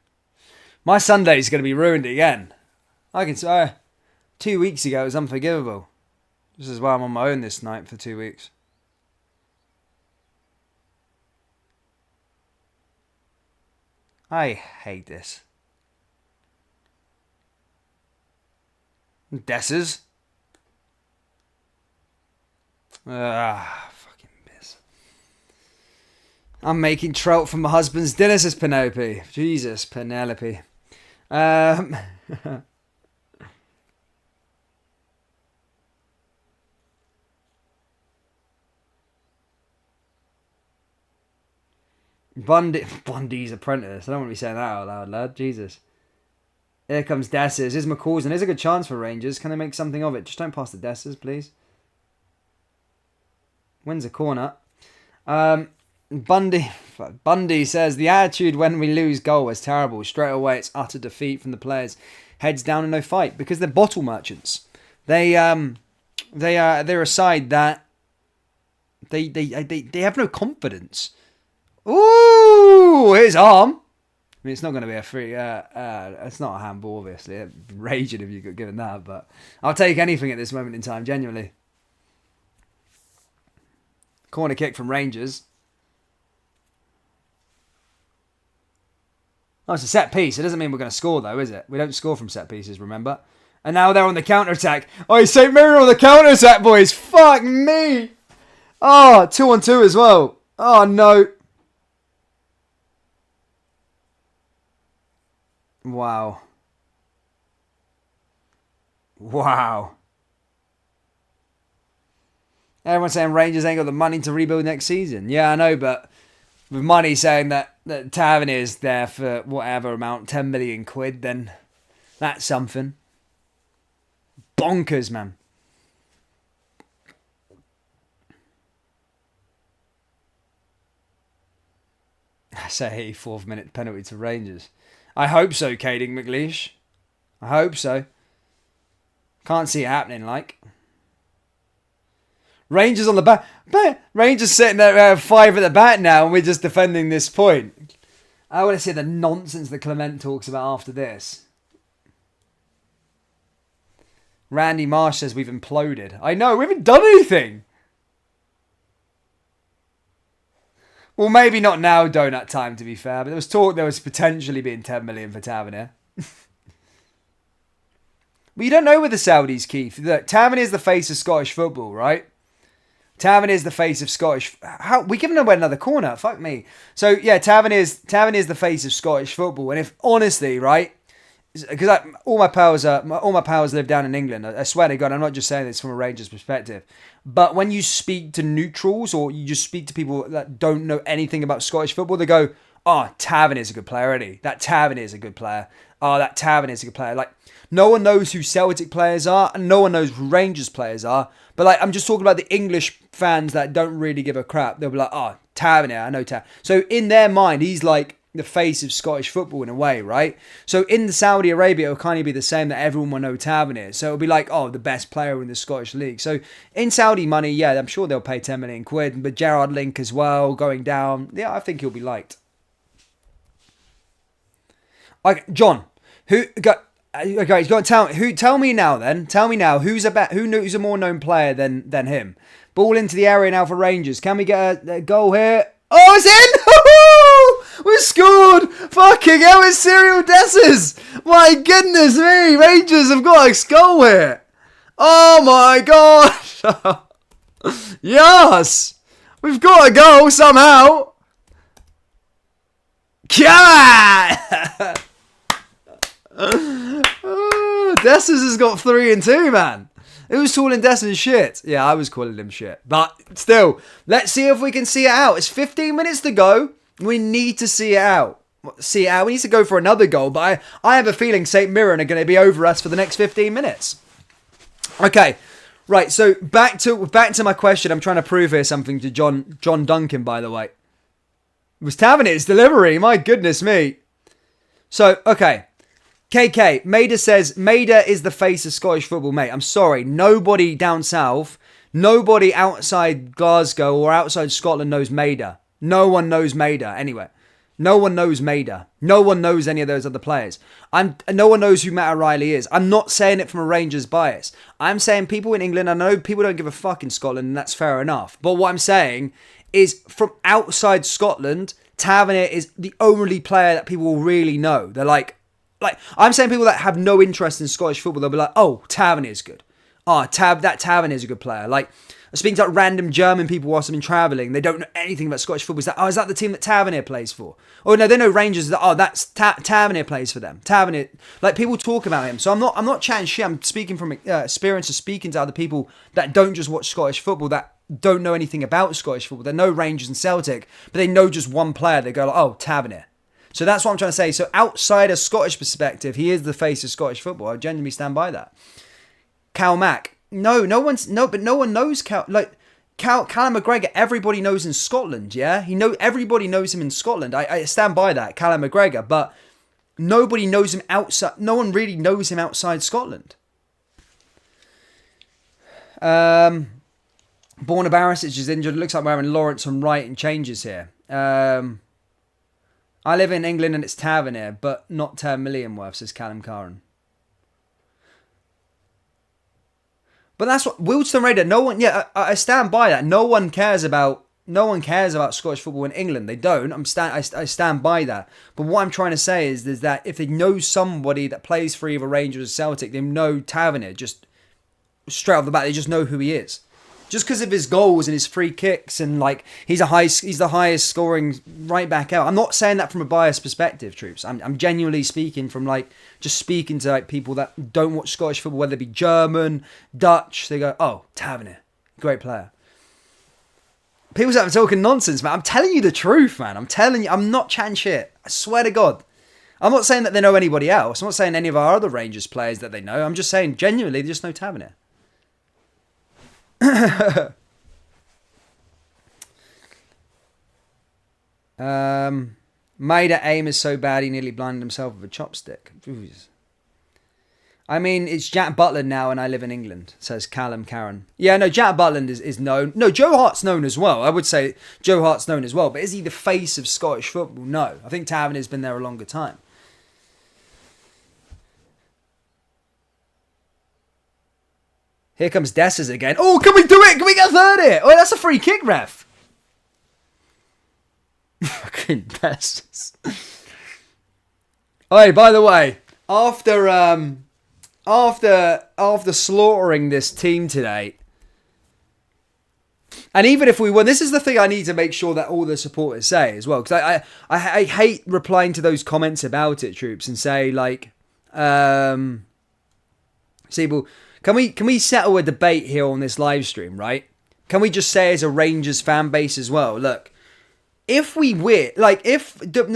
Speaker 1: My Sunday's going to be ruined again. I can say 2 weeks ago it was unforgivable. This is why I'm on my own this night for 2 weeks. I hate this. Dessers. Fucking piss. I'm making trout for my husband's dinner, says Penelope. Jesus, Penelope. Bundy's apprentice. I don't want to be saying that out loud, lad. Jesus. Here comes Dessers. Here's McCausland. There's a good chance for Rangers. Can they make something of it? Just don't pass the Dessers, please. Wins a corner. Bundy says, the attitude when we lose goal is terrible. Straight away, it's utter defeat from the players. Heads down and no fight. Because they're bottle merchants. They're a side that they have no confidence. Ooh, his arm. I mean, it's not going to be a free. It's not a handball, obviously. Raging if you got given that, but I'll take anything at this moment in time, genuinely. Corner kick from Rangers. Oh, it's a set piece. It doesn't mean we're going to score, though, is it? We don't score from set pieces, remember? And now they're on the counter-attack. Oh, St. Mirren on the counter-attack, boys. Fuck me. Oh, 2-on-2 as well. Oh, no. Wow. Everyone's saying Rangers ain't got the money to rebuild next season. Yeah, I know, but with money saying that Tavernier is there for whatever amount, 10 million quid, then that's something. Bonkers, man. I say 84th minute penalty to Rangers. I hope so, Kading McLeish. I hope so. Can't see it happening, like. Rangers on the back. Rangers sitting there 5 at the back now, and we're just defending this point. I want to see the nonsense that Clement talks about after this. Randy Marsh says we've imploded. I know, we haven't done anything. Well, maybe not now, donut time, to be fair. But there was talk there was potentially being 10 million for Tavernier. But you don't know with the Saudis, Keith. Look, Tavernier's the face of Scottish football, right? Tavernier's the face of Scottish... How we giving away another corner? Fuck me. So, yeah, Tavernier's the face of Scottish football. And if, honestly, right, because all my pals live down in England. I swear to God, I'm not just saying this from a Rangers perspective. But when you speak to neutrals or you just speak to people that don't know anything about Scottish football, they go, "Oh, Tavernier's a good player, isn't he? That Tavernier's a good player. Oh, that Tavernier's a good player." Like, no one knows who Celtic players are and no one knows who Rangers players are. But like, I'm just talking about the English fans that don't really give a crap. They'll be like, "Oh, Tavernier, I know Tavernier." So in their mind, he's like the face of Scottish football in a way, right? So in the Saudi Arabia, it'll kind of be the same, that everyone will know Tavernier. So it'll be like, oh, the best player in the Scottish league. So in Saudi money, yeah, I'm sure they'll pay 10 million quid. But Gerard Link as well, going down. Yeah, I think he'll be liked. Like, John, who got... Okay, he's got to tell me now then. Tell me now who's a more known player than him. Ball into the area now for Rangers. Can we get a goal here? Oh, it's in! We scored! Fucking hell, it's Cyril Dessers! My goodness me, Rangers have got a goal here! Oh my gosh! Yes! We've got a goal somehow! Come on! Dessers has got 3 and 2, man. Who's calling Dessers shit? Yeah, I was calling him shit. But still, let's see if we can see it out. It's 15 minutes to go. We need to see it out. We need to go for another goal. But I have a feeling St. Mirren are going to be over us for the next 15 minutes. Okay. Right, so back to my question. I'm trying to prove here something to John Duncan, by the way. It was Tavernier's delivery. My goodness me. So, okay. KK, Maida says, Maida is the face of Scottish football, mate. I'm sorry. Nobody down south, nobody outside Glasgow or outside Scotland knows Maida. No one knows Maida anyway. No one knows Maida. No one knows any of those other players. No one knows who Matt O'Reilly is. I'm not saying it from a Rangers bias. I'm saying people in England, I know people don't give a fuck in Scotland, and that's fair enough. But what I'm saying is from outside Scotland, Tavernier is the only player that people will really know. They're like, I'm saying people that have no interest in Scottish football, they'll be like, oh, Tavernier's good. Oh, that Tavernier's a good player. Like, I'm speaking to like random German people whilst I've been travelling. They don't know anything about Scottish football. Is that the team that Tavernier plays for? Oh, no, they know Rangers. That's Tavernier plays for them. Tavernier, like, people talk about him. So I'm not chatting shit. I'm speaking from experience of speaking to other people that don't just watch Scottish football, that don't know anything about Scottish football. They know Rangers and Celtic, but they know just one player. They go like, oh, Tavernier. So that's what I'm trying to say. So outside a Scottish perspective, he is the face of Scottish football. I genuinely stand by that. Cal Mack. No one knows Callum McGregor. Everybody knows in Scotland, yeah? Everybody knows him in Scotland. I stand by that, Callum McGregor, but nobody knows him outside. No one really knows him outside Scotland. Borna Barisic is injured. It looks like we're having Lawrence on right and changes here. I live in England and it's Tavernier, but not 10 million worth, says Callum Curran. But that's what Wildston Raider. No one. Yeah, I stand by that. No one cares about Scottish football in England. They don't. I stand by that. But what I'm trying to say is that if they know somebody that plays for either Rangers or Celtic, they know Tavernier just straight off the bat. They just know who he is. Just because of his goals and his free kicks and like he's the highest scoring right back out. I'm not saying that from a biased perspective, troops. I'm genuinely speaking from like just speaking to like people that don't watch Scottish football, whether it be German, Dutch. They go, oh, Tavernier, great player. People say I'm talking nonsense, man. I'm telling you the truth, man. I'm telling you, I'm not chatting shit. I swear to God. I'm not saying that they know anybody else. I'm not saying any of our other Rangers players that they know. I'm just saying genuinely they just know Tavernier. Maida aim is so bad he nearly blinded himself with a chopstick. I mean, it's Jack Butland now and I live in England, says Callum Karen. Yeah, no, Jack Butland is known. No, Joe Hart's known as well. I would say Joe Hart's known as well. But is he the face of Scottish football? No. I think Tavernier's been there a longer time. Here comes Dessers again. Oh, can we do it? Can we get a third here? Oh, that's a free kick, ref. Fucking Dessers. Oh, by the way, after slaughtering this team today, and even if we won, this is the thing I need to make sure that all the supporters say as well, because I hate replying to those comments about it, troops, and say like, See, well, can we settle a debate here on this live stream, right? Can we just say as a Rangers fan base as well, look, if we win, no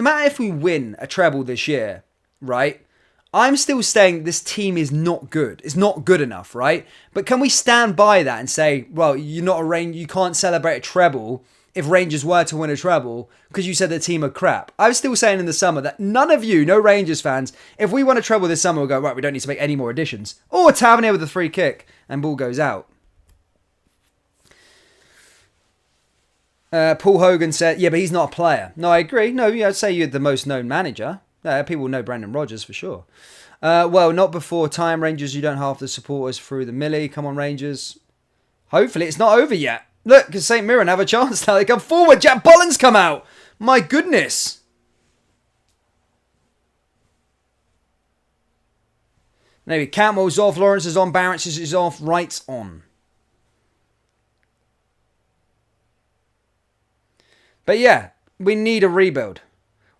Speaker 1: matter if we win a treble this year, right? I'm still saying this team is not good. It's not good enough, right? But can we stand by that and say, well, you can't celebrate a treble if Rangers were to win a treble because you said the team are crap. I was still saying in the summer that none of you, no Rangers fans, if we won a treble this summer, we'll go, right, we don't need to make any more additions. Or Tavernier with a free kick and ball goes out. Paul Hogan said, yeah, but he's not a player. No, I agree. No, I'd say you're the most known manager. People know Brendan Rodgers for sure. Well, not before time, Rangers. You don't have the supporters through the millie. Come on, Rangers. Hopefully, it's not over yet. Look, because St. Mirren have a chance now. They come forward. Jack Bolland's come out. My goodness. Maybe Cantwell's off. Lawrence is on. Barrett is off. Wright's on. But yeah, we need a rebuild.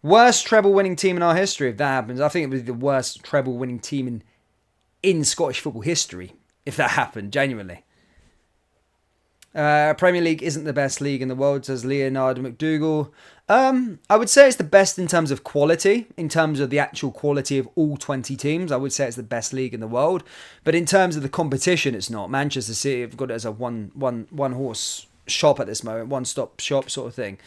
Speaker 1: Worst treble-winning team in our history, if that happens. I think it would be the worst treble-winning team in Scottish football history, if that happened, genuinely. Premier League isn't the best league in the world, says Leonard McDougall. I would say it's the best in terms of quality, in terms of the actual quality of all 20 teams. I would say it's the best league in the world. But in terms of the competition, it's not. Manchester City have got it as a one-horse shop at this moment, one-stop shop sort of thing.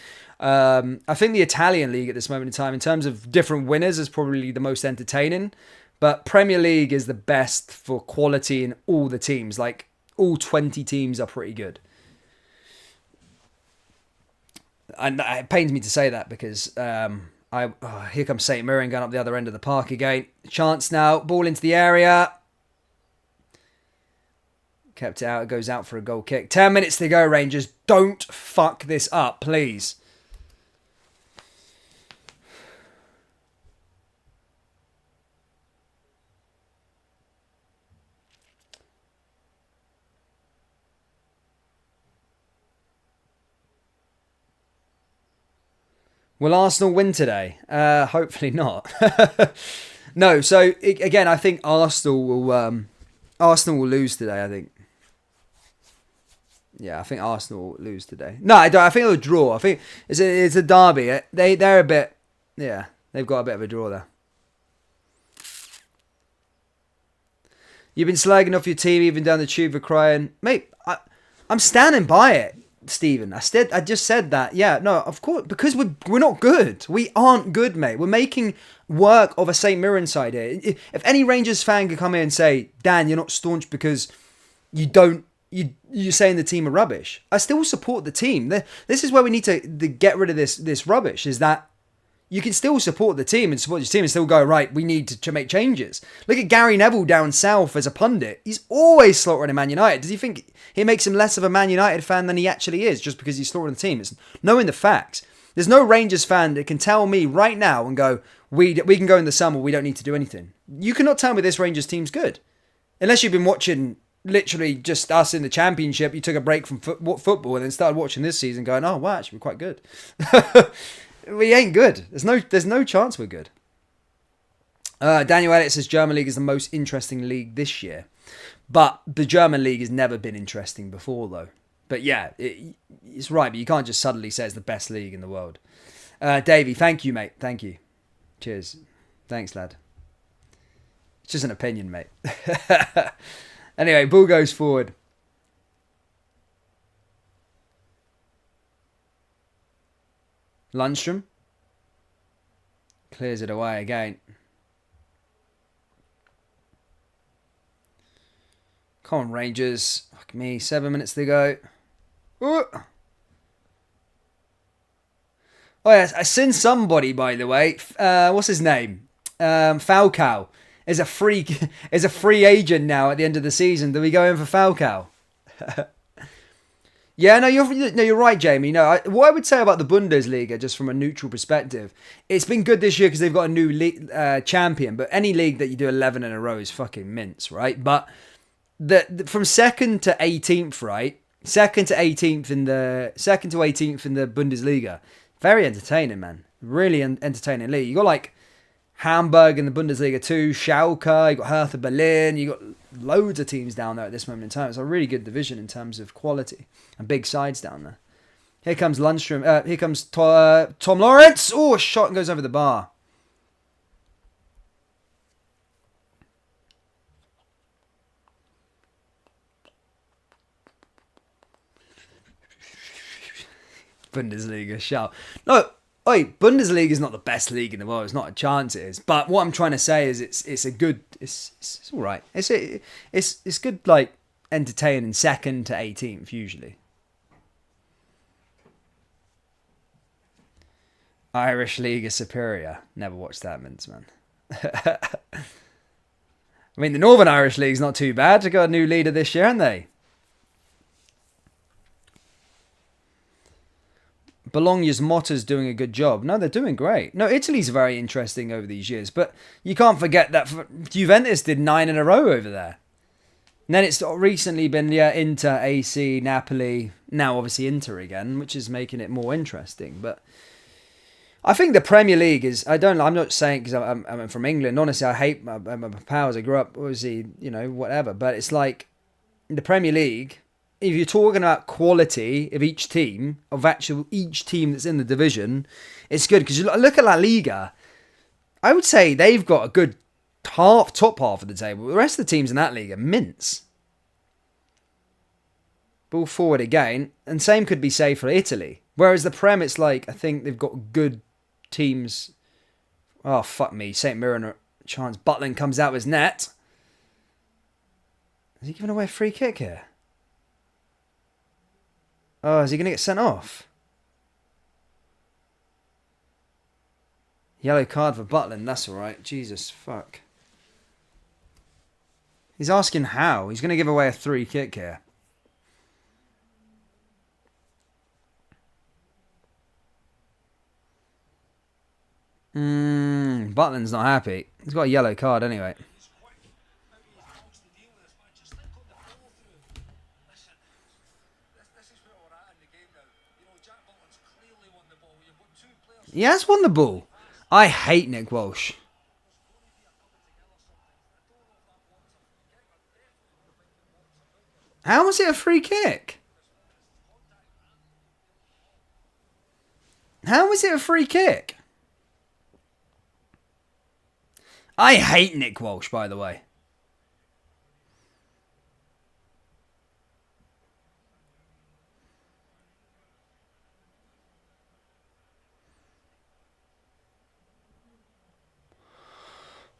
Speaker 1: I think the Italian league at this moment in time, in terms of different winners, is probably the most entertaining. But Premier League is the best for quality in all the teams. Like, all 20 teams are pretty good. And it pains me to say that because here comes St. Mirren going up the other end of the park again. Chance now, ball into the area. Kept it out, it goes out for a goal kick. 10 minutes to go, Rangers. Don't fuck this up, please. Will Arsenal win today? Hopefully not. No, so again, I think Arsenal will lose today, I think. Yeah, I think Arsenal will lose today. No, I don't. I think it'll draw. I think it's a derby. They're a bit, yeah, they've got a bit of a draw there. You've been slagging off your team even down the tube for crying. Mate, I'm standing by it, Stephen. I just said that. Yeah, no, of course, because we're not good. We aren't good, mate. We're making work of a St. Mirren side here. If any Rangers fan could come here and say, Dan, you're not staunch because you're saying the team are rubbish, I still support the team. This is where we need to get rid of this rubbish, is that you can still support the team and support your team and still go, right, we need to make changes. Look at Gary Neville down south as a pundit. He's always slaughtering a Man United. Does he think he makes him less of a Man United fan than he actually is just because he's slaughtering the team? It's knowing the facts. There's no Rangers fan that can tell me right now and go, we can go in the summer, we don't need to do anything. You cannot tell me this Rangers team's good. Unless you've been watching literally just us in the Championship, you took a break from football and then started watching this season going, oh, wow, actually, we're quite good. We ain't good. There's no chance we're good. Daniel Elliott says German League is the most interesting league this year. But the German League has never been interesting before, though. But yeah, it's right, but you can't just suddenly say it's the best league in the world. Davey, thank you, mate. Thank you. Cheers. Thanks, lad. It's just an opinion, mate. Anyway, ball goes forward. Lundstrom clears it away again. Come on, Rangers. Fuck me. 7 minutes to go. Ooh. Oh, yes. I seen somebody, by the way. What's his name? Falcao is a free agent now at the end of the season. Do we go in for Falcao? Yeah, no, you're right, Jamie. No, what I would say about the Bundesliga, just from a neutral perspective, it's been good this year because they've got a new champion. But any league that you do 11 in a row is fucking mince, right? But from 2nd to 18th, right? 2nd to 18th in the Bundesliga, very entertaining, man. Really entertaining league. You got like Hamburg in the Bundesliga too, Schalke, you got Hertha Berlin, you got loads of teams down there at this moment in time. It's a really good division in terms of quality and big sides down there. Here comes Lundstrom, here comes Tom Lawrence. Oh, a shot and goes over the bar. Bundesliga shout. No, oi, Bundesliga is not the best league in the world. It's not a chance it is. But what I'm trying to say is it's a good. It's all right. It's good, like entertaining second to 18th usually. Irish League is superior. Never watched that, mince man. I mean, the Northern Irish League's not too bad. They got a new leader this year, haven't they? Bologna's Motta's doing a good job. No, they're doing great. No, Italy's very interesting over these years. But you can't forget that Juventus did 9 in a row over there. And then it's recently been Inter, AC, Napoli. Now obviously Inter again, which is making it more interesting. But I think the Premier League is... I'm not saying because I'm from England. Honestly, I hate my powers. I grew up, obviously, whatever. But it's like the Premier League... If you're talking about quality of each team, each team that's in the division, it's good. Because you look at La Liga, I would say they've got a good top half of the table. The rest of the teams in that league are mince. Ball forward again. And same could be said for Italy. Whereas the Prem, it's like, I think they've got good teams. Oh, fuck me. St. Mirren chance. Butland comes out with his net. Is he giving away a free kick here? Oh, is he going to get sent off? Yellow card for Butland. That's all right. Jesus, fuck. He's asking how. He's going to give away a free kick here. Butland's not happy. He's got a yellow card anyway. He has won the ball. I hate Nick Walsh. How was it a free kick? How was it a free kick? I hate Nick Walsh, by the way.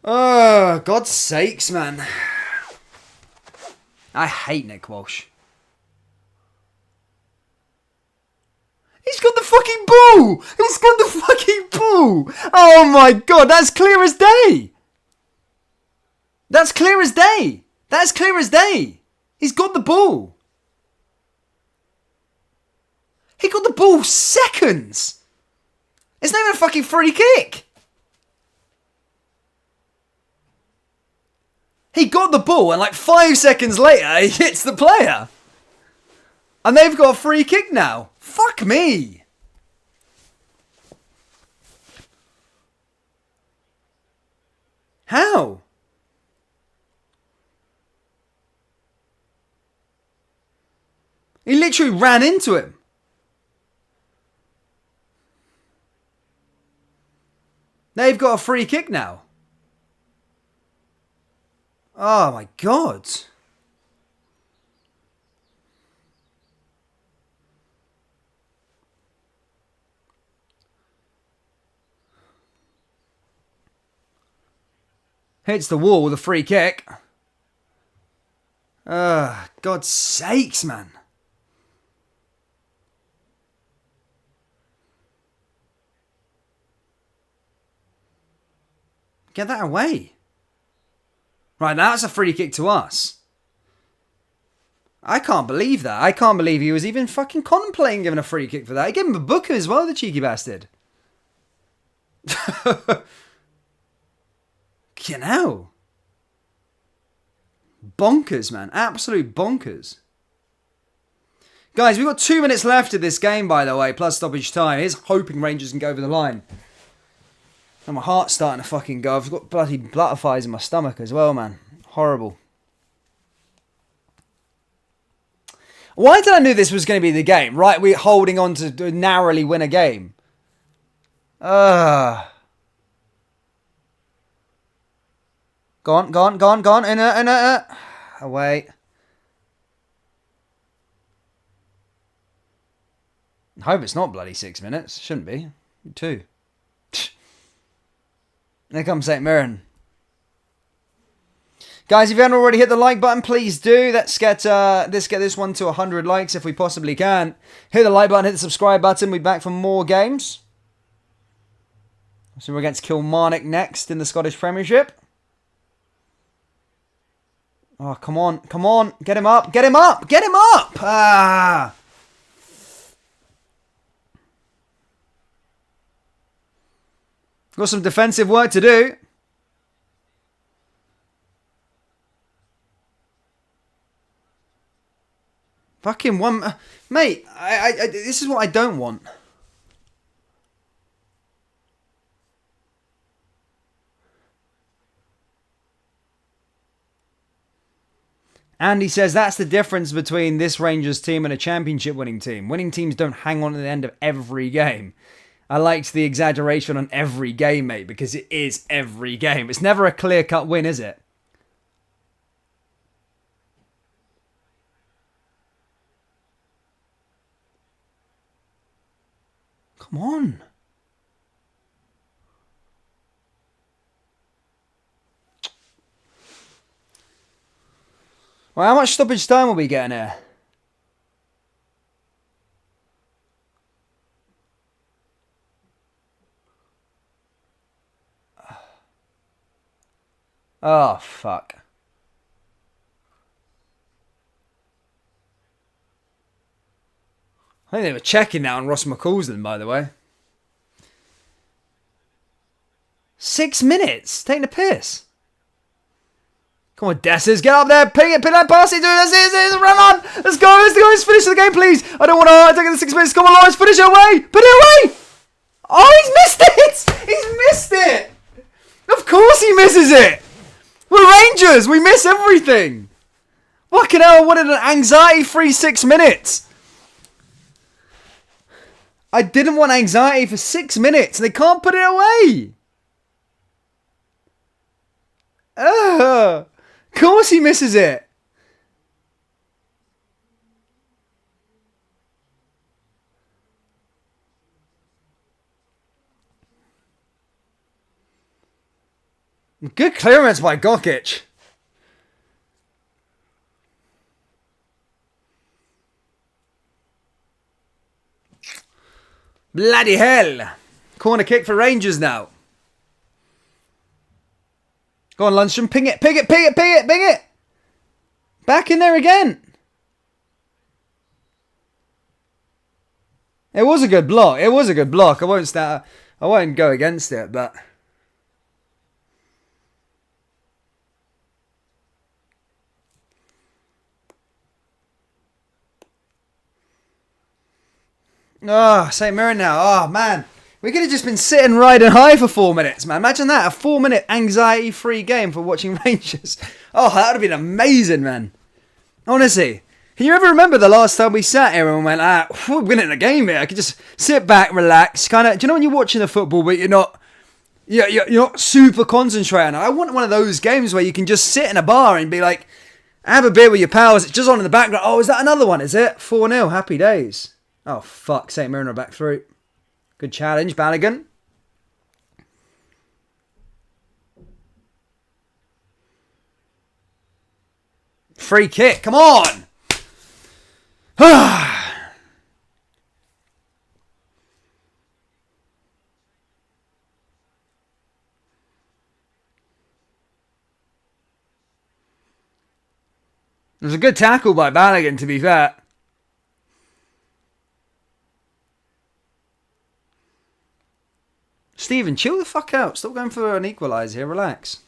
Speaker 1: Oh, God's sakes, man. I hate Nick Walsh. He's got the fucking ball! He's got the fucking ball! Oh my God, that's clear as day! That's clear as day! That's clear as day! He's got the ball! He got the ball seconds! It's not even a fucking free kick! He got the ball and like 5 seconds later he hits the player. And they've got a free kick now. Fuck me. How? He literally ran into him. They've got a free kick now. Oh my God. Hits the wall with a free kick. God's sakes, man. Get that away. Right, now that's a free kick to us. I can't believe that. I can't believe he was even fucking contemplating giving a free kick for that. He gave him a booker as well, the cheeky bastard. You know. Bonkers, man. Absolute bonkers. Guys, we've got 2 minutes left of this game, by the way, plus stoppage time. Here's hoping Rangers can go over the line. And my heart's starting to fucking go. I've got bloody butterflies in my stomach as well, man. Horrible. Why did I know this was going to be the game? Right, we're holding on to narrowly win a game. Go on. Away. I hope it's not bloody 6 minutes. Shouldn't be. 2. There comes St. Mirren. Guys, if you haven't already hit the like button, please do. Let's get this one to 100 likes if we possibly can. Hit the like button, hit the subscribe button. We'll be back for more games. So we're against Kilmarnock next in the Scottish Premiership. Oh, come on. Get him up. Ah! Got some defensive work to do. Fucking one... Mate, this is what I don't want. Andy says that's the difference between this Rangers team and a championship winning team. Winning teams don't hang on to the end of every game. I liked the exaggeration on every game, mate, because it is every game. It's never a clear-cut win, is it? Come on. Well, how much stoppage time will we getting here? Oh, fuck. I think they were checking that on Ross McCausland, by the way. 6 minutes? Taking a piss. Come on, Dessers, get up there, ping that pass it, dude, that's it, run on, let's go, let's finish the game, please. I don't want to take the 6 minutes, come on, Lawrence, finish it away, put it away. Oh, he's missed it. Of course he misses it. We're Rangers, we miss everything. Fucking hell, I wanted an anxiety-free 6 minutes. I didn't want anxiety for 6 minutes, and they can't put it away. Ugh. Of course he misses it. Good clearance by Gokic. Bloody hell. Corner kick for Rangers now. Go on, Lundstrom. Ping it. Back in there again. It was a good block. I won't go against it, but... Oh, St. Mirren now. Oh, man. We could have just been sitting riding high for 4 minutes, man. Imagine that. A 4-minute anxiety-free game for watching Rangers. Oh, that would have been amazing, man. Honestly. Can you ever remember the last time we sat here and we went, we're winning a game here. I could just sit back, relax. Kind of, do you know when you're watching the football, but you're not super concentrating? I want one of those games where you can just sit in a bar and be like, have a beer with your pals. It's just on in the background. Oh, is that another one, is it? 4-0. Happy days. Oh, fuck. St. Mirren are back through. Good challenge, Balogun. Free kick, come on! It was a good tackle by Balogun, to be fair. Steven, chill the fuck out. Stop going for an equalizer here. Relax.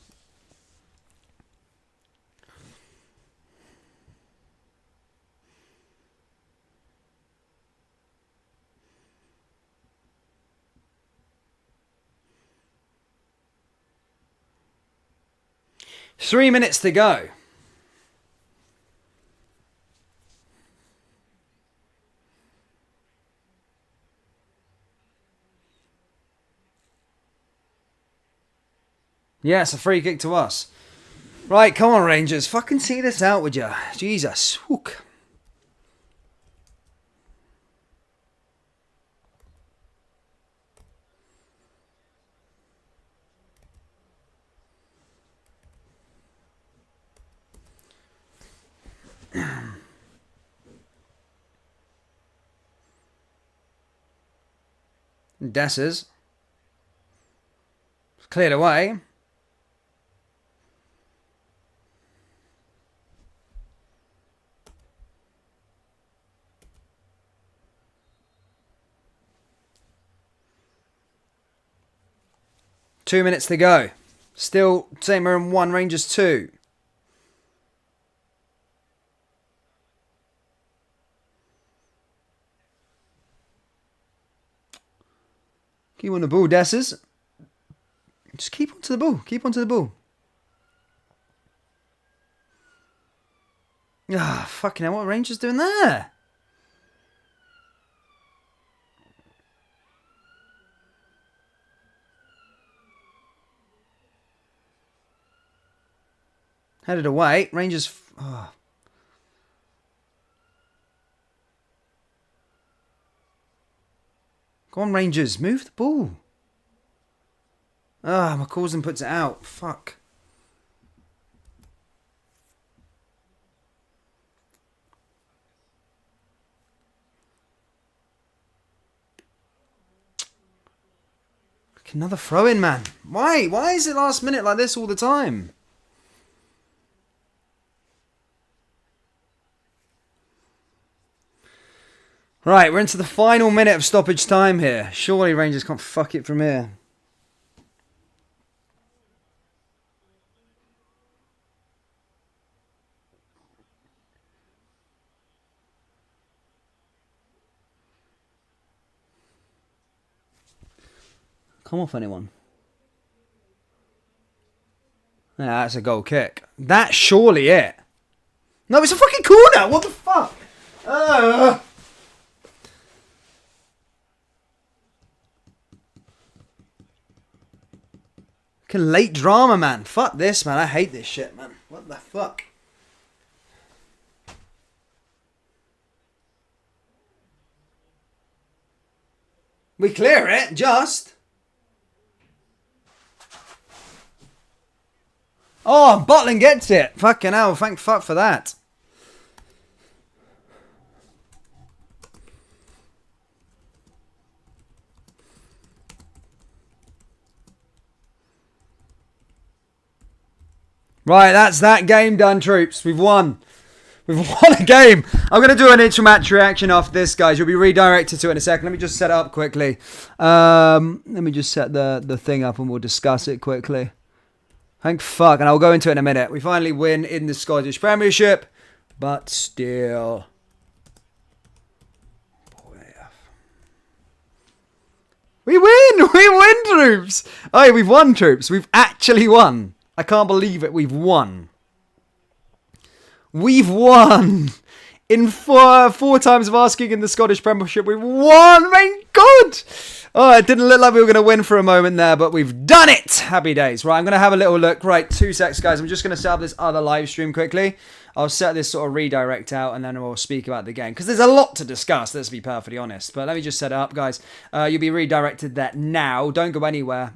Speaker 1: 3 minutes to go. Yeah, it's a free kick to us. Right, come on, Rangers. Fucking see this out, would you? Jesus. Whook. Dessers. Cleared away. Two minutes to go. Still St. Mirren 1, Rangers 2. Keep on the ball, Dessers. Just keep on to the ball. Keep on to the ball. Ah, fucking hell, what are Rangers doing there? Headed away. Rangers... Oh. Go on, Rangers. Move the ball. Ah, McCausland puts it out. Fuck. Another throw-in, man. Why? Why is it last minute like this all the time? Right, we're into the final minute of stoppage time here. Surely Rangers can't fuck it from here. Come off anyone. Yeah, that's a goal kick. That's surely it. No, it's a fucking corner. What the fuck? Fucking late drama, man. Fuck this, man. I hate this shit, man. What the fuck? We clear it, just. Oh, Butland gets it. Fucking hell, thank fuck for that. Right, that's that game done, troops. We've won. We've won a game. I'm going to do an intra-match reaction after this, guys. You'll be redirected to it in a second. Let me just set it up quickly. Let me just set the thing up and we'll discuss it quickly. Thank fuck. And I'll go into it in a minute. We finally win in the Scottish Premiership. But still. We win! We win, troops! Hey, we've won, troops. We've actually won. I can't believe it. We've won. We've won. In four times of asking in the Scottish Premiership, we've won. Thank God. Oh, it didn't look like we were going to win for a moment there, but we've done it. Happy days. Right, I'm going to have a little look. Right, 2 secs, guys. I'm just going to set up this other live stream quickly. I'll set this sort of redirect out and then we'll speak about the game. Because there's a lot to discuss, let's be perfectly honest. But let me just set it up, guys. You'll be redirected there now. Don't go anywhere.